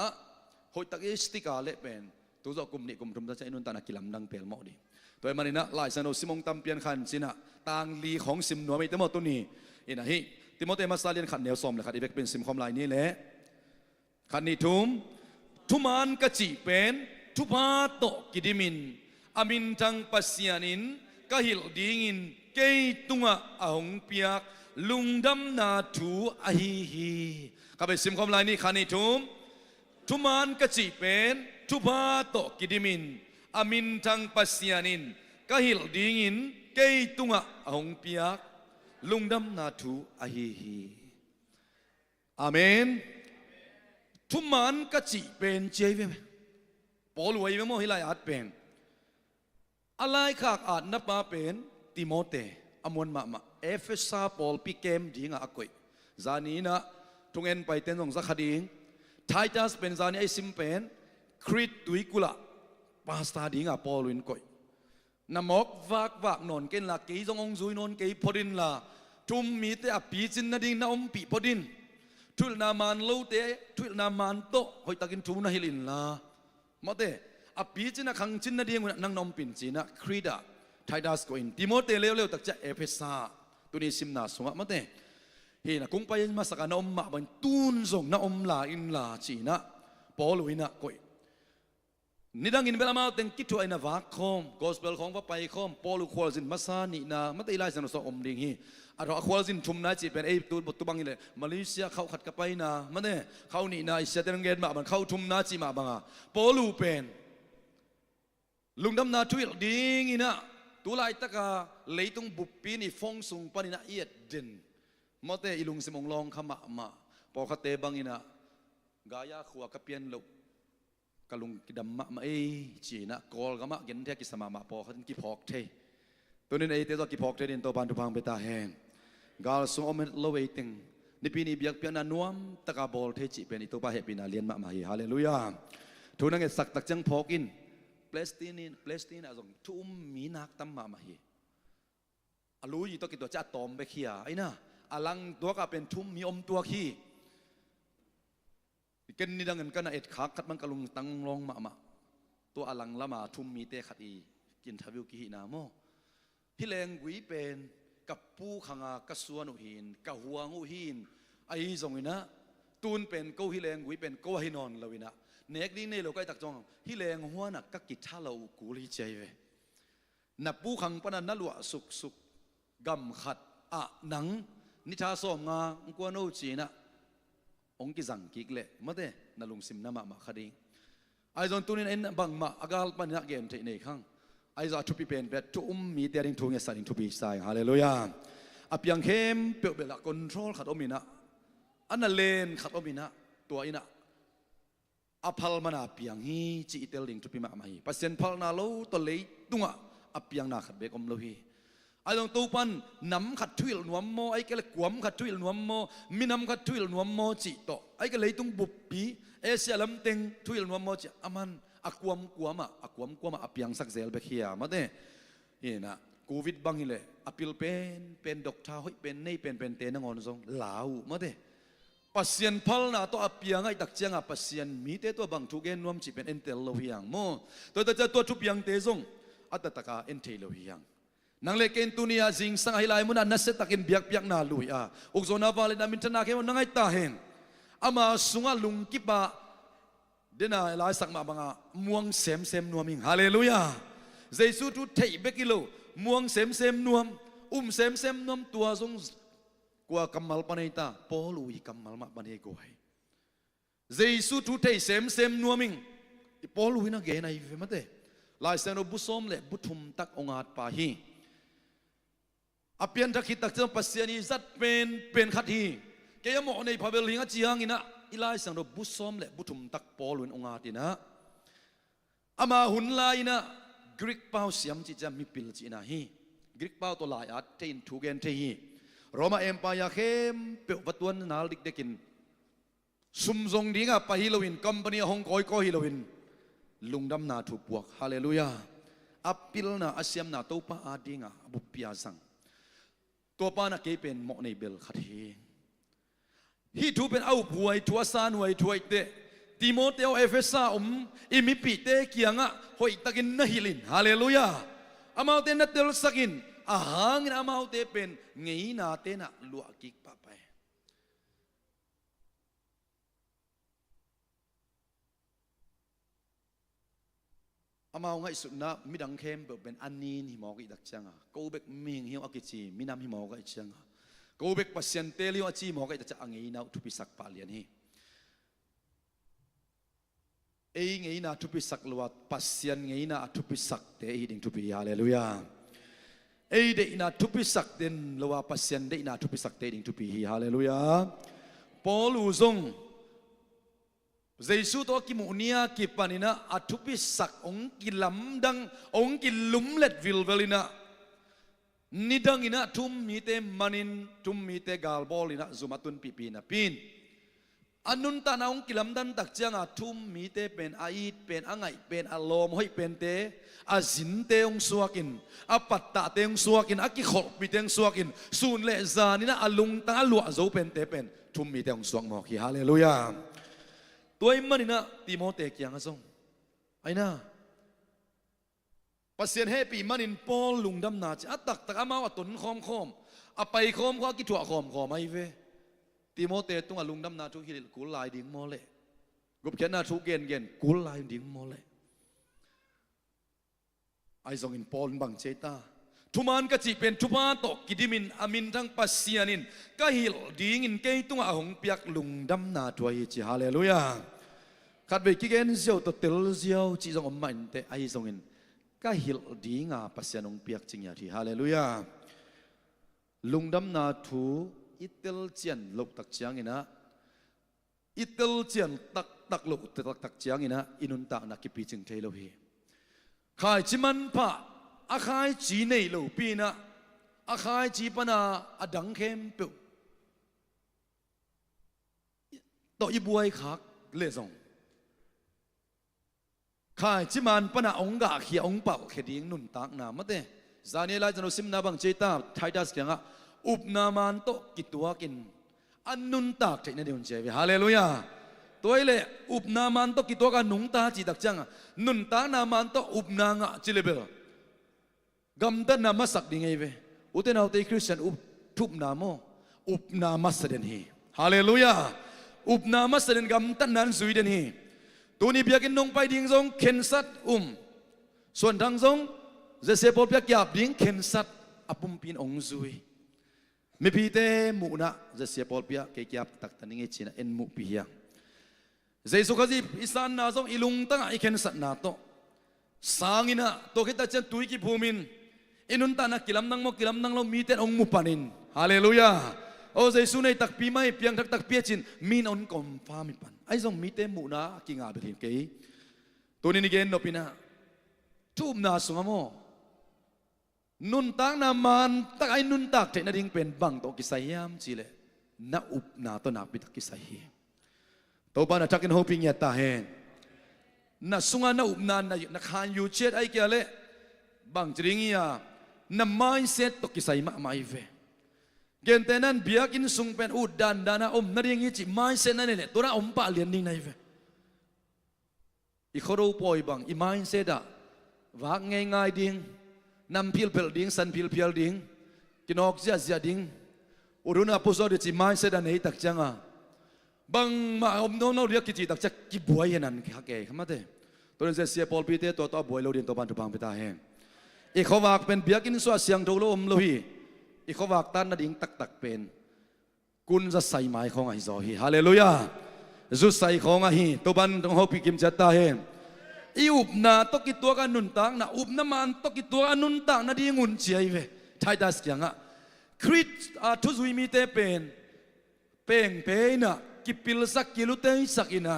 หอยตะกสติกาเลเป็นตัวจอกลุ่มนี้กลุ่มทุมตาใจอินุนตานักกิลัมดังเปลหมอดิ่งตัวมันนี่นะหลายสนุสิมงตัมเปียนขันสินะต่างลีของสิมหนัวไม่เต็มหมดตัวนี้อินะฮิติโมเตมัสซาเลียนขันเนียวซอมเลยขันอีเบกเป็นสิมคอมลายนี้แหละขันนี้ทุมันกะจิเป็นทุพาโตกิดิมินอามินจังปัสยานินกะฮิลดิงินเกยตุงะอาหงเปียกลุงดำนาทูอาฮีข้าไปสิมคอมลายนี้ขันนี้ทุมันกะจิเป็นทุพาโตกิดิมินอามินจังปัสยานินกะฮิลดิงินเกยตุงะอาหงเปียกลุงดำนาทูอาฮีอาเมนทุมันกะจิเป็นเจเวมปอลวยเวโมฮิลายอาดเป็นอะไรขากอาดนับมาเป็นติโมเตอมวนมาเอฟเฟซาปอลปีเกมดีงาอกุยจานีนะทุงเอ็นไปเต้นของสักคดีไททัสเป็นจานีไอซิมเป็นคริตตุยกุละปาสตาดีงาปอลวินกุยนมอกวักนอนเกินละเกยจงองซุยนอนเกยพอดินละทุมมีแต่อปีจินนาดิงนาอมปีพอดินทุลนามันโลเตทุลนามันโตหอยตะกินทูนาฮิลินละมาเตอปีจินะขังจินนาดิงนังนอมปินจินะครีดาไทดัสก็อินติโมเตเร็วตักจะเอเฟซาตัวนี้ซิมนาสงะมาเตเฮนะคงไปมาสักนาอมมาบันตูนส่งนาอมลาอินลาจีนะปอลุยนะก็ นี่ดังอินเวลามาเต็งกิจตัวไอ้นาวักคอมกอสเปลของว่าไปคอมปอลูควอลซินมาซานีนาไม่ได้ไล่สันสอมดิ่งฮีอะเราควอลซินชุมนาจีเป็นไอ้ตัวบทตัวบังนี่เลยมาเลเซียเขาขัดกับไปนามันเนี่ยเขานี่นาอิสราเอลเงินมามันเขาชุมนาจีมาบังอ่ะปอลูเป็นลุงดำนาทวิลดิ่งนะตัวไล่ตะกาเลยต้องบุปผีนี่ฟงสุงปนินาเอียดเด่นมาเตอีลุงสมองลองขมามาพอเขาเตบังนี่นะกายาขวากระเปียนลุกลุงกิดมะมาจีนะกอลกมะกินเทกิสมามาพอเขากิพอกเทตัวนี้ไอ้เตตัวกิพอกเทดินตัวบานทุพังเบตาแหงกาลส่งอเมลเวติงนี่ปีนี้เบียกเปียนนวมตะกาบอลเทจิเป็นตัวป้าเฮปินาเลียนมะมาฮีฮาเลลูยาทุนังเอสักตักจังพอกินเพลสตินอะจงทุ่มมีนักตั้มมาฮีอารู้ยี่ตัวกิตัวจะตอมไปขี้ไอ้น่ะอาลังตัวก็เป็นทุ่มมีอมตัวขี้กันนี่ดังเงินกันเอ็ดขาขัดมันกระลุงตั้งลงมาตัวอลังละมาทุ่มมีเตะขัดอีกินทวิวกีนาโมฮิเลงกุยเป็นกับปูขังากระสวนุหินกับหัวงูหินไอ้ทรงนี้นะตูนเป็นกูฮิเลงกุยเป็นกูให้นอนเราวินะเนกดิ้งนี่เราก็ตักจองฮิเลงหัวนักกักิท่าเรากูรีใจเวนับปูขังปนันนั่ลวะสุกกำขัดอะหนังนิทาสมงากวนโอจีนะองค์กิจังกิกเละมาเต้นลุงซิมน้ำมาคดีไอ้จนตัวนี้เอ็นบังมาอากาลปัญญาเกมที่นี่ข้างไอ้จะทุบปีเป็นแบบทุ่มมีเตียงทุ่งยันทุบปีใส่ฮาเลลูยาอภิยังเข้มเปลี่ยนเวลาคอนโทรลขัดอมินะอันนั้นเลนขัดอมินะตัวอินะอภัลมานาภิยังฮีจีเตลิงทุบปีมาฮีปัสเซนพัลนาโลตัวเลยตุงะอภิยังนาขัดเบกอมโลฮีไอ้ตรงตูปันน้ำขัดทุยนวมโมไอ้ก็เลยกวมขัดทุยนวมโมมีน้ำขัดทุยนวมโมจิโตไอ้ก็เลยต้องบุบปีเอเชียลำเต็งทุยนวมโมจิอามันอากวมกวมอภิยังสักเซลเบคียมาเต้นี่นะโควิดบังนี่เลยอภิลเป็นดอกทาวเป็นนี่เป็นเตนังอนซงลาวมาเต้ปัสเซียนพัลนาตัวอภิยังไอ้ตักเจียงปัสเซียนมีเตตัวบังทุกเอ็นนวมจิเป็นเอ็นเตลโลหิยังโมตัวทุบยังเตซงอัตตะกาเอ็นเทโลหิยังนังเล็กเอ็นตุนีอาจิงสังให้ลายมุนันนัสเซตักินเบียกนาลุยอุกโซนาฟาเลนามินทนาเคมันนังไอตาเฮงอามาสุงาลุงกิบะเดน่าลายสักมาบังอาม่วงเซมนัวมิงฮาเลลูยาเจสุทุเทยเบกิโลม่วงเซมนัวเซมนัวตัวทรงกว่ากัมมัลปนัยตาปอลุยกัมมัลมาปนัยกวยเจสุทุเทยเซมนัวมิงปอลุยนักเกนัยเวมาเตลายเซนอบุสอมเลบุทุมตักองอาดปาฮีอภิยันทักขิตักเจ้าปัสเซียนีจัดเป็นขัดฮีแกยังมองในพาเวลิงจีฮังอินะอิลายสังรบุษอมและบุตุมตักปอลุนองอาตินะอามาหุนลายนะกรีกเป้าเสียมจิจะมีปิลจีนะฮีกรีกเป้าตัวลายอัดเทนทูเกนเทฮีโรมาเอ็มปายาเข้มเปิดวัตวนนาลิกเดกินซุมซงดีงะไปฮิโลวินคัมปานีฮองกอยก็ฮิโลวินลุงดำนาถูกบวกฮาเลลูยาอัปปิลนาอาเซียมนาตัวป้าอาดีงะบุปผาสังตัวป้านักเก็เป็นหมอในเบลขัดเฮฮีทูเป็นเอาป่วยทัวซานวยถวยเตติโมเตโอเอเฟซ่าอิมิปิเตเกียงะหอยตะกินนฮิลินฮาเลลูยาอามาเตนัตเตลสักินอาหางอามาเตเป็นเงียนาเตนะลวกิกปะไปอามาไงสุดนะมิดังเข้มเป็นอันนี้หิมอกิดักจังอ่ะกูเบกมิงหิวอากิจีมินำหิมอกิจังอ่ะกูเบกปัสยันเตลิวอาจีมอกิดักจังงี้นะทุพิสักปาเลียนฮีงี้นะทุพิสักลวดปัสยันงี้นะทุพิสักเตอีดิ่งทุพิฮาเลลูยาเดอินะทุพิสักเดนลวดปัสยันเดอินะทุพิสักเตดิ่งทุพิฮาเลลูยาปอลูซงเจสุตัวกิมุนียกิปานินะอัทุพิสักองกิลำดังองกิลุมเล็ดวิลเวลินะนิดังอินะทุมมีเตมันินทุมมีเตกาลบอลินะซุมาตุนปีปีนะปีนอันนุนตานาองกิลำดังตักจังอาทุมมีเตเป็นอาอิดเป็นอ่างไงเป็นอารมณ์ให้เป็นเตอาสินเตองสวกินอาปัตตะเตองสวกินอากิขบมีเตองสวกินสูนเลซานินะอาลุงตาลวะโจเป็นเตเป็นทุมมีเตองสวกมอกีฮาเลลูยาตัวมันนี่นะติโมเตกียงอ่ะส่งไอ้น่ะปัสเซียนเฮปีมันอินปอลลุงดำนาจะตักอามาว่าตุนคอมอาไปคอมก็กิถั่วคอมไม่เวติโมเตตุงลุงดำนาทุกฮิลกูลายดิ่งโมเลกุบเขียนนาทุกเกนกูลายดิ่งโมเล ไอซองอินปอลบังเจตาทุมันก็จีเป็นทุมาโตกิดิมินอามินทั้งปัสเซียนินก็ฮิลดิ้งอินเกยตุงอาหงเปียกลุงดำนาถวยจีฮาเลลูยาขัดไปกิเกนเซียวตัวเตลเซียวจีจงอมมันเตไอซองอินก็ฮิลดิ้งอาปัสเซียนงเปียกจริงอย่างที่ฮาเลลูยาลุงดำนาทูอิตเตลเจียนลกตักเจียงอินะอิตเตลเจียนตักลกตักเจียงอินะอินุนตากนักกิปีจึงเทโลฮีขายจิมันพะอาขายจีเนโลปีนะอาขายจีปนาอดังเข้มเปียวต่ออีบวยขักเลซงขายจิมันปนาองกาเขียองเป่าเขดิงนุนตากนามาเตจานีลายจันทสิมนาบังเจตาไทยดัสเกียงะอุปนามันโตกิตัวกินอันนุนตากเทนเดียนเจวิฮาเลลูยาตัวเล่อุปนามันโตกิตัวกันนุงตาจีดักจังนุนตานามันโตอุปนางะจิเลเบลกำตันนามาสักดิ่งไงเวอุตเตนเอาเตคริสเตียนอุปทุบนาโมอุปนามาสเดนฮีฮาเลลูยาอุปนามาสเดนกำตันนั้นสุยเดนฮีตัวนี้เบียกินนงไปดิ่งทรงเข็นสัตส่วนทางทรงจะเสียพอเปียกหยาบดิ้งเข็นสัตอปุมปินองซุยไม่พีเตมุนะจะเสียพอเปียกเกียบตักตันนิเงชินะเอ็นมุปียเจสุขจีอิสานนาซงอิลุงตั้งไอเข็นสัตนาโตสางินะโตคิดแต่เจนตุยกิภูมินอินุนตานักกิลำนังโมกิลำนังเรามีเตองมุปันินฮาเลลูยาโอ้เจสุในตักปีไม่เพียงตักเปียจินมีนอนกอมฟ้ามิปันไอซงมีเตมุนะกิงอาเบลินเกยตัวนี้นิเกนโนปินะทุบนาสุงโมนุนตากนามันตักไอนุนตากเทนดิ่งเป็นบังโตกิสายามจีเลนาอุปนาโตนาปิตกิสายโตปานาจักินโฮปิงยาตาเฮนาสุงานาอุปนานาขานยูเชตไอเกเลบังจริงยานาไม่เซตตกิสายมาไม่เวเกณฑ์แต่นั้นเบียกินสุงเป็นอุดดันดานาอมนาดิ่งยี่จิไม่เซตนั่นแหละตัวนั้นอมปะเลียนดิ่งในเวอีขรูปอยบังอีไม่เซตอะวางง่ายๆดิ่งนำพิลเพลดิ่งสันพิลเพลดิ่งกินออกเสียดิ่งอุรุณาพุทธจิไม่เสด็จในตักจังอ่ะบางมาอมโนนเรียกกิจตักจักกิบวยนั่นข้าแก่ขมาเตตัวนี้เสียพอลปีเตตัวต่อบวยเราเรียนตัวบันทุบังไปตาแห้งอีกขวากเป็นเบียกินสวดเสียงโทโลมโลหีอีกขวากตันนดิ่งตักเป็นกุนจะใส่ไม้ของไอ้จอฮีฮาเลลูยาจุดใส่ของไอ้ตัวบันต้องหอบพิกิมจัตตาแห้งอุบนาตกิตัวกันนุนตังนะอุบน้ำมันตกิตัวกันนุนตังนะดีงุนเจียเวไทยดัสยังอ่ะคริสทุสุยมีเตเป็นเป่งเปนะกิปิลสักกิลุเตสักอินะ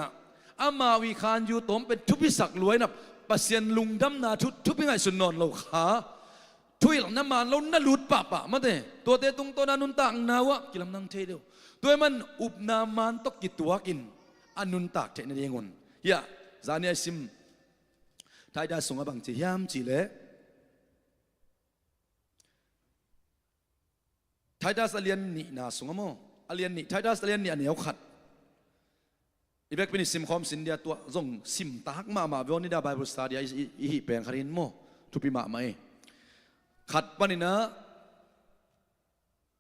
อามาวิคานยูตมเป็นทุบิสักรวยนะปัสเซียนลุงดำนาทุบิไงสุนนนเราขาทุยหลังน้ำมันเราน่าหลุดปะมาเตตัวเตตุงตัวนันุนตังนาวะกิลำนังเทเดียวตัวมันอุบนามันตกิตัวกินอนุนตักเทนเดียงุนยะจานีซิมไทยได้ส่งมาบังจียามจีเล่ไทยได้สเลียนนี่นาส่งมาโมอเลียนนี่ไทยได้สเลียนนี่อันเหนียวขัดอีเบกเป็นซิมคอมสินเดียตัวส่งซิมตากมาเวลนี่ได้ไบเบิลสตาร์ดีอีฮิแปลงคารินโมทุพิมาไม่ขัดปนินะ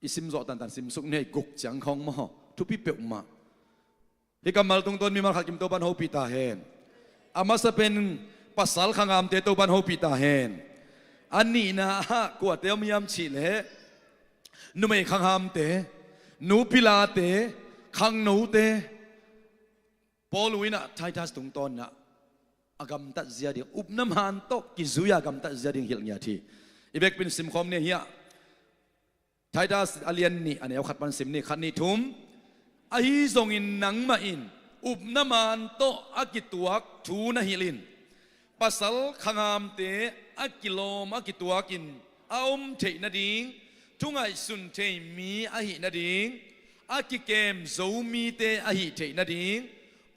อีซิมโจตันซิมสุกเนี่ยกุกจังของโมทุพิเปียกมาที่กำมัลตรงต้นมีมาขัดกิมตัวบันโฮปิตาเฮนอามาสเป็นpasal khangam te to ban ho pita hen ani na ko te miam chi le nu me khangam te nu pila te khang nu te poluina thaitas tung ton na agam ta zia ding up nam han to ki zuya agam ta zia ding hil nya thi ibek pin sim khom ne hiya thaitas alien ni ane khat pan sim ni khat ni thum a hi zong in nang ma in up naman to akituak thu na hilin pasal khangam te akilom akituakin aom thei na ding tungai sun thei mi a hi na ding akikem zomi te a hi thei na ding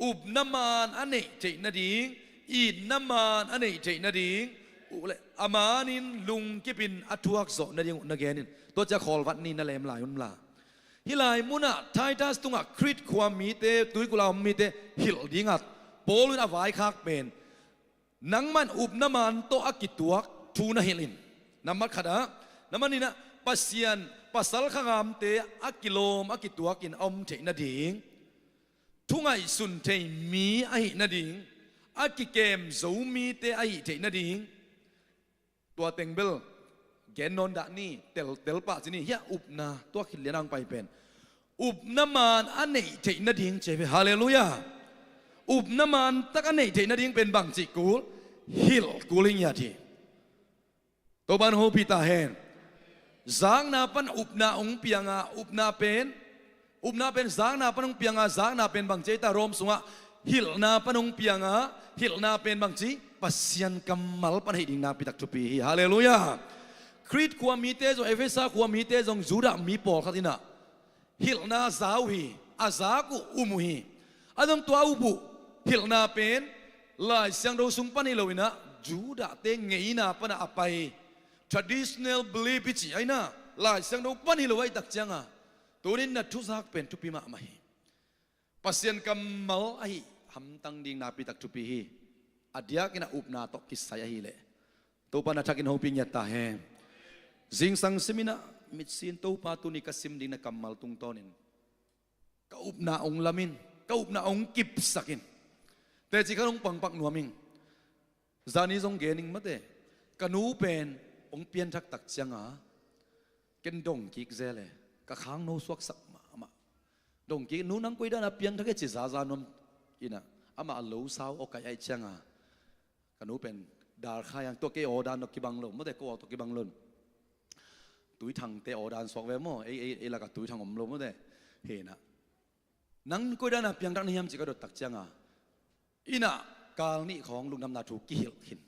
up naman ane thei na ding i naman ane thei na ding ule amanin lung kipin atuak zo na ding na genin to cha khol wat ni na lem lai un la hilai muna thaitas tunga krit khwam mi te tui kula mi te hil dingat polun avai khak penนังมันอุบน้ำมันโตอากิตัวทูน่าเฮลินน้ำมันขดาน้ำมันนี่นะปัสเซียนปัสสัลขงามเตอากิโลมอากิตัวกินอมเทนาดิงทุ่งไอสุนเทมีไอนาดิงอากิเกมซูมีเตไอเทนาดิง ตัวเต็งเบลแกนนอนดะนี่เตลปะจีนี่เฮียอุบนาตัวขิดเลี้ยงไปเป็นอุบน้ำมันอันไหนเทนดิ่งเจ็บฮาเลลูยาอุบน้ำมันตักอันไหนเทนดิ่งเป็นบางจิกูฮิลกูลิงยาทีตัวบันโฮพิตาเฮนจางนาปันอุบนาองเปียงาอุบนาเป็นจางนาปันองเปียงาจางนาเป็นบางเจตารมสุงะฮิลนาปันองเปียงาฮิลนาเป็นบางจีปัสยันกัมมัลปันให้ดิ่งนาปิตักทุปีฮาเลลูยาคริสความมีเตจงเอเฟซ่าความมีเตจงจูดามีปอลขัดินะฮิลนาซาวีอาซากุอุมุฮีอันนั้นตัวอุบุฮิลนาเป็นลายเสียงเราสุงปันให้เราอินะจูดาเตงเงียนาปันอาไป traditional belief จีไอ้นะลายเสียงเราปันให้เราไว้ตักจังอ่ะตัวนี้นัดทุสักเป็นทุปีมาไม่ปัสยันกัมมัลไอหำตังดิ่งนาปิตักทุปีฮีอดียกินะอุบนาตกิสายฮีเลตัวปนัดทักินหงปิญญาตาเฮจิงสังสมินะมิดสินตัวปาตุนิกัสิมดิ่งนะกัมมัลตุงตอนินกอุบนาองลามินกอุบนาองกิบสักินแต่จิกันองปังปักนัวมิงจานิจงเกนิงมาเตกันูเป็นองเปียนทักตักจังอ่ะเกนดงกิกเจเลกะค้างโนสวกสักมาดงกินูนังกุยดานะเปียนทักเจซาซานมอินะอามาลูสาวโอกายไอจังอ่ะกันูเป็นดาร์ข้ายังตัวเกอดานนกิบังลมมาเตก็ตัวกิบังลมตุยทางเตอดานสวกเวมอเอละกับตุยทางอมลมมาเตเฮนะนังกุยดานะเปียนทักนิยมจิกระดตักจังอ่ะอินะกาลนี้ของลุงดำนาถูกกิลหิน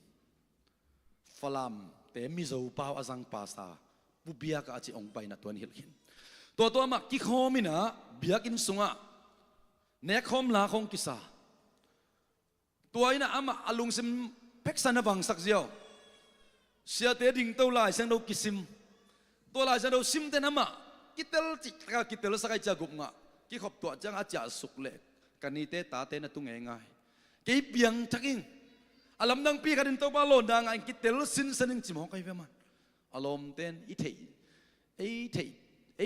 ฟลามแต่มิโซปาวอาซังปาซาบุเบียกอาจิองไปนะตัวนี้หินตัวมักกิโคมินะเบียกินสุงะเนคอมลาของกิซาตัวนี้นะอามาอลุงซิมเพ็กซันบังสักเจียวเสียเตดิ่งตัวลายเสียงเรากิซิมตัวลายเสียงเราซิมเตนอามากิเตลจิกากิเตลสักไอจักุงะกิขบตัวจังอาจจะสุกเล็กกันนี้เตตาเตนตุงง่ายกี่เบียงทักอิงอารมณ์ดังปีกันตัวบาลอนดังไอ้กิเตลสินสนิงจิมองใครเวมันอารมณ์เต้นอี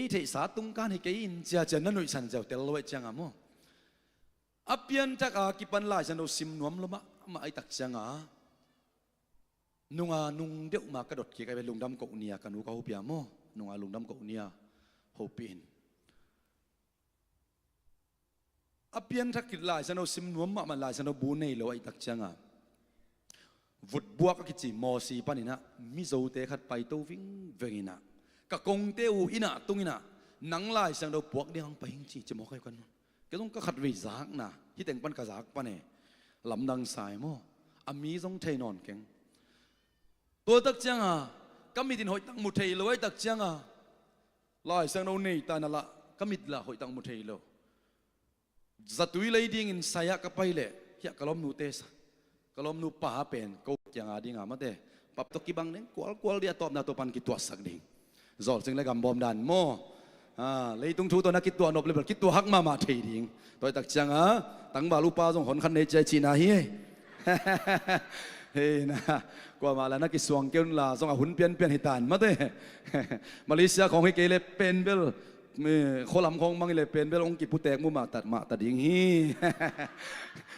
เทสาตุงการให้กินจะนั่นหนุ่ยสันเจ้าเตลไว้จังอ่ะมั้งอเปียนทักอากิปันลายฉันเอาซิมนวมลมะมาไอ้ตักจังอ่ะนุ่งเดี๋ยวมากระโดดขี่ไปลุงดำกกเนียกันนูเขาเปียมั้งนุ่งลุงดำกกเนียเขาปีนอเปียนทักกิลายฉันเอาซิมนวมมาลายฉันเอาบูนในโลไอตักจังอ่ะวุดบัวก็คิดจีมอสีปานินะมิโซเตขัดไปตัววิ่งเวงินะกะกงเตอูอินะตุงอินะนังลายฉันเอาปวกเดียงไปหิงจีจะมองใครกันก็ต้องก็ขัดวิจารณ์นะที่แต่งปันกระจากปะเนี่ยลำดังสายมั้งอามีต้องเทนอนแข็งตัวตักจังอ่ะก็มีดินหอยตังมุเทโลไอตักจังอ่ะลายฉันเอาเนยตานั่นละก็มีละหอยตังมุเทโลจัตุยเลยดิ่งsaya kapai le ya kalom nu tes kalom nu pa pen ko yang adi nga mate pap to kibang neng kual dia top na topan kitwa sak ding zol sing le gam bom dan mo le tung thu to na kitwa nop le kitwa hak ma thei ding toy tak chang tang ba lu pa jong hon khan ne che chi na hi he na kwa ma la na ki suang keun la jong a hun pian hitan mate Malaysia ของให้เกเลเป็นเบลมือโคลำคงมังเลยเป็นเบลองกิปุแตกมุมาตัดยิงฮี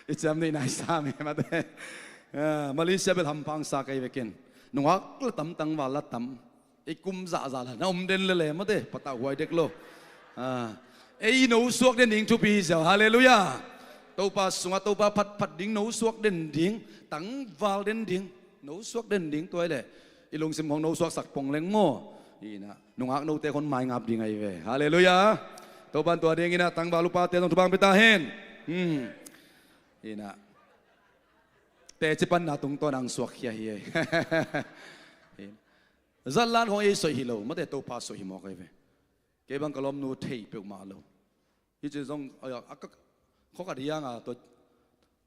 อิจฉาไม่นายสามีมาเต้มาเลเซียไปทำพังสาไกไปกินหนุ่มก็ตั้มตังวาลตั้มไอ้กุมจ่าละน้ำเด่นเลยมาเต้ปะตาหัวเด็กโลไอ้หนูสวกเด่นดิ่งทุปีเจ้าฮาเลลูยาตัวปลาสงตัวปลาผัดดิ่งหนูสวกเด่นดิ่งตั้งวาลเด่นดิ่งหนูสวกเด่นดิ่งตัวเลยไอ้ลุงซิมของหนูสวกสักปงเล้งโม่นี่นะนุ่งอักนูเตะคนหมายงับดีไงเว้ยฮาเลลูยาตัวบันตัวเดียงนี่นะตั้งบาลุปาเตะตรงทุบังไปตาเห็นนี่นะเตะจิปันนาตรงตัวนางสวกเฮียเฮียจัลลันของเอสวยฮิโลมาเตะตัวพาสวยฮิมอกไงเว้ยเก็บังกลมนูเทยเปียกมาโลยี่จะต้องอักเขากัดยังอ่ะตัว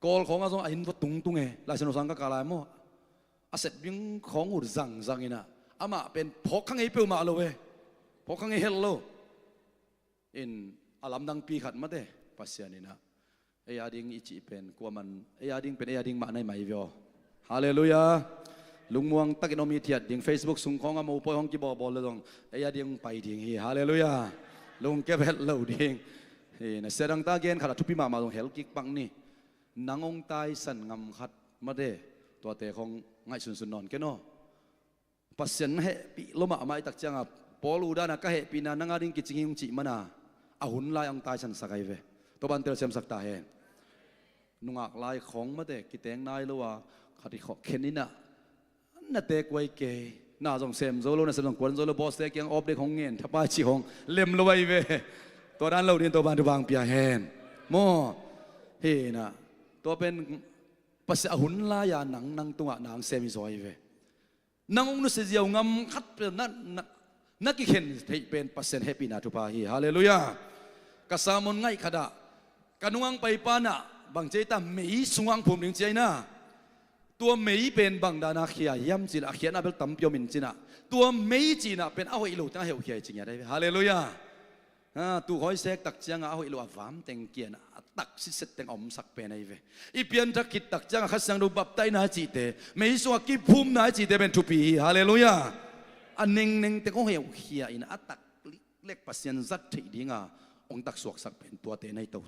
กอลของอ่ะต้องอินวัดตุงเอลายสนุสังกักอะไรมั่วอาเสร็จบิงของอุดจังนี่นะอามาเป็นพกข้างไอ้เปียวมาเลยพกข้างไอ้เฮลโลอินอาลำดังปีขัดมาเด้ปัสยานี่นะไอ้ยาดิงอิจิเป็นกลัวมันไอ้ยาดิงเป็นไอ้ยาดิงมาในไหมวิโอฮาเลลูยาลุงมวงตักอินอมีเทียดดิงเฟซบุ๊กส่งของอาโมปอยของกีบอลเลยตรงไอ้ยาดิงไปดิงฮีฮาเลลูยาลุงเก็บเฮลโลดิงเฮ้ยนะเสดังตาเกนขัดทุบปีมาตรงเฮลกิกปังนี่นางองตายสันงำขัดมาเด้ตัวเตะของง่ายสุนนอนแค่นอ pasien happy loma mai tak changa polu dana ka happy na nangaring kiching chi mana ahun lai ang tai san sakai ve to ban tel sem sakta he nungak lai khong ma de kiteng nai lo wa khati kho khenina na te kwai ke na jong sem zo lo na sem kwan zo lo boss te kyang op de khong ngen thapa chi hong lem lo wai ve to dan lo din to ban tu bang pia hen mo he na to pen pasya ahun la ya nang tunga nang sem zoi ve nang ung nu se jiao ngam khat pe na ki khen thei pen pasien happy na tu pa hi hallelujah kasamon ngai khada kanuang pai pa na bang chei ta mei sungang phum ning chei na tua mei pen bang da na khia yam chi la khia na bel tam pyo min china tua mei chi na pen a hoi lo ta heu khia chi ya dai hallelujah tu hoi sek tak chiang a hoi lo avam teng kian tak si set teng om sak pen ai ve I pian tak kit tak chiang kha sang do bap tai na chi te mei so ki phum na chi te ben tu pi hallelujah aneng neng te ko heu khia in atak lek pasien zat thei dinga ong tak suak sak pen tua te nei to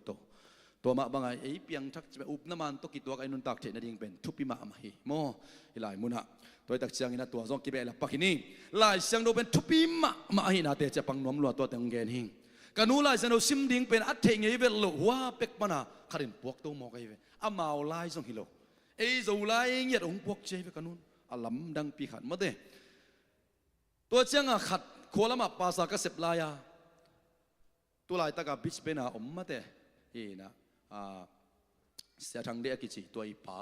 ตัวมาบางไอ้เปียงทักจะอุบน้ำมันตัวกี่ตัวไอ้นุนตักเทนดิ่งเป็นทุบปีมามาฮีโมหลายมุนฮะตัวตักเชียงอินะตัวซองกิเบลปักนี่หลายเชียงโดเป็นทุบปีมาฮีนาเตจะปังนวมลัวตัวเต็งเกนหิงกันนู้หลายเชียงโดซิมดิ่งเป็นอัดเทงไอ้เวลหัวเป็กปนาขัดินพวกตัวมอกไอ้เวอามาหลายซองฮิโลไอ้โจหลายเงียดองพวกเจเวกันนู้อาลัมดังปีขัดมาเดตัวเชียงอ่ะขัดโคละมาภาษากระเสบลายตัวหลายตะกับบิชเป็นอ่ะอมมาเดฮีนะเสียทางเดียกิจิตัวอีป้า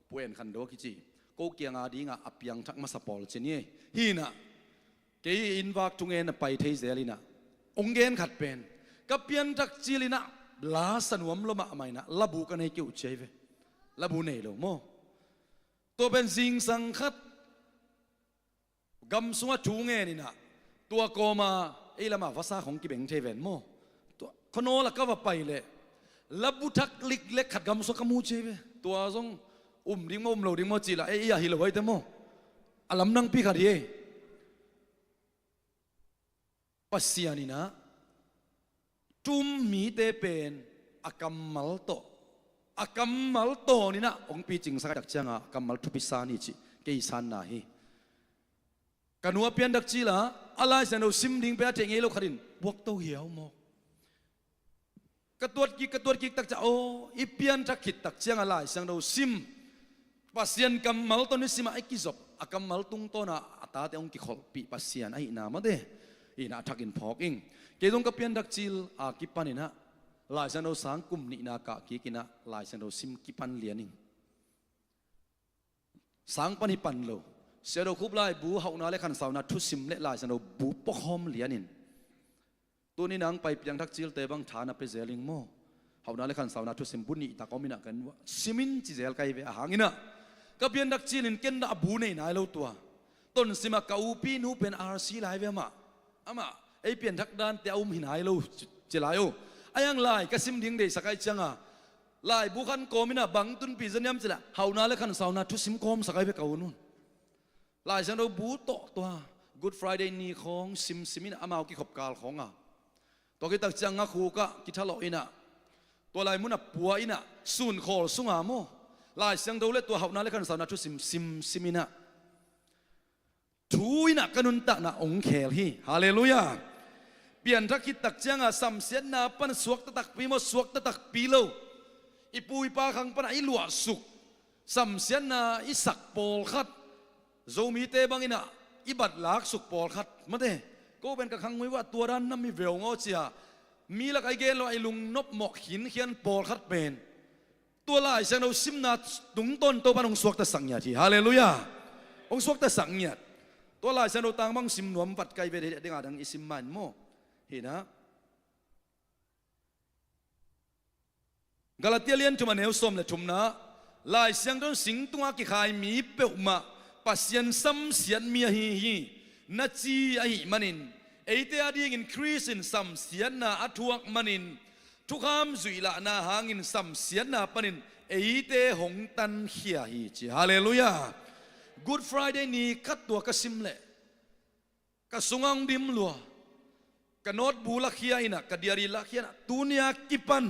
ป่วยขันโดกิจิกูเกียงอาดีงาอับยังทักมาสปอลเจนี่ฮีน่ะเกยอินวักทุงเงินไปเทเซลินะองเงินขัดเป็นกับเปียนทักจิลินะลาสนวมลมาไม่นะลับูกันให้กิ้วเชฟลับูเนโลโมตัวเป็นสิงสังคัดกำสวทุงเงินนี่นะตัวโกมาไอ้ละมาภาษาของกิเบงเทเวนโมตัวขโนละก็ว่าไปเลยลับบุทักลิกเล็กขัดกำสกมูเชฟตัวซงดิ่งโมเราดิ่งโมจีละเอ้ยฮิลไว้เต็มโมอลัมนังปีขัดเย่ปัสยานีนะจุมมีเตเป็นอากัมมัลโตอากัมมัลโตนี่นะองปีจิงสักดักเชียงอากัมมัลทุปิสานิจิเกยสันนาฮีกันหัวเปียนดักจีละอะไรเสนอซิมดิ่งไปอาเจงเอโลขัดินบวกโตเหี่ยวโมกระตัวกิตักจะโออีเปียนจะขิดตักเชียงอะไรเสียงเราซิมปัสยานกำมัลตัวนี้ซิมาไอ้กิจบอากำมัลตุงตัวน่ะอัตตาเตองกิขอปีปัสยานไอ้นามาเด้อีน่าทักอินพอกอิงเกดงกับเปียนดักจิลอากิปันนี่นะลายเสียงเราสังกุมนี่นากะกิกินะลายเสียงเราซิมกิปันเลียนิงสังปันหิปันโลเสียเราคุบลายบูเฮานาเลขันสาวนาทุซิมเลลายเสียงเราบูปกหอมเลียนินตัวนี้นางไปเพียงทักจิลเตบังฐานไปเซลิงโมเฮานาเลขันสาวนาทุสิมบุญนี่ตากอมินะกันว่าซิมินจิเซลไกเวหางอินะก็เพียงทักจิลินเกนดาบูในนายเราตัวต้นสิมาเกาปีนูเป็นอาร์ซีไลเวมาอามาไอเปลี่ยนทักดานเตอุมหินายเราเจลายโอไอยังไลก็ซิมดิ้งเดสกายจังอ่ะไลบุคันโกมินะบังตุนปีจันยามจิละเฮานาเลขันสาวนาทุสิมโคมสกายเวเกานู่นไลฉันเราบูโตตัว Good Friday นี่ของซิมินะอามาเอากิขบกาลของอ่ะตัวกิตักจังงะคูกะกิทะโลอินะตัวลายมุนับปัวอินะสุนโคลสุงอาโมลายเสียงดูเล็ตัวเฮานาเลขันสาวนาทุซิมินะทูอินะกันุนตักนะองเคลฮีฮาเลลูยาเปลี่ยนทักกิตักจังอ่ะสัมเสียนาปันสวกตะตักปีโมสวกตะตักปีโลอีปุยปาขังปันไอหลวสุกสัมเสียนาอิสักโปลขัดโจมีเตบังอินะอิบัดลักสุกโปลขัดมาเด้ก็เป็นกระคังไว้ว่าตัวด้านนั้นมีเวลงอเจียมีละไอเกลไอลุงนบหมอกหินเขียนปอลคัดเป็นตัวลายเสียงเราซิมนาตุงต้นตัวบ้านองสวกตะสังญาทีฮาเลลูยาองสวกตะสังญาตัวลายเสียงเราต่างบังซิมหนวมปัดไกไปเด็กๆดังอิสิมมันโมเห็นนะกาลาเทียเลียนทุมันเอลสมเลยทุมนะลายเสียงต้นสิงตัวกิขายมีเปลมาปัสยันซ้ำเสียนเมียฮีนัดจีไอมันินไอเตียดีกินคริสอินสัมเสียนนาอัทวกมันินทุกคำสุยละนาหางินสัมเสียนนาปนินไอเตหงตันเขียฮีจีฮาเลลูยา Good Friday นี้คัดตัวกสิมเล่กสุงังดิมลัวกโนดบูลักเขียอินะกเดียรีลักเขียนะตุนียกิปัน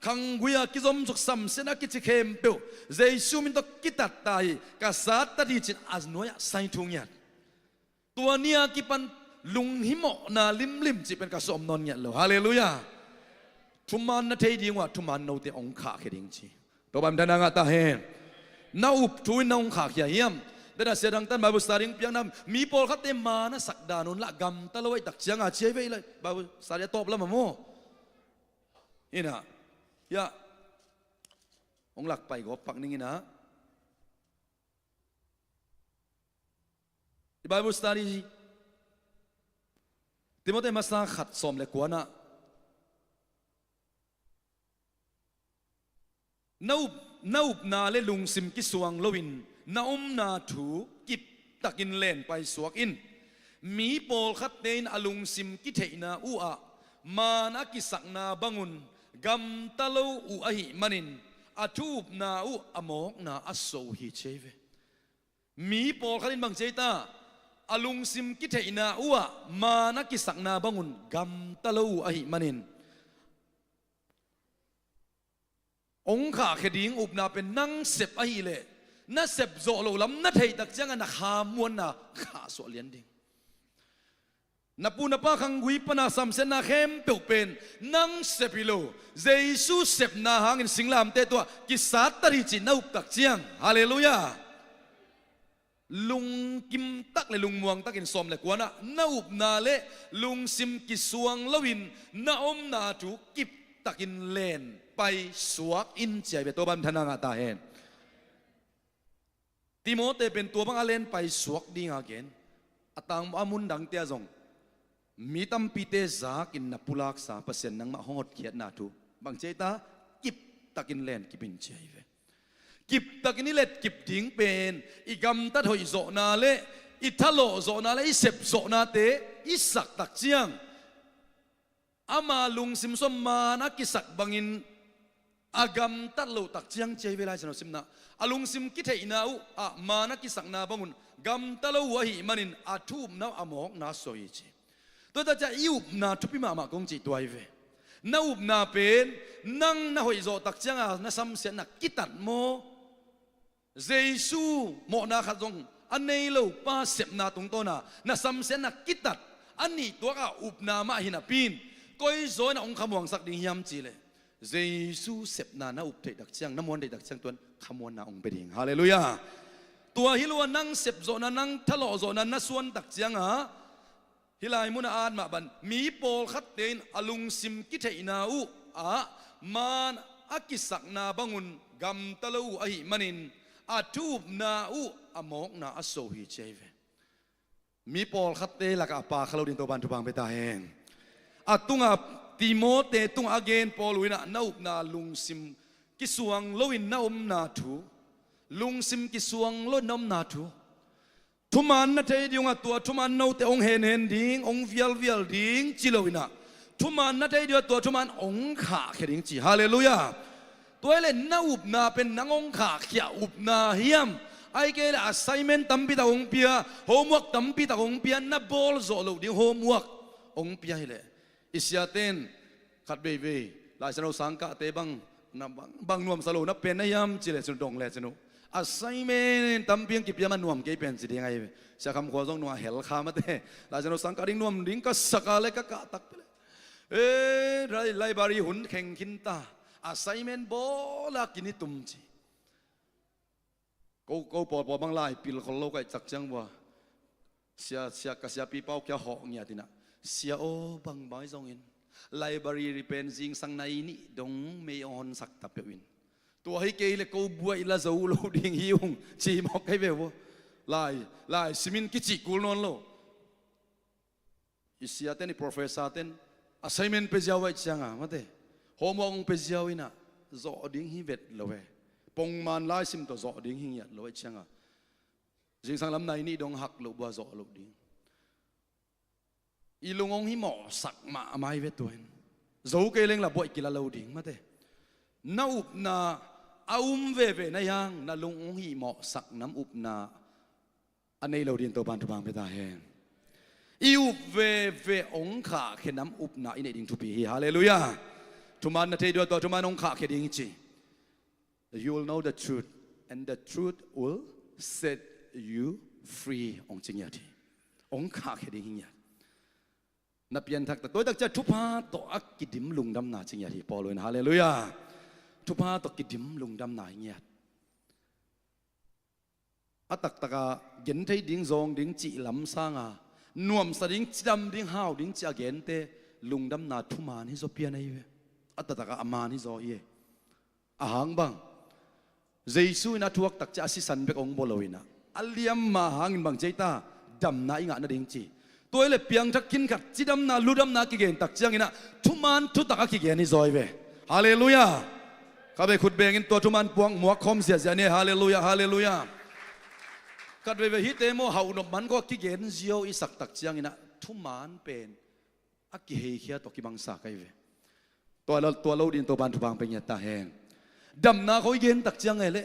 ขังกุยกิจอมสุขสัมเสนากิจเข้มเปียวเจสุมินตกิตัดตายกษัตริย์ที่จิตอาจน้อยไซทุงยัด ตัวเนี้ยกิปันลุงหิมอนาลิมลิมจิเป็นกระสมนนเนี่ยเหรอฮาเลลูยาทุมันนะเทดีว่าทุมันเอาแต่องขาเขดิงจีตัวบัมดานางตาเฮน่าอุบทุยน่าองขาเขียเยี่ยมแต่ถ้าเสียดังตันบาบุสตาริงเพียงนั้นมีปอลขัดเต็มมานะสักดานุนละกำตะลอยตักเชียงอาเชียไปเลยบาบุสตาริตอบแล้วมาโมนี่นะยะองหลักไปก็ปักนี่นะบาบุสตาริติโมเตมาสาขัดสมเลกวนะนานาเลลุงซิมกิสวงลวินนานาถูกิบตักินเล่นไปสวกอินมีโปลขัดเตนอลุงซิมกิเทนาอูอามานักิสักนาบังุนกัมตะลูอูอหิมันินอาทูบนาอูอโมกนาอโซฮิเชเวมีโปลขัดินบังเจตาอลุงซิมกิเทนาอูอามานักิสักนาบังุนกัมตะลูอูอหิมันินองค์ข้าเขดิงอุบนาเป็นนังเสพไอเล่น่าเสพโจโลลำน่าเทตักจังนักหามวนน่ะข้าสวเลียนดิงนับปูนับป้าขังวิปนาสัมเสนาเข้มเปียวเป็นนังเสพิโลเจสุเสพนาหางินสิงลามเตตัวกิสัตตริจินาอุบตักจังฮาเลลูยาลุงกิมตักเลยลุงมวงตักอินสมเลยกว่านะนาอุบนาเลลุงซิมกิสวงลวินนาอมนาถูกิบตักอินเลนไปสวกอินใจเป็นตัวบันทนางาตาเห็นติโมเตเป็นตัวบังอาเลนไปสวกดีงาเกนอตังอามุนดังเตียจงมีตั้มปีเตจากินนับปุลักษาเปอร์เซ็นต์นังมาหอดเขียนนาทูบางเจตากิบตักินเลนกิบินใจเวกิบตักินนี่เล็ดกิบดิ้งเป็นอีกำตัดหอยโซนาเลอิทะโลโซนาเลอิเสพโซนาเตอิสักตักเจียงอามาลุงซิมซอมมานักกิสักบังอินอากมตัดโลตักเจียงเจเวลาฉันสิมนะอลุงซิมกิเทอินาอุอามานักกิสักนาบังุนกัมตัดโลวะหิมันินอาทูมนาอมอกนาโซยเจตัวจะอิวนาทุพิมามากงจิตัวไอเวนาอุบนาเป็นนังนาหอยโจตักเจียงอานาซัมเสียนักกิตัดโมเจซูโมนาขัดจงอันนี้เราป้าเสพนาตรงตัวนาซัมเสียนักกิตัดอันนี้ตัวก็อุบนามาหินาปีนก็ไอโจนาองค์ขมวงสักดิ่งยามจีเลยเยซูเสพนาอุบเทดักเชียงน้ำมันเทดักเชียงตัวขมวนนาองค์เป็นหิงฮาเลลูยาตัวฮิลวนังเสพโซนันังทะเลาะโซนันนัส่วนดักเชียงฮิลายมุนอาดมาบันมีโปลขัดเตนอลุงซิมกิเทนาอุมานอากิสักนาบังุนกัมตะลูอหิมันินอาทูบนาอุอโมกนาอโซฮิเจเวมีโปลขัดเตลักอาปาขลุ่ดินตัวบันทุบังไปตาเองอาตุงอาติโมเตตุงอาเกนปอลุยนะนาอุบนาลุงซิมกิสวงโลวินนาอมนาทูลุงซิมกิสวงโลนอมนาทูทุมันนาเทดิงอ่ะตัวทุมันโนเตองเฮนดิงองวิลดิงจิโลวินะทุมันนาเทดิตัวทุมันองขาเขดิงจิฮาเลลูยาตัวเล่นนาอุบนาเป็นนางองขาเขียอุบนาเฮียมไอเกลอาไซเมนตัมปิตาองเปียโฮมวักตัมปิตาองเปียนับบอลโซโลดิงโฮมวักองเปียเลยอิสยาเตนขัดเบยลายสนุสังกะเตบังนับบางนวมสโลนับเป็นนายามจิเลสุนดงเลสนุอาศัยเมนตั้มเพียงกิบยามันนวมเกี่ยเป็นสิเดียงไงเสียคำขวางนัวเฮลขามาเตลายสนุสังกะดิ้งนวมดิ้งก็สกาเลก็กะตักไปเลยไล่บารีหุ่นแข่งขินตาอาศัยเมนโบลากินิตุมจีกูปอดบางลายปิลคนโลกไอจักจังว่าเสียกเสียปีเป้าแค่หอกเงี้ยทีน่ะเสียโอบางใบจงอินไลบรารีเป็นสิ่งสังในนี้ดงไม่ออนสักตับเปียวินตัวให้เกลกูบวยละโจโลดิ่งหิวจีมอกให้เบลไลสิมินกิจิกูนอนโลอิสยาเตนี่ professor เตน assignment เปจ้าไว้จังอ่ะมาเตะโฮมองเปจ้าวินะโจดิ่งหิเวทโลเวปงมันไลซิมตัวโจดิ่งหิยัดโลเวจังอ่ะสิ่งสังลำในนี้ดงหักโลบัวโจโลดิ่งอีลุงองหิหมอสักมาไม่เวตัวเองโจเกลงละบ่อยกิลาโลดิ่งมาเตะนาอุบนาอาเวนายังนาลุงองหิหมอสักน้ำอุบนาอันนี้เราเรียนตัวบันทุบังไปตาเฮงอิวเวองขาเขน้ำอุบนาอินเอดิงทุปีฮาเลลูยาทุมันนาเทดีตัวทุมันองขาเขดิงจี you will know the truth and the truth will set you free องจริงยาที องขาแค่ดิ้งเนี่ยนับเพียนทักแต่ตัวตักจะทุพาต่ออักกิดิมลุงดำนาจริงอย่างที่ปอเลยนะฮาเลลูยาทุพาต่อกิดิมลุงดำนาเนี่ยอัตักตะกาเย็นไทยดิ้งซองดิ้งจีลำสร้างนวมสดิ้งจีดำดิ้งห้าวดิ้งจีอาเกนเตลุงดำนาทุมานี่โซเปียนไอ้เวอัตตะกาอามานี่โซเย่อาหังบังเจสุนัทวกตักจะอาศิสันเบกองบอลวินะอัลเลียมมาหังบังเจตาดำนาอิงะนาดิ้งจีตัวเล็บเปียงทักกินขัดจีดำนาลูดำนากิเกนตักจังอินะทุมันทุตักกิเกนนี่โซเวฮาเลลูยาข้าไปขุดเบงอินตัวทุมันปวงหมวกคมเสียเนี่ยฮาเลลูยาฮาเลลูยากัดเวฮิเตโมหาวนบมันก็กิเกนเจียวอิสักตักจังอินะทุมันเป็นอักกิเฮียตกิบังสาไกเวตัวเราดินตัวบานทุบางเป็นยาตาแหงดำนาเขาเย็นตักจังเอเล่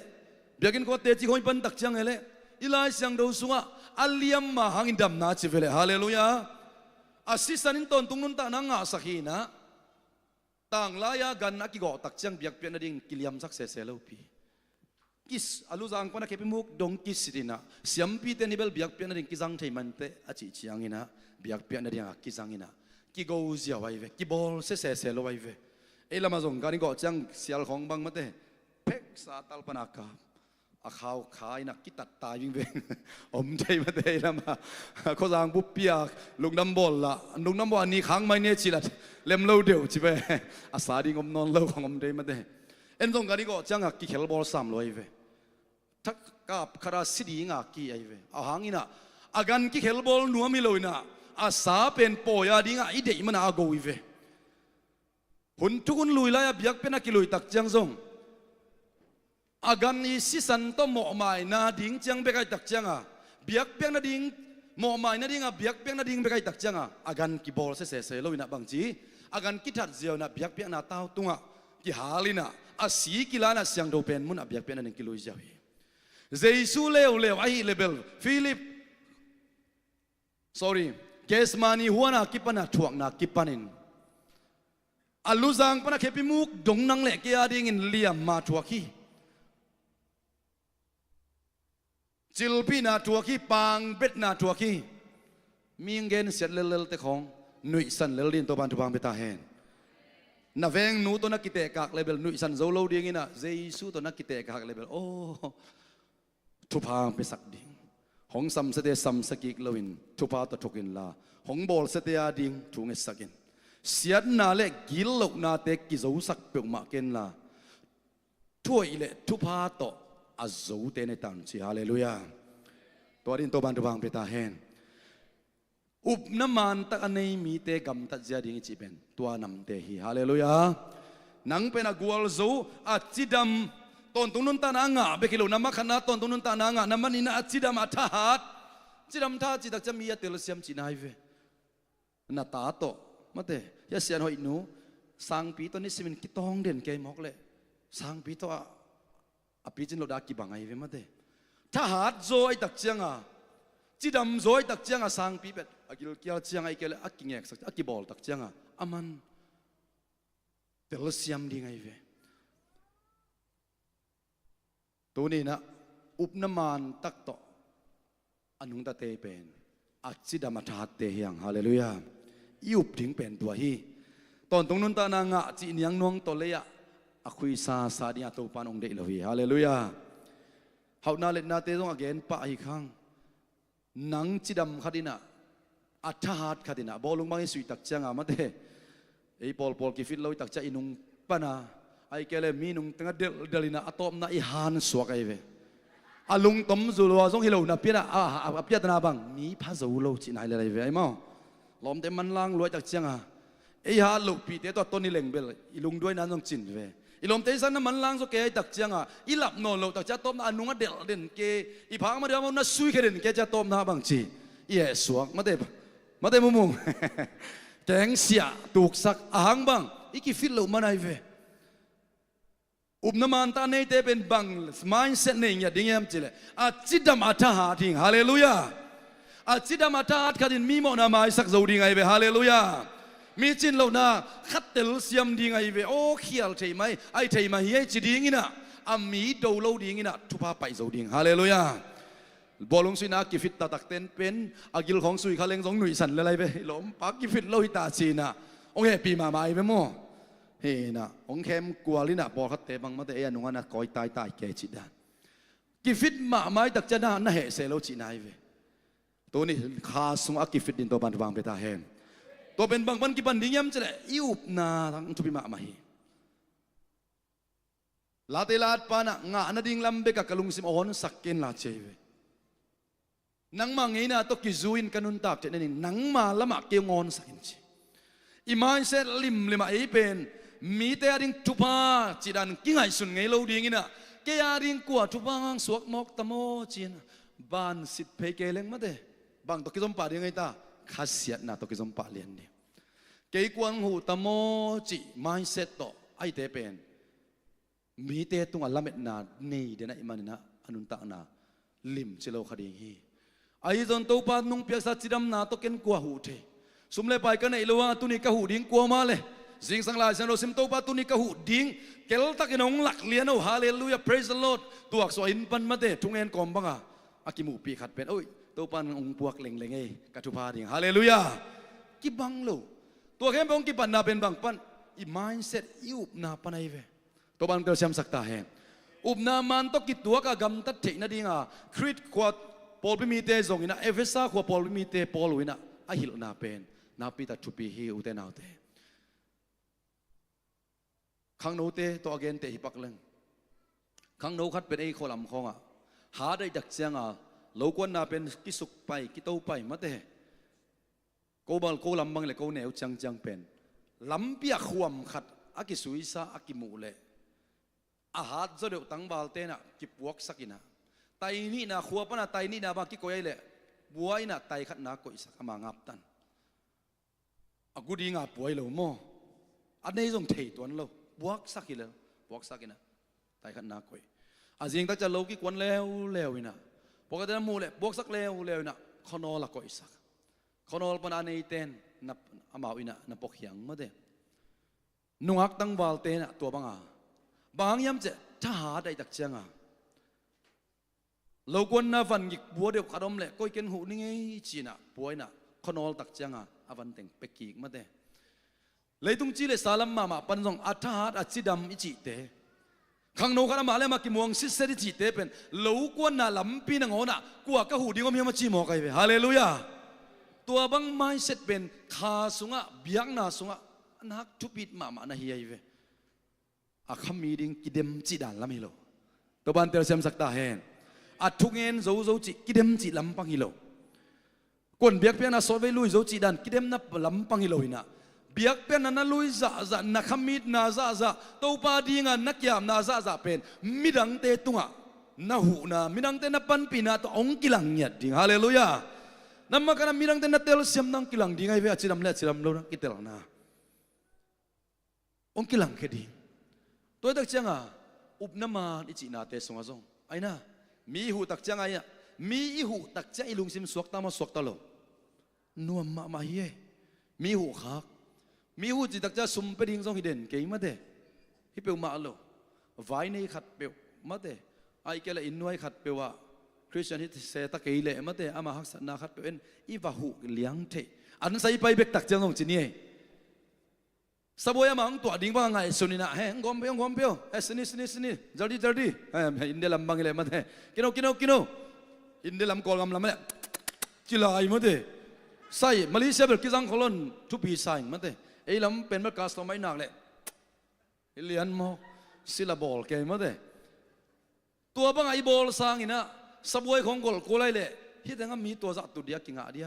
เบียกินก็เตจิเขาเป็นตักจังเอเล่อิลาเสียงดูสุงะอัลเลียมมาหังอินดำนาจิเวเล่ฮาเลลูยาอาศิสันินตอนตุงนุนตานังอาสักฮีนะต่างลายากันนักกิโกตักจังเบียกเปียนดิ่งกิลิยมสักเสเสลาปีกิสอลูจังปนักเคปิมุกดงกิสสินะเสียมปีเตนิเบลเบียกเปียนดิ่งกิจังไทมันเตอจิจิยังอินะเบียกเปียนดิ่งกิจังอินะกิโกเสียไว้เวกิบอลเสเสลไว้เวเอลามาส่งการนี้ก็จังเสียลของบางมาเตเพ็กสาตัลปนักอาขาวขายนักกิตัดตายวิ่งเวงอมใจมาเตลามาเขาสั่งบุปเปียลุงน้ำบอลละลุงน้ำบอลนี่ขังไม่เนี่ยชิลัดเล่มเล่าเดียวจิเวอาสาดิ่งอมนอนเล่าของอมใจมาเตเอ็นส่งการนี้ก็จังกิเคลบอลสามร้อยเวทักกับคาราสิดีงากีไอเวอาหางอินะอากันกิเคลบอลนัวมิโลอินะอาสาเป็นปอยาดิ่งอิเดมันอาโกวิเวหุ่นทุกคนลุยไล่เบียกเป็นนักลุยตักจังซงอาการนี้สิสันต้องหมอหมายนาดิ่งจังเบกไอตักจังเบียกเป็นนาดิ่งหมอหมายนาดิ่งเบียกเป็นนาดิ่งเบกไอตักจังอาการกีบอลเสเสลุยนะบางจีอาการกิทัดเจียวนะเบียกเป็นนาเต้าตุงกีฮาลินะอาศีกีฬานะเสียงโดเป็นมุนเบียกเป็นนาดิ่งกิลุยเจียวเจสุเลวไอเลเบลฟิลิป sorry เกสมานีหัวนากิปนาถ่วงนากิปนินอัลลุซังปนักเคปิมุกดงนังเล็กยาดิ่งเลียมมาทัวคีจิลพีนาทัวคีปังเบ็ดนาทัวคีมีเงินเสียเลลเตของหนุ่ยสันเลลินตัวบันทุบังเบตาเฮนนาเวงนูตัวนักกิเตกักเลเบลหนุ่ยสันโซโลดิ่งนะเจสุตัวนักกิเตกักเลเบลโอ้ทุพางไปสักดิ่งหงสัมเสเตสัมสกิกลวินทุพาตะทุกินลาหงบอลเสเตยาดิ่งทุงเอสักินเสียนาเล็กกิลลูกนาเตกิจูสักเปียกมาเกนลาถ้วยเล็ทุพาโตอาจูเตในตันสิฮาเลลูยาตัวดินตัวบันทุบังเปตาเฮนอุปน้ำมันตักอันนี้มีเตกำตัดเจดิ่งจีเป็นตัวนำเตฮีฮาเลลูยานังเป็นอกัวลจูอาจิดัมตอนตุนุนตานางะเบกิโลน้ำมักขนาตอนตุนุนตานางะน้ำมันอินะอาจิดัมอาทาฮัดจิดัมท่าจิดักจะมีเตลเซียมจีนายเวนาตาโตมาเตยาเสียนหอยหนูสังปีตัวนี้สิมันกิตองเด่นแกมอกเลยสังปีตัวอภิจินโลดากิบังไอเวมาเตถ้าหาดโจยตักเจียงจิดำโจยตักเจียงสังปีเป็ดอากิลเกียวเจียงไอเกลอากิเงกสักอากิบอลตักเจียงอามันเตลเซียมดีไงเวตัวนี้นะอุปน้ำมันตักโตอันนุงตาเตเป็นอาจิดามาทาเตเฮียงฮาเลลูยายุบถึงเป็นตัวฮีตอนตรงนู้นตานางะจีนยังนวงตัวเลยอะคุยซาซาดีอาตัวปานองเดลวีฮาเลลูยาเขานาเล็ดนาเตต้องอเกนปะอีกครั้งนังจิดำขัดินะอัฐหัดขัดินะบอลลงบางสุยตักจังมาเตไอ้ปอลกิฟิตเราตักจังอินุงปะนะไอ้เกลมีนุงตั้งเดลินะอัตอมนะอิฮันสวกไอเวอาลุงต้มจุลวาซงฮิโลนะเปียนะเปียตนาบังมีพระจูโลจินไอเลยเวไอ้เมาลมเต็มมันล่างรวยจากเชียงไอ้ฮาลูกปีเตตัวต้นนี่เล่งเบลอีลุงด้วยนั้นต้องจินเวอีลมเตสันนั้นมันล่างโซเกจากเชียงอีหลับนอนเราจากจะต้มอันนุ่งเดลเด่นเกอีพังมาเดียวมันน่าซุยแค่เด่นเกจะต้มน้าบางจีเย่สวกมาเตมุงแกงเสียตุกสักอาหังบังอีกิฟิลโลมันไอเวอุปน้ำมันตาเนเตเป็นบังmindsetเนี่ยอย่างดิ่งยามจิเลอาจิดามอัฐหาทิ้งฮาเลลูยาอาจิดามาตาดขัดินมีโมนามาสักโจดีไงเวฮาเลลูยามีจินเหล่านาขัดเตลเซียมดีไงเวโอ้เขียลเทไหมไอเทไหมเฮียจีดีงี้นะอามีดูโลดีงี้นะทุพาไปโจดีฮาเลลูยา บอลลงสุยนากิฟิตตาตักเต้นเป็นอากิลของสุยคาเลงสองหนุ่ยสันอะไรไปหลมปักกิฟิตโลหิตาชีนะองเฮปีมาไปมั้งเฮนะองเข้มกลัวลินะบอลคัดเตะบังมาเตะเอ็นงานะคอยตายแก่จิดานกิฟิตมาไม่ตักจะน่าน่าเหเซโลจีนายเวตัวนี้ขาสุงอากิฟิตดินตัวบันบางเปตาเฮมตัวเป็นบางบันกิบันดิ้งยำจะเลยอิวนาทั้งทุบิมาไม่ลาเตลาดปานะงานาดิ้งลำเบกกะลุงซิมโอนสักเกนลาเจเวนังมังไงนะตัวกิจูอินกันุนตับเจนี่นังมาละมาเกี่ยงอนสักอินจีอิมายเซลิมลิมาอีเป็นมีแต่ดิ้งทุบาจีดันกิ้งไอสุนไงเราดิ้งนะเกียดิ้งกว่าทุบางสวกมกตะโมจีนบ้านสิทธิ์เพเกเลงมาเดบางตัวกิจมป่าดิ้งไงตาขัดเสียนะตัวกิจมป่าเลียนเนี่ยเกี่ยกวนหูตะโมจีมายเซตโตไอเตเป็นมีแต่ตุงอัลลาเม็ดนานี่เดนะอิมันนะอนุนตักนาลิมเชโลคดีฮีไอ้จนตัวปานุงเปียกสัจจิดำนาตัวเก็นกัวหูเทสมเลไปกันไอ้ละว่าตุนิกะหูดิ้งกัวมาเลยสิ่งสังลายเซนโรซิมตัวปาตุนิกะหูดิ้งเกลตักนองหลักเลียนเอาฮาเลลูยา praise the Lord ตัวอักษรอินปันมาเตทุงเอ็นกอมบังอะอากิมูปีขัดเป็นโอ้ยตัวปันองปวกเล็งเอ้กัตุพาดิ้งฮาเลลูยากิบังโลตัวเข้มองกิปันนาเป็นบังปันอี mindset อิวนาปันไอเวตัวบันเตอร์เซมสักตาเฮอุบนามันต้องกิดตัวกับกำตัดเทนะดิ้งอ่ะคริสขวดปอลพิมีเตจงอินะเอเฟซ่าขวดปอลพิมีเตปอลวินะอาฮิลนาเป็นนาปีตัดชุปีฮิอุเตนาเตขังโนเตตัวเกนเตฮิปักเลงขังโนคัดเป็นไอ้โคลัมของอ่ะหาได้ดักเสียงอ่ะโลกวนนาเป็นกิสุกไปกิโตไปมาเตโกบัลโกลัมบังเลยโกเนวจังเป็นลำเปียขวมขัดอากิสุยซาอากิมูเลอาหารจะเดือดตั้งบาลเตนะกิบวกสักินะไตนี่นะขวบนะไตนี่นะบางกิโกยเลยบัวนะไตขัดนักก็อิสักมางับตันอากูดีงับบัวเลยมั้งอันนี้ต้องเทตัวนั่นเลยบวกสักิเลยบวกสักินะไตขัดนักก็อาจริงถ้าจะโลกิกวนแล้วนะปกตินะมูเลยบวกสักแล้วนะขนอละก็อิสักขนอลปนอันนี้เต้นนับอามาวินะนับปกยังมาเด้นุ่งอักตั้งบาลเตนะตัวบังอาบางยามจะถ้าหาได้ตักเชียงอ่ะเราควรน่าฟันกิบัวเดียวขาดมเละก็ยังหูนี่ไงจีน่ะป่วยน่ะขนอลตักเชียงอ่ะอาวันแต่งเป็กกีกมาเด้เลยตุงจีเลยสาลัมมาปันส่งอัฐาอัดจีดำอิจิเตข้างโน้นข้ามาเลยมากิมวงซิเซริจิเตเป็นเราควรน่ะลำปีนังโอน่ะกว่าก็หูดีก็มีมาจีหมอกไอ้เว้ฮาเลลูยาตัวบังไม่เสร็จเป็นขาสุงะเบียงน่ะสุงะนักทุบิดมานะเฮียเว้อาคำมีดิ้งกิเดมจีดันลำฮิโลตัวบันเตอร์เซมสักตาเฮนอัดทุกเงินโจจีกิเดมจีลำปังฮิโลคนเบียกเปียนะโซเวลุยโจจีดันกิเดมนับลำปังฮิโลอินะเบียกเปียนะลุยจะนักขมิดนาจะตัวปาดิ้งนักยามนาจะเป็นมิดังเตตุงะนะหูนะมิดังเตนะปันปีนะตัวองกิลังเนียดิ้งฮาเลลูยานั่นมากันมิดังเตนะเตลเซียมนังกิลังดิ้งไอ้เวอจิดำเละจิดำโลนะกิเตลังนะองกิลังแค่ดิ้งตัวตักจังอ่ะอุบน้ำมันอิจินาเตสงอาจงไอ้น่ะมีหูตักจังไอ้มีหูตักจังอิลุงซิมสวกตามาสวกตลอดนัวมาเฮียมีหูขักมีหูจิตักจังสุ่มไปดิ้งซองฮิเดนเกี่ยมาเดฮิเปียวมาโลไว้ในขัดเปียวมาเดไอ้แกละอินนวยขัดเปียวว่าคริสเตียนที่เสตะเกี่ยเลยมาเดอามาฮักษณะขัดเปียวเอ็นอีว่าหูเลี้ยงเทอันใส่ไปเบกตักจังซองจีนี่สบายมั้งตัวดิ้งบ้างไงสุนินะเฮ้งอมเปียวสนิจอดีอินเดียลำบางเลยมาเถอะกินเอาอินเดียลำกอลกำลำเนี่ยจิลายมาเถอะใส่มาเลเซียเปิดกิจังโคลนทุบีใส่มาเถอะไอ้ลำเป็นเมื่อกาสต์ไม่หนักเลยเลียนโมซิลาบอลแกมาเถอะตัวบ้างไอ้บอลสร้างอินะสบายของกอลโคไลเลยที่แต่งั้นมีตัวจักตัวเดียกิงอาเดีย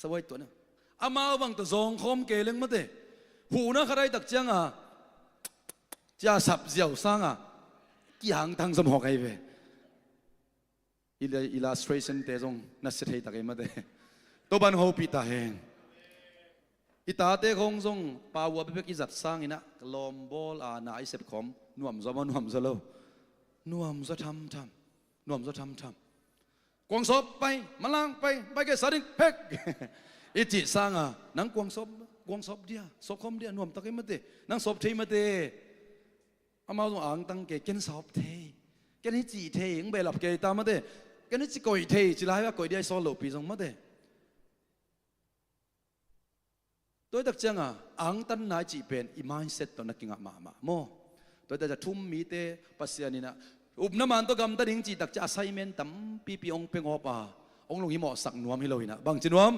สบายตัวเนี่ยอามาบางตัวซองคอมเกลิงมาเถอะหูนะใครตักจังอ่ะจะสับเจียวสร้างอ่ะกี่หางทางสมองไอ้เว้ยillustration เตจงนัสเทตักไอ้มาเดตัวบันหูปีตาเฮงอิตาเตคงทรงป่าวไปเพื่อกิจัดสร้างอินะลอมบอลนาไอเซปคอมนวมจะโลนวมจะทำกวางศพไปมาล้างไปแกสาดิงเพ็กอิจิสร้างอ่ะนังกวางศพเดียศพคมเดียนวมตะกี้มาเตนังศพเทมาเตอามาตรงอ่างตั้งเกณฑ์ศพเทเกณฑ์จีเทยังเบลับเกตามมาเต cái nó chỉ coi thầy chỉ là coi đi solo pi giống mất đấy tôi đặc trưng à ang tan nai chỉ pen i mindset to na kinga ma mo tôi ta thum mi te pasianina upnaman to gam ta ding chỉ đặc cha assignment tam pi ong peng opa ong lung hi mo sak nuam hi loina bang chinuam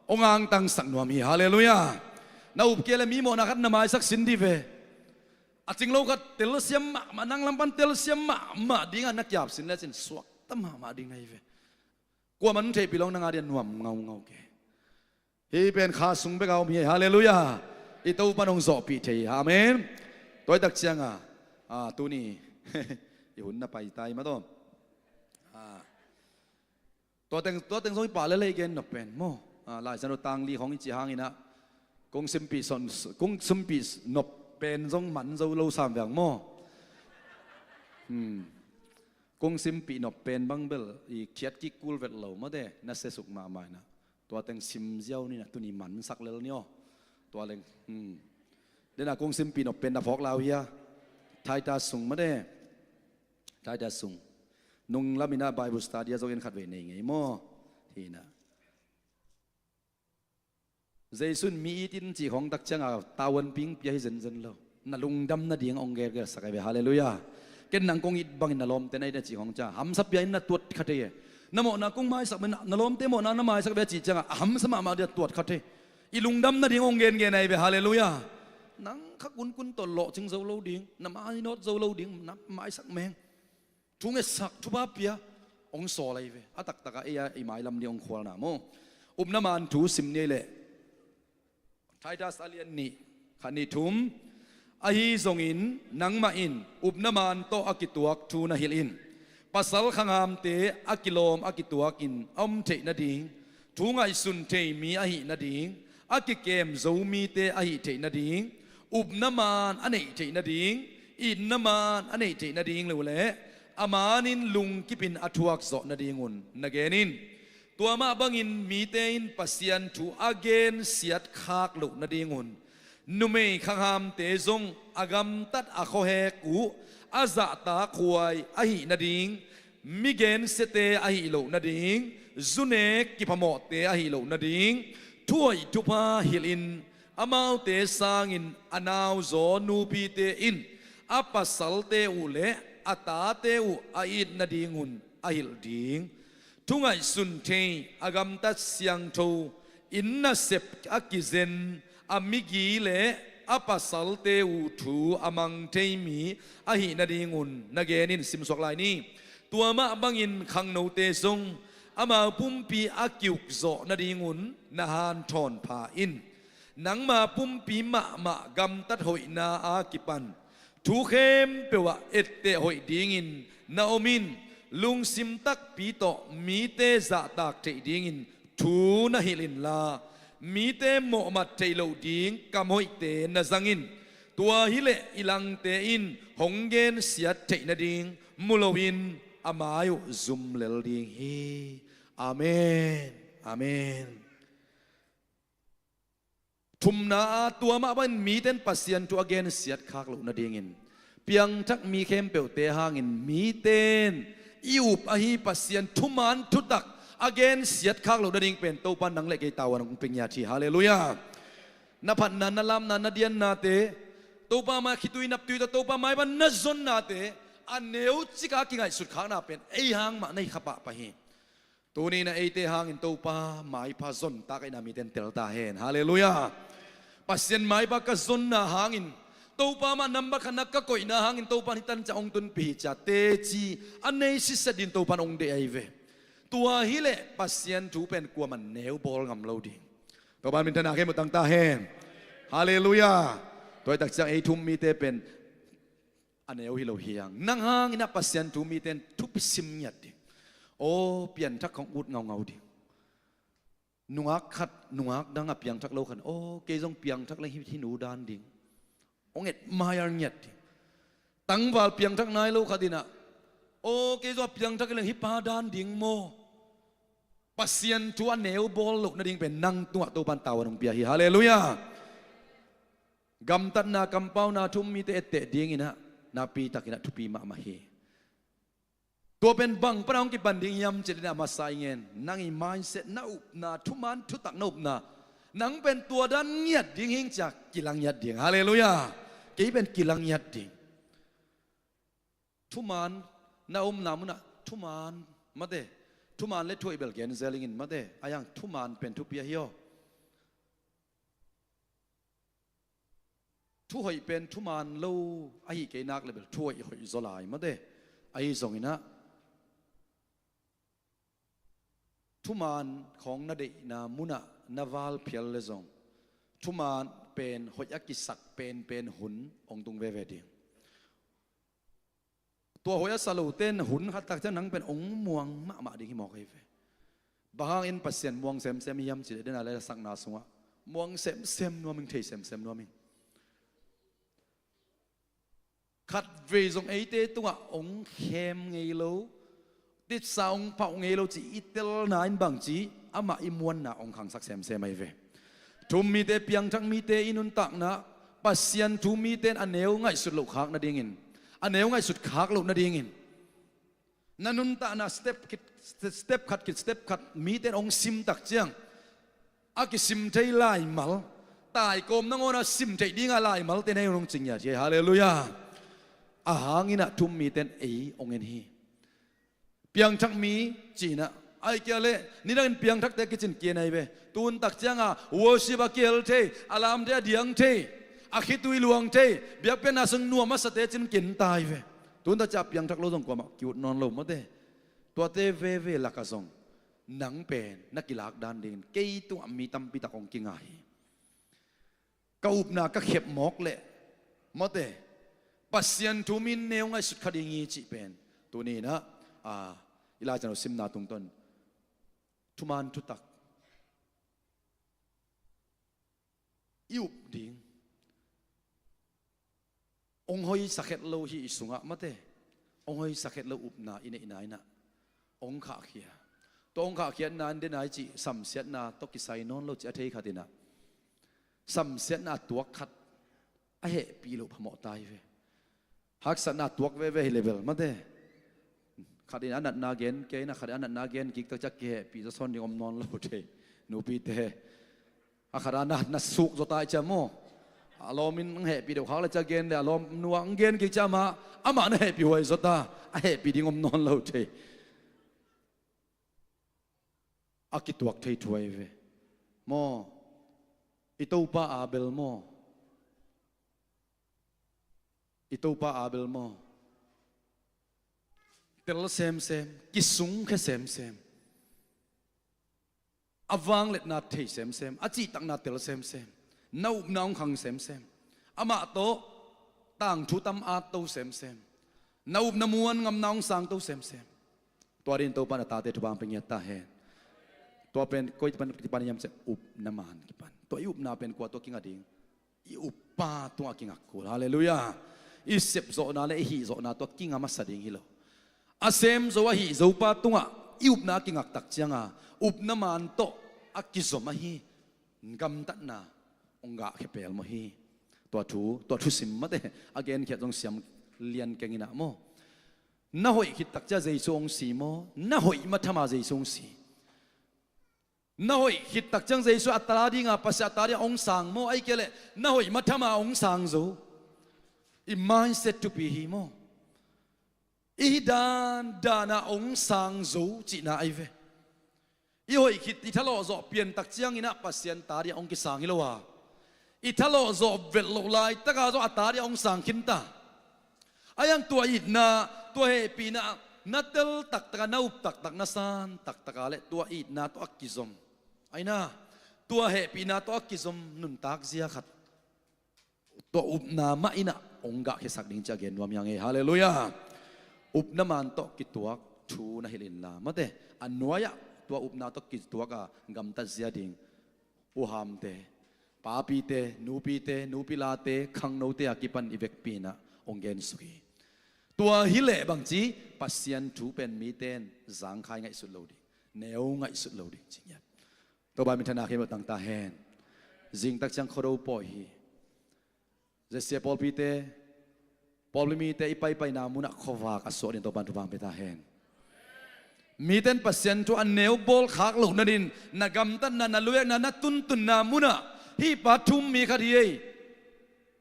ong ang tang sak nuam hi hallelujah na up kele mi mo na khat na mai sak sin di ve a ching lo khat tel siam ma nang lam pan tel siam ma ding an nak yap sin la sin swak tam ma ding nai ve kwa man thei pilong na nga dian nuam ngau ke hi pen kha sung be gao mi hallelujah i to panong zo pi thei amen tôi đặc chiang à tu ni i hun na pai tai ma toตัวเต็งส่งป่าเลยกันนับเป็นโมหลายสันตังลีของอิจิฮังอินะกงซิมปีสนกงซิมปีนับเป็นส่งมันเราเราสามอย่างโมกงซิมปีนับเป็นบังเบลอีเขียดกิกูลเวทเหล่ามาเด้น่าเสสุกมาใหม่นะตัวเต็งซิมเจ้านี่นะตัวนี้มันสักเลเนี่ยตัวเล็งเดี๋ยวนะกงซิมปีนับเป็นนับพอกเราเฮียไทยตาสุงมาเด้ไทยตาสุงนุ่งลามินาไบเบิลสตาร์ดี้จะเกินขัดเวรไงมั่วทีน่ะเจสุนมีอินจีของตักจังเอาตาวันปิงเปียให้เจนเราน่ะลุงดำน่ะดีงองเกลก็สักไปฮาเลลูยาเกินนังกงอิดบังอินน่ะลมแต่ในเดจีของจ้าหำสับยัยน่ะตรวจขัดเตะน่ะหมอน่ะกงไม้สักมันน่ะลมเตะหมอน่ะน่ะไม้สักแบบจีจังอ่ะหำสมามาเดียตรวจขัดเตะอีลุงดำน่ะดีงองเกลไงไปฮาเลลูยานังขักกุนตลอดจึงเจ้าเราดีงน่ะไม้นอดเจ้าเราดีงน่ะไม้สักแมงทุงเอสักทุบาเปียองโซอะไรเวอตักตะกะเอียไอไม้ลำเดียงควานะโมน้ำมันถูสิมนี่แหละไทยดัสอาเลียนนี่ขันนี่ทุมอาฮีซงอินนังมาอินน้ำมันโตอากิตัวทูนาฮิลอินปัสสาวะขังามเตอากิโลมอากิตัวกินเทนาดิงทุงไอสุนเทมีอาหินาดิงอากิเกมโซมีเตอาหิเทนาดิงน้ำมันอันไหนเทนาดิงอินน้ำมันอันไหนเทนาดิงเลยแหละอามานินลุงกิปินอทวกโซนาดีงุนนเกนินตัวมาบังอินมีเตอินปัสยันทูอเกนเสียดคากลุนาดีงุนนุเมย์ขังหามเตซงอากามตัดอโคเฮกูอาซาตาควายอหินาดิงมิเกนเสเตอหิลุนาดิงซุเนกิพมอเตอหิลุนาดิงถ้วยทุพาฮิลินอามาเตสางินอนาวโซนูปีเตอินอาปัสสัลเตอุเลอาตาเตวอาอิดนาดีงุนอาฮิลดิงทุงไอสุนเทอากำตัดเสียงโทอินนาเซปอากิเซนอามิกีเลอาปัสสัลเตวทูอามังเทมีอาฮินาดีงุนนาเกนินซิมสกลายนี้ตัวมาบังอินขังโนเตซงอามาปุ่มปีอากิวโซนาดีงุนนาฮานทอนพาอินนังมาปุ่มปีมะกำตัดหอยนาอากิปันทุเข้มเปว่าเอตเตหอยดิงินนาอมินลุงซิมตักปีโตมีเตจะตักเทดิงินทูนาฮิลินลามีเตโมมัดเทโลดิงกำหอยเตนาซังอินตัวฮิเลอิลังเตอินหงเกนเสียเทนาดิงมุลวินอามายุซุมเลลดิงฮีอาเมนอาเมนทุมนาตัวมาบันมีเต้นปัสยันตัวเกนเสียดคากลุนาดีงินเพียงทักมีเข้มเปลวเตหางินมีเต้นอิวปะฮีปัสยันทุมันทุตักอเกนเสียดคากลุนาดีงเป็นตัวปันนังเล็กไอตาวันของปิญญาชีฮาเลลูยานับพันนันนัลามนันนาเดียนนาเตตัวปามาคิตุยนับตุยตัวปามาบันนัซอนนาเตอันเนวจิกากิไงสุดขางนาเป็นไอหางมาในขปะปะฮีตัวนี้นะไอเตหางินตัวปาไม้พาซอนตาไอนามีเต้นเตลตาเฮนฮาเลลูยาpasien mai ba ka zon na hangin to pa ma namba khanak ka koi na hangin to pa hitan cha ong tun pi cha te chi anei si sadin to pan ong de ai ve tua hi le pasien thu pen kwa man neu bol ngam lo ding to ban min thana ke mu tang ta hen hallelujah toy tak chang ei thum mi te pen aneu hi lo hiang nang hang ina pasien thu mi ten thu pisim nyat ding o pian thak khong ut ngau ngau ding nungak khat nungak dang a piang thak lo khan o ke jong piang thak le hi nu dan ding ong et mayar nyat tang wal piang thak nai lo khadina o ke jo piang thak le hi pa dan ding mo pasien tu a neu bol lo na ding pen nang tua to ban taw nong pia hi hallelujah gam tat na kampau na thum mi te ette ding ina na pi takina thupi ma ma hi ตัวเป็นบังปะน้องกิบันดิงยำจิตนามาใส่เงินนั่งอีมายเสนาอุบนาทุมันทุตักนาอุบนานังเป็นตัวดันเงียดดิ่งหิงจากกิลังยัดดิ่งฮาเลลูยากี่เป็นกิลังยัดดิ่งทุมันนาอุมนามุนะทุมันมาเดทุมันเล็ดถ้วยเบลเกนเซลิงินมาเดอายังทุมันเป็นทุเปียฮิโอทุหอยเป็นทุมันโลไอ้เกนักเลยเบลถ้วยหอยโซลายมาเดไอ้ส่งอินะทุมานของนาเดนามุนะนาวาลเพียลเลซงทุมานเป็นหอยกิสักเป็นหุนองตุงเวเวดีตัวหอยสลูเต้นหุนขัดตักเจ้านังเป็นองม่วงมาดีที่มองให้เวบางอินปัสเซียนม่วงเซมยำจิตเดนอะไรสักนาสงะม่วงเซมนัวมิงเทเซมนัวมิงขัดเวซงไอเตตัวองเข้มไงโลติดสาวองเผาไงโลจีอิตลนายบางจีอามาอิมวนนะองขังสักเซมไอเวทุมมีเตเปียงทั้งมีเตอินุนตักนะปัสเซียนทุมมีเตอันเนวง่ายสุดลูกขากนาดิ่งินอันเนวง่ายสุดขากลูกนาดิ่งินนันนุนตักนะสเต็ปขัดมีเตองซิมตักเจียงอากิซิมใจลายมัลตายกลมนังโอนะซิมใจดิ้งอะไรมัลเตนให้รงจริงอย่าเจฮาเลลูยาอาหางอินะทุมมีเต้นเอองเงินฮีเปียงทักมีจีนะไอเกลเลนี่นั่นเปียงทักแต่กิจเกียนไอเวตูนตักเจียงอ่ะวัวชิบะเกลเทอารามเดียเดียงเทอาคิตุยลวงเทเบียเป็นอาสังนัวมาสเตจินกินตายเวตูนตักจับเปียงทักโลดงกว่ามากิวดนอนลมมาเตตัวเตเวลักกะซงหนังเป็นนักกีฬาดันดินเกยตัวมีตัมปีตะกองกิงไอกอุบนาก็เข็บหมอกเละมาเตปัสยันทุมินเนวไงสุดคดีงี้จีเป็นตัวนี้นะอิลาจันโอซิมนาตุงต้นทุมันทุตักยุบดิ่งองหอยสักเอ็ดโลฮีสุงะมาเตองหอยสักเอ็ดโลอุบนาอินอินายนะองข้าเขียตัวองข้าเขียนนานเดนายจีสัมเสียนาตกิไซนอนโลจีอาเทยขัดินะสัมเสียนาตัวขัดไอเหปีโลพมอตายเวฮักษณะตัวเวเลเวลมาเด้ขัดอันนั้นนาเกนเกนะขัดอันนั้นนาเกนกิกตะจักเกปีจะซ้อนยอมนอนโลเทนูปีเตอาขัดอันนั้นนัสสุกจะตายจามออารมณ์เหปีเดียวเขาเลยจะเกนเลยอารมณ์นัวเกนกิกจามาอามันเหปีไว้สุดตาเหปีดิ่งอมนอนโลเทอากิตัวเทถวยเวมออิตูปาอาเบลมอitu pa abel mo tel sem kisung ke sem avang let na thei sem achi tak na tel sem nau naung khang sem ama to tang thu tam a to sem nau namuan ngam naung sang to sem to rin to pa na ta te thubang pengya ta he to pen koi pan yam se up naman ki pan to up na pen kwa to kinga ding i upa to kinga ko hallelujah isep zo na le hi zo na to kinga masading hilo asem zo hi zo pa tunga iup na kingak tak chianga up na man to akizo ma hi ngam tat na onga khepel mo hi to thu sim ma te again khe jong siam lian kengina mo na hoi khit tak cha jei song si mo na hoi ma thama jei song si na hoi khit tak chang jei su atara dinga pasya tari ong sang mo ai kele na hoi ma thama ong sang zo i mindset to be himo idan dana ong sang zo chi na ai ve i hoi khit i thalo zo pian tak chiang ina pasien tari ong ki sang hilowa i thalo zo vel lo lai taka zo atari ong sang kin ta ayang tua it na tua he pi na natel tak taka na up tak na san tak taka le tua it na to akizom ai na tua he pi na to akizom nun tak zia khat to up na ma ina onga ke sak ding cha gen wam yang e hallelujah up na man to kituak thu na hilin la mate anwaya tua up na to kituak a gam ta zia ding u ham te pa pi te nu pi la te khang no te akipan ivek pi na ongen sui tua hile bang chi pasian thu pen mi ten zang khai ngai sut lo di neu ngai sut lo di chinya to ba mi thana ke mo tang ta hen jing tak chang khoro po hi Zesia Paul Pite, Paul mi te ipai na muna khova ka so din to ban tu bang peta hen. มีเต้นปัสเซียนตัวอันเนวบอลขากหลุดนั่นดินนักำตันนันลุยนันตุนตุนนามุนะฮีปัทุมมีคดี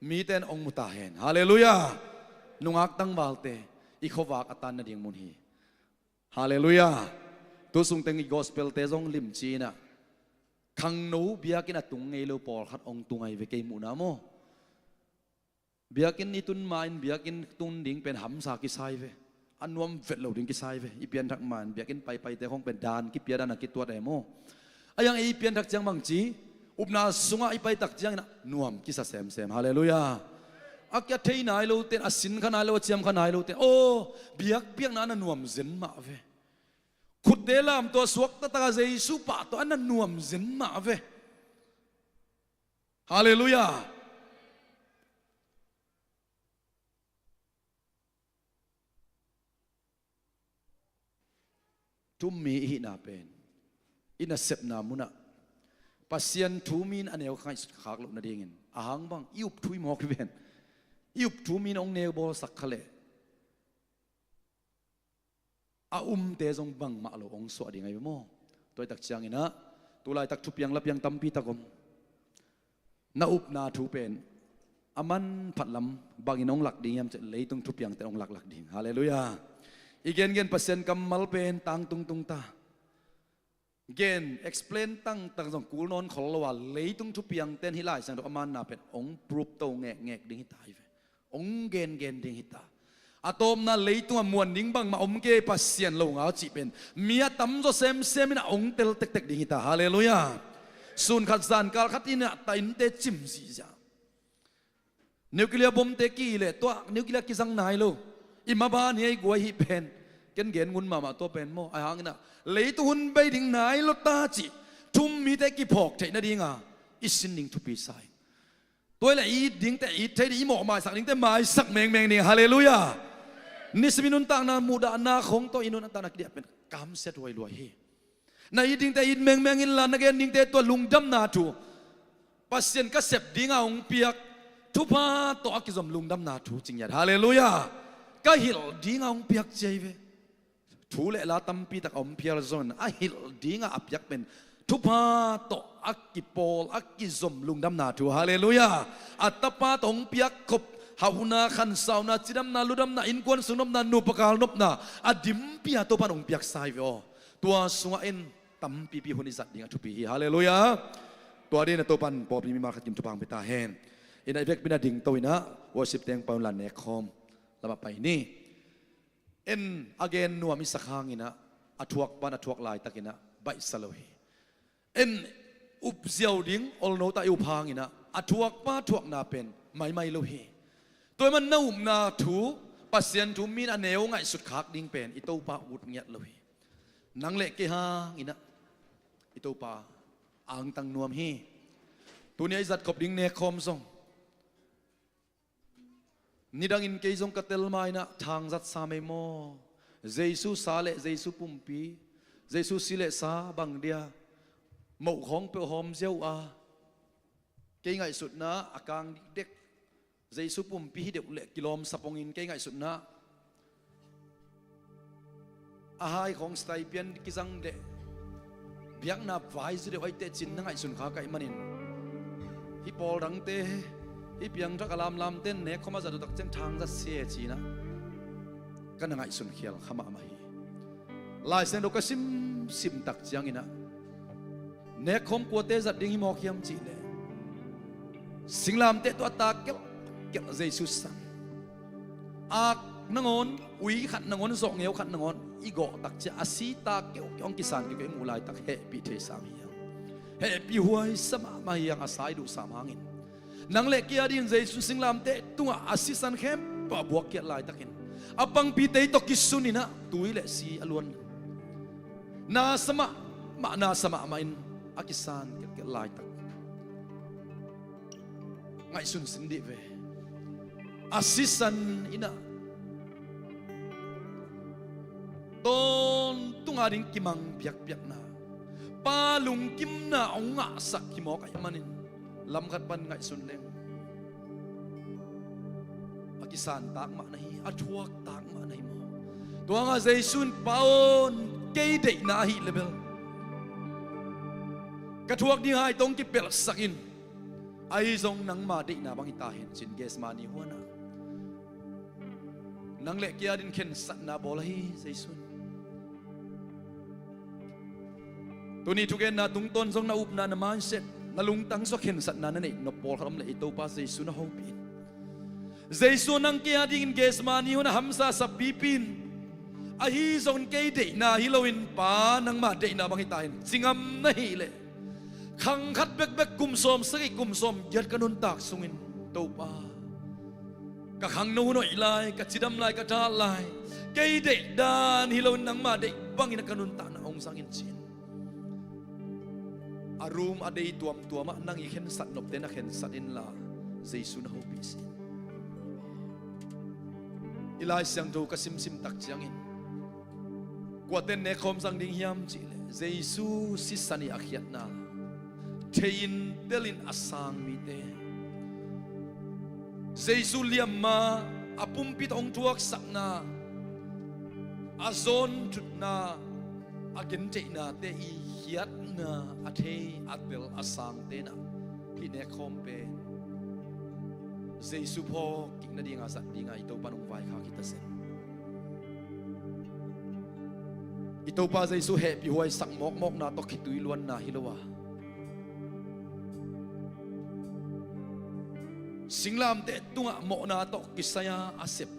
มีเต้นองมุตาเห็นฮาเลลูยานุงักตั้งบาลเตอีขวากอัตันนัดิงมุนฮีฮาเลลูยาตัวสุงเต็งอีกอสเปลเตจงลิมจีนะขังนูเบียกินตุงเงลูปอลขัดองตุงไอเวกมุนาโมเบียกินนี่ตุนมาอินเบียกินตุนดิ่งเป็นหำสากิไซเวอันนวมเวทเหล่าดิ่งกิไซเวอีเปียนทักมันเบียกินไปแต่ห้องเป็นดานกิเปียดานักกิตัวเดโมอายังอีเปียนทักจังบังจีอุปนาสุงาอีไปทักจังนะนวมกิสเซมเซมฮาเลลูยาอักยาเทนายโลเตนอสินขนายโลเจียมขนายโลเตนโอ้เบียกเปียงนั้นนวมเซนมาเวขุดเดลามตัวสวกตะตาเจสุปะตัวอันนั้นนวมเซนมาเวฮาเลลูยาทุมมีหินาเป็นอินาเซปนามุนะปัสยันทุมินอันเอวข้าสุดขากลุนาเดียงินอาหังบังยุบทุยมอกเป็นยุบทุมินองเนวบอลสักขเลอาเตจงบังมาโลองสวดยังไงโมตัวตักจังอินะตัวลายตักทุบยังลับยังตัมปีตะกมนาอุบนาทุเป็นอามันผัดลำบางอินองหลักดิ่งยามจะเลยต้องทุบยังแต่องหลักดิ่งฮาเลลูยาอีกเงินเปอร์เซ็นต์กำมัลเป็นตังตุงตาเงิน explain ตั้งสองกูนอนขอละว่าเลยตุงทุบยังเต้นฮิไลสังดอกอามันนาเป็นองปรุบโตแงกดิ่งฮิตาอีเวองเงินดิ่งฮิตาอะตอมน่ะเลยตัวมวนดิ่งบังมาอมเกปัสเซียนลงเอาจีเป็นเมียตั้มโจเซมนะองเตลเต็กดิ่งฮิตาฮาเลลูยาส่วนขัดสานการขัดอินะตาอินเตจิมซีจ้านิวเคลียร์บอมเตกี้เลยตัวนิวเคลียร์กิสังนายโลอิมาบานเฮกวยฮิเป็นเกณฑ์เกณฑ์งุนมาตัวเป็นโมไอหังนะเลยตุนไปดิ่งไหนลตาจิทุ่มมีแต่กี่พอกเทนดิ่งอ่ะอิสินดิ่งทุปีไซตัวละอีดิ่งแต่อีเทนอีหมอกมาสักดิ่งแต่มาสักเมงดิ่งฮาเลลูยานิสมินุนต่างนามุดานาของตัวอินุนต่างนักเดียเป็นกำเสดรวยรวยเฮในอีดิ่งแต่อีเมงอินลานักเกณฑ์ดิ่งแต่ตัวลุงดำนาทูปัสเซียนก็เสพดิ่งอ่ะองเปียกทุพาตัวกิจมลุงดำนาทูจริงอย่างฮาเลลูยาก็หิลดิ่งอ่ะองเปียกใจเวทูเลลาตัมปีตักอมเพียรซอนอะหิลดิ่งอ่ะอับยักเป็นทุพาโตอักกิโปลอักกิซมลุงดำนาทูฮาเลลูยาอัตตปาตองเปียกขบฮาวนาขันสาวนาจิดำนาลุดำนาอินกวนสุนำนานูปกาลนบนาอดิมเปียตัวปานองเปียกไซเวอตัวสุงเอ็นตัมปีปีฮุนิสัตดิ่งอ่ะทุปีฮาเลลูยาตัวนี้นะตัวปันปอปีมีมาขัดจิมทุพังไปตาเฮนอินไอเวกเป็นดิ่งตัวนะวอสิบเตียงปาวลันเนคอมแล้วมาไปนี่เอ็นอเกนนัวมิสักหางินะอัทวกปานอัทวกลายตะกินะใบสโลฮีเอ็นอุบเซียวดิ้งอลโนตาอุพางินะอัทวกป้าทวกนาเป็นไม่โลฮีตัวมันน่าอุมนาถูปัสเซียนถูมีนอเนวไงสุดขากดิ้งเป็นอิโตปาอุดเงียโลฮีนังเล็กเกฮางินะอิโตปาอ่างตังนวมฮีตัวนี้จัดกบดิ้งเนคอมซงนี่ดังอินเกยจงกัตเตลมาอินะทางจัดสามโมเจสุสาเลเจสุปุ่มปีเจสุสิเลสาบังเดียหมู่ของเปลหอมเจ้าอาเกยไงสุดนะอากางเด็กเจสุปุ่มปีเด็กเล็กกิโลมสปองอินเกยไงสุดนะอาหารของสไตเปียนกิจังเดเบียงนับไว้สุดเดียวไอเตจินนั่งไอสุนขาไก่มันินฮิปโปดังเตอีเพียงทักลามเต้นเนี่ยเขามาจะดูตักเจ้าทางจะเสียจีนะก็นั่งไอสุนเขียวขมาไม่ลายเส้นดูก็ซิมตักจังอินะเนี่ยคมกวดเตจัดดิ้งมอกยำจีเลยสิงลามเตตัวตาเกี่ยวเจสุสันอักนังอนอุยขัดนังอนส่งเงี้ยวขัดนังอนอีโกตักเจ้าอาศีตาเกี่ยวองกิสานเกี่ยวมูลายตักเฮปีเทสามียังเฮปีหัวสมาไม่ยังอาศัยดูสามหางินนังเล็กยาดินเจสุสิงลามเตตัวอาศิสันเข้มปะบวกเกียรลายตะกินอบังปีเตตกิสุนินะตุยเลสีอลวนนาสมะมานาสมะมาอินอากิสันเกียรลายตะไงสุนสินดิเวอาศิสันอินะตอนตุงอาดิงกิมังเปียกนาปาลุงกิมนาองงะสักกิมอกไอมันินลำขัดปันไงสุนเลงอากิสานตากมาในอัทวกตากมาในมอตัวงาเจสุนปาอน cái đệ na hi level cái thuốc đi hai tông cái bel sakin ai dòng nang ma đệ na bang ita hen chin ges mani huana nang le kia din khen sat na bola hi jaisun tuni thugen na tung ton dòng na up na mindset na lung tang so khen sat na nei no bol haram le ito pa jaisun na hopin jaisun nang kia din ges mani huana hamsa sa pipin ahi zon ke de na hiloin pa nang ma de na bang hitain singam na hi le khang khat bek bek kum som sagi kum som yat kanun tak sungin to pa ka khang no no ilai ka chidam lai ka ta lai ke de dan hiloin nang ma de bang ina kanun ta na ong sangin chin arum adei tuam tuama nang i khen sat nop te na khen sat in la jaisu na ho pi sin ilai siang do ka sim sim tak chiang in Kuaten ne khom sang ding hiam chi le Jesu si sani akhiat na thein telin asang mi te Jesu liam ma apum pit ong tuak sak na azon tut na agen te na te i hiat na athe atel asang te na hi ne khom pe Jesu pho king na dinga sat dinga ito panung vai kha kita sen ito pa Jesu happy huay sak mok mok na to kitui luan na hilawa singlam te tunga mo na to kisaya asep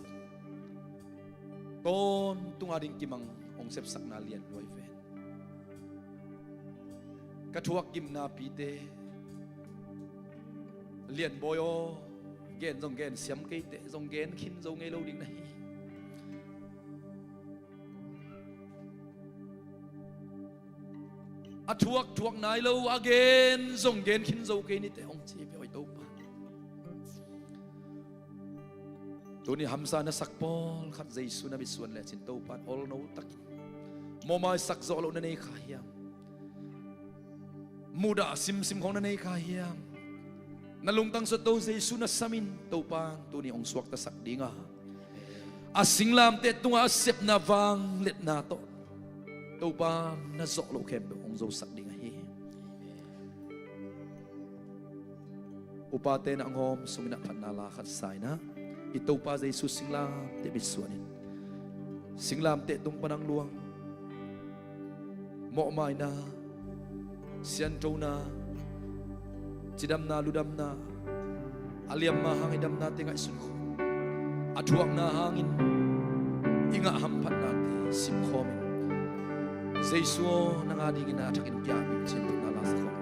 ton tunga ding kimang ong sep sak na lian huay ven katuak kim na pite lian boyo gen zong gen siam ke te zong gen khin zong nge lo ding na hi thuốc thuốc nai lâu again zong gen khin zo ke ni te ong chi pe oi to pa tu ni hamsa na sak pol khat Jesu na bisuan le chin to pat all no tak mo mai sak zo lo na nei kha hiam muda sim sim khong na nei kha hiam na lung tang so to Jesu na samin to pa tu ni ong suak ta sak dinga asinglam te tunga sep na wang let na to to pa na zo lo kem ong zo sak ding hi upate na ngom sumina phanala khat sai na ito pa Jesu singlam te bisuanin singlam te tung panang luang mo mai na sian to na chidam na ludam na aliam ma hangidam na te ngai sun kho athuak na hangin inga hampat na te sim khom Jesu nang ading ina takin kya mi chin na la sa khom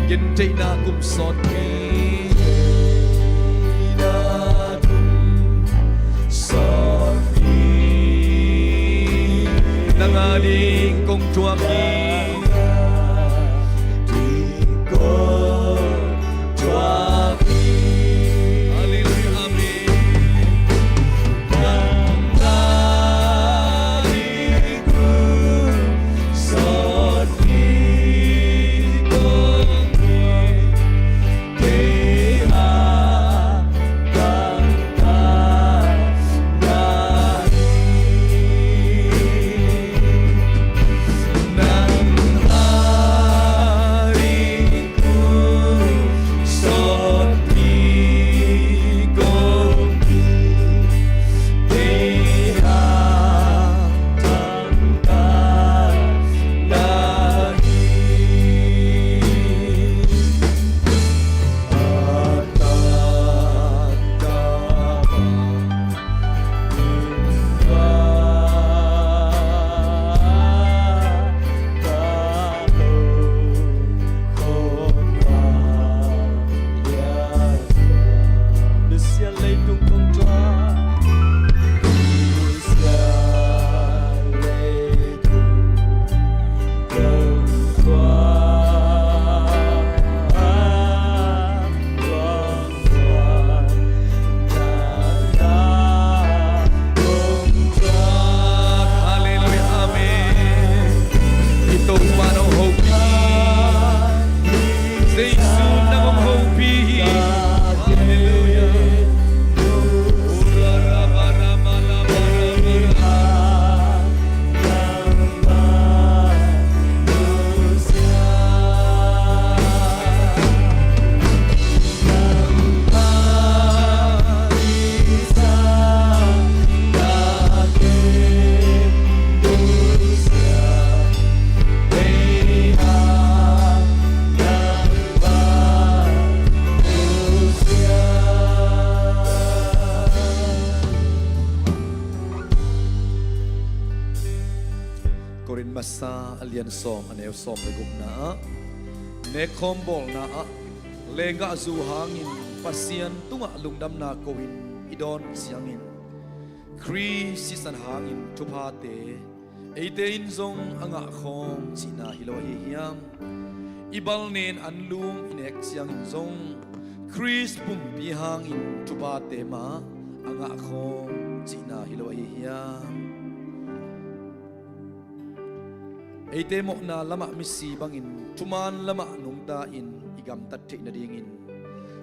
Yin te na kum sot ke ding kong tua ki Hallelujah, amen. Korin masa alian som aneu som leguk na ne kombol na lenga zu hangin pasian tunga lungdam na kowin idon siangin kri sisan hangin tupate eite in zong anga khom china hilo hi hiam ibal nen anlung inek siangin zong kris pum pi hangin tupate ma anga khom china hilo hi hiam eite mo na lama misi bangin tuman lama nungta in igam tat na dingin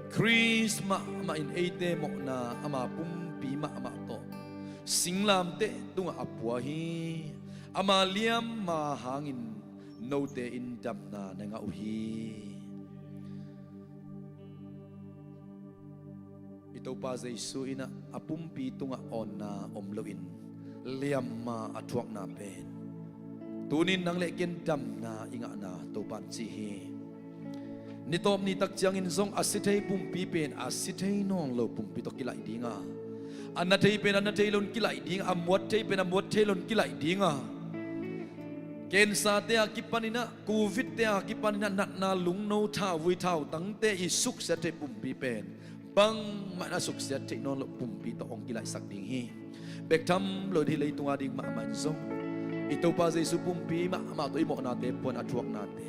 Chris ma in eite mo na ama pumpi ma ama to singlam te tunga apua hi ama liam ma hangin no te in dam na nga uhi ito pa Jesu ina apumpi tunga on na omloin liam ma atuak na pen tunin nang leken dam na inga na to pan chi hi nitom ni tak chiang in zong asithei pumpi pen asithei nong lo pumpi to kilai dinga anathei pen anathei lon kilai ding amwat thei pen amwat thei lon kilai dinga kensa te akipanina covid te akipanina nat na lung no tha vui thau tang te i suk se te pumpi pen bang mana suk se te non lo pumpi to ong kilai sak ding hi bek tham lo di lei tunga ding ma man zong ito pa Jesu pumpi ma to imo na te pon athuak na te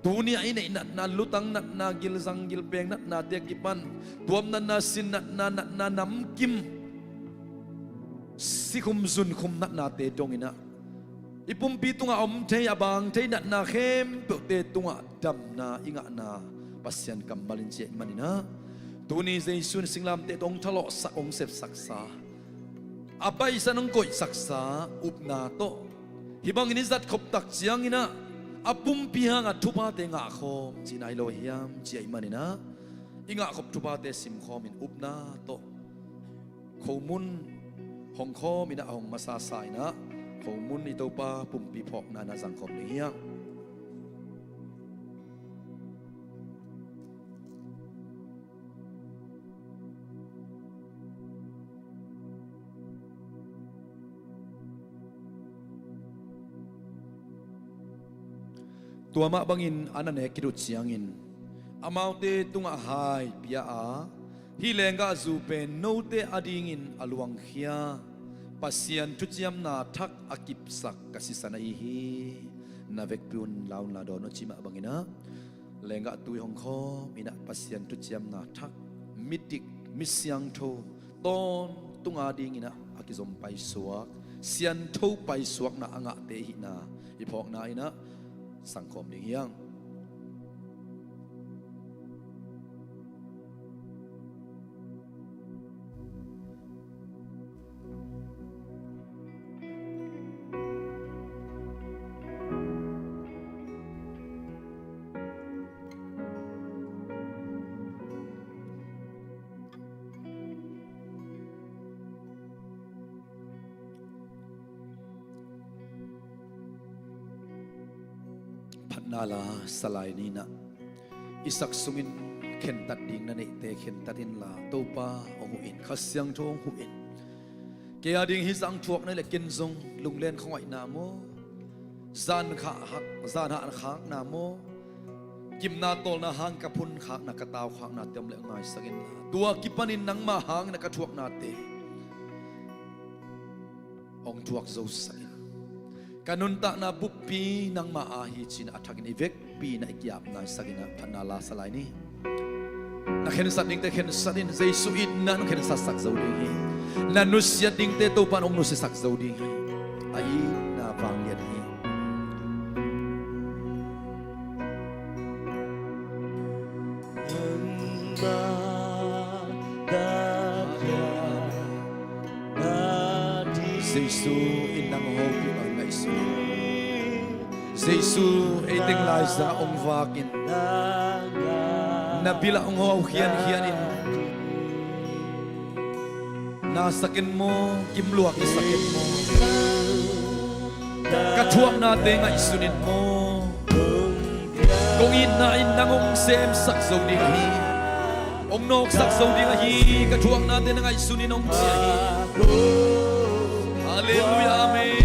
dunia ini na lutang na gil sang gil peng na te kipan tuam na sin na namkim sikum zun kum na te dong ina ipumpi tunga om te abang te na khem te tunga dam na inga na pasyan kambalin che manina tuni Jesu singlam te dong thalo sa ong sep saksa apai sanong koi saksa upna to hibang ini zat khop tak chiang ina apum pihang athupa te nga khom chinai lo hiam chi manina inga khop thupa te sim khom in upna to khomun hong khom ina hong masa sai na khomun ito pa pumpi phok na jang khom ni hiang tuama bangin anane kirut siangin amaute tunga hai pia a hilenga zu pen note adingin aluang khia pasien tu jam na thak akip sak kasisana hi na vek piun laun la don chima bangina lenga tui hong kho mina pasien tu jam na thak mitik misyang tho ton tunga ding ina akizom pai suak sian tho pai suak na anga te hi na ipok na ina sangkom ding yang nala salai ni na isak sungin khen tat ding na nei te khen tatin la topa ong in khasyang thong hu in ke ading hi sang thuak na le kin zong lunglen khoi na mo zan kha hak zan ha khak na mo kim na tol na hang ka phun khak na ka taw khak na tem le ngai sagin la tua kipanin nang ma hang na ka thuak na te ong thuak zo sagin kanun tak na bukpi nang maahi chin athakin ivek pi na ikyap na sagina phanala salai ni na khen sat ding te khen satin jesu in na no khen sat sak zodi hi na nusya ding te to pan ong nus sak zodi hi ai na wang yat hi jesu in nang ho pi Jesu ay ting lai sa ong vakin nabila ong ho hian hianin nasakin mo kimluak isakin mo katuak natin nga isunin mo kung inain nang ong sem saksaw di hi ong nok saksaw di hi katuak natin nga isunin ong siya hi Hallelujah, amen.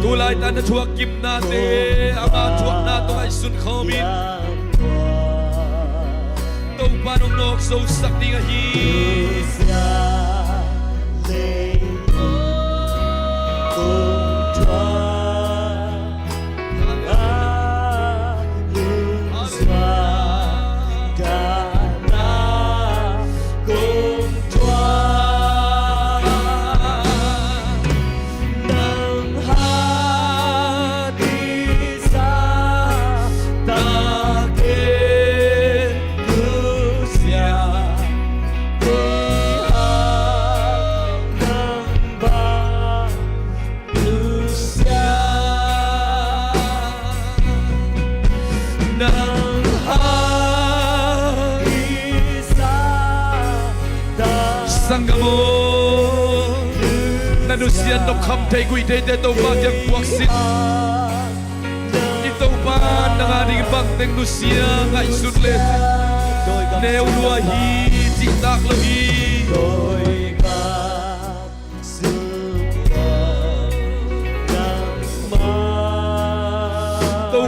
Tulay tan na chuak kim nate ama chuak na to ay sun khomin to panong nok so sak ni nga hi กโมนันดุเซียนนกคำไทยกุยเทเตโตปาจากพวกสิอิโตปานางาดิบังเต็งดุเซียไงสุดเลยเนวลัวฮีจิตักลฮี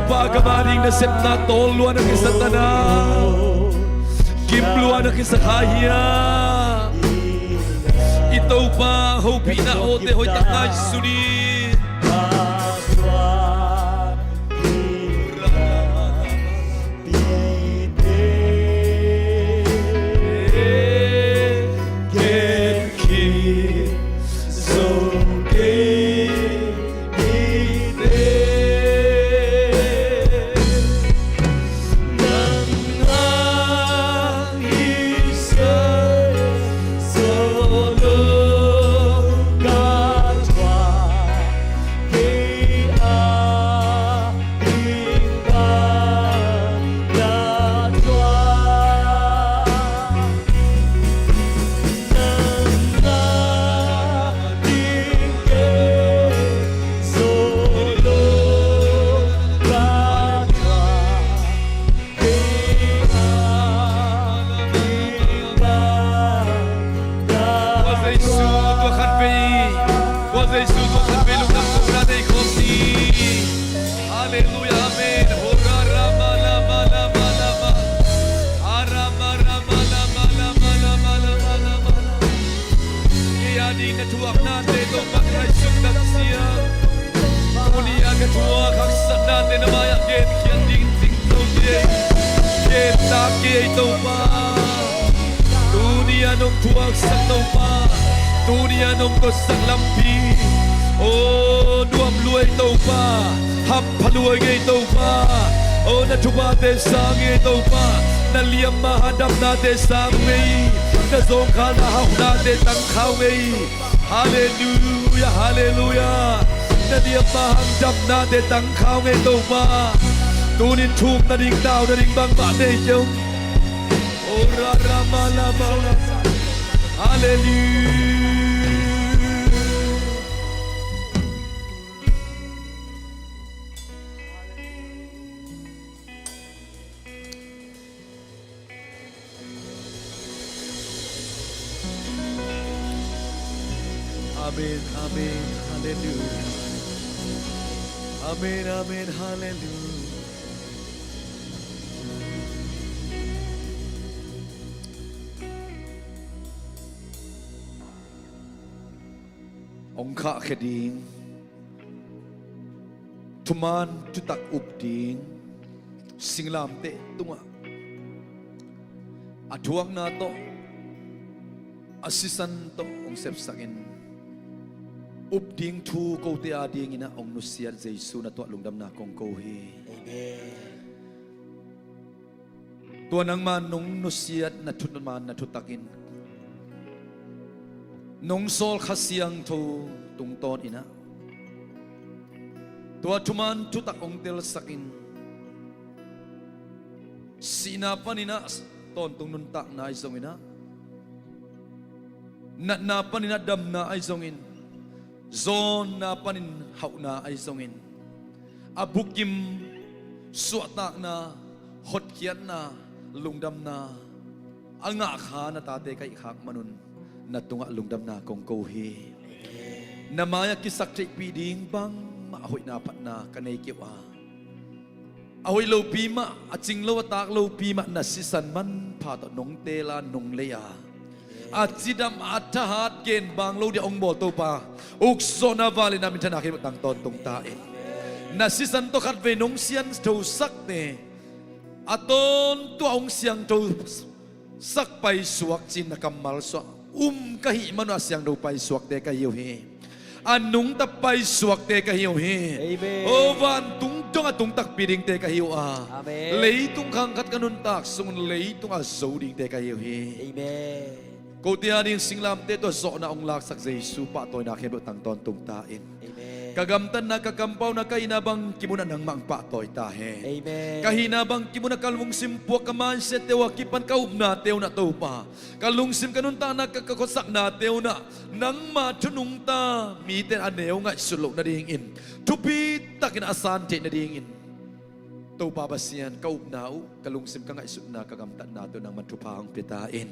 Pa kamaring na set na tolwa na kisatana Kimlwa na kisakaya Ito pa hopi na ote hoy takay sunit Dunia nong tuwag sa taupa Dunia nong kosang lampi Oh, duam luay taupa Hap paluay ngay taupa Oh, natubate sa ngay taupa Naliyam mahadap natin sa may Nazong kalahak natin ang kaway Hallelujah, hallelujah Naliyam mahadap natin ang kaway taupa Tunin tum na ding tao na ding bang matay Oh, Raramalabala Hallelujah Amen, amen, hallelujah Amen, amen, hallelujah Ông khả khẽ điên Thu man tu tak up điên Sinh làm tệ tung ạ At huwag na to Asisan to Ông sep sakin Up điên thu câu te a điên ina Ông nusiat Jesu na to lungdam na kong câu hi Tua nang man nung nusiat na tut man na tutakin Nong sol khasiang to tung ton ina Tua tuman tutak ong tel sakin Sinapan ina ton tung nuntak na isong ina Napan ina dam na isongin Zon napanin haw na isongin Abukim suatak na hotkian na lungdam na Anga kha na tate kay khak manun Natunga lungdam na kong kauhi Namaya kisak chay piding bang Maahoy napat na kanay kiwa Ahoy low pima At sing low atak low pima Nasisan man pato nung tela nung leya At sidam at tahat gen bang low di ong boto pa Ukso na vali namin tanakin mo tang tontong tae Nasisan to katve nung siyan to sakne Aton to ong siyang to sakpay suwak sin nakamal suwak kahi mano asyang daw pay suwak te kahiyo he Anong tapay suwak te kahiyo he O van tungtong atong takpiring te kahiyo Leitung kangkat kanuntak Sungun leitung azoding te kahiyo he Kau tiyanin singlam te to so na ong laksak Jesu pa to'y nakibot ang tontong tain Kagamtan na kakampaw na kainabang kimuna ng mangpatoy tahe. Amen. Kahinabang kimuna kalungsim po kamanset tewa kipan kaub na tew na to pa. Kalungsim kanunta na kakakosak na tew na nang matunong ta miten anew nga sulok na dingin. Tupit ta kinaasan na dingin. To babasyan kaub na kalungsim ka nga isut na kagamtan nato ng matupahang pitain.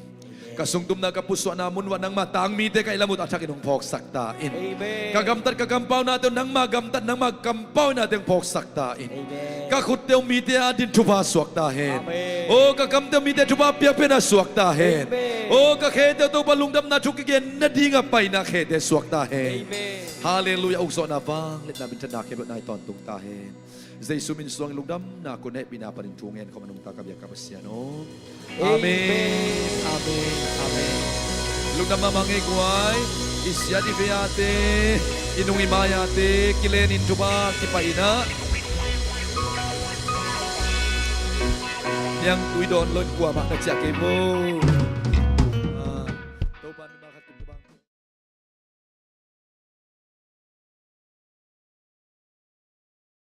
Kasungdum na kapuso namon wanang matang mite kailamot at sakinong poksaktain. Amen. Kagamtan kagampaw natin nang magamtan nang magkampaw natin poksaktain. Amen. Kakuttew mite adin tuba swaktahin. Amen. O kagamtew mite tuba piapena swaktahin. Amen. O kakete to balungdam na chukigen na dinga pay na kete swaktahin. Amen. Hallelujah. Ugso na bang lit namin sa nakibot na itontong tahin. Zay sumin suang lugdam na kunay pinaparintungen ko manong takabiyang kapasyano. Amen. Amen. Amen. Lugdam mamangay kuway, isya di biyate, inung imayate, kilenin tuba, kipaina. Yang kuidon lon kuwa mak nagsiyake mo.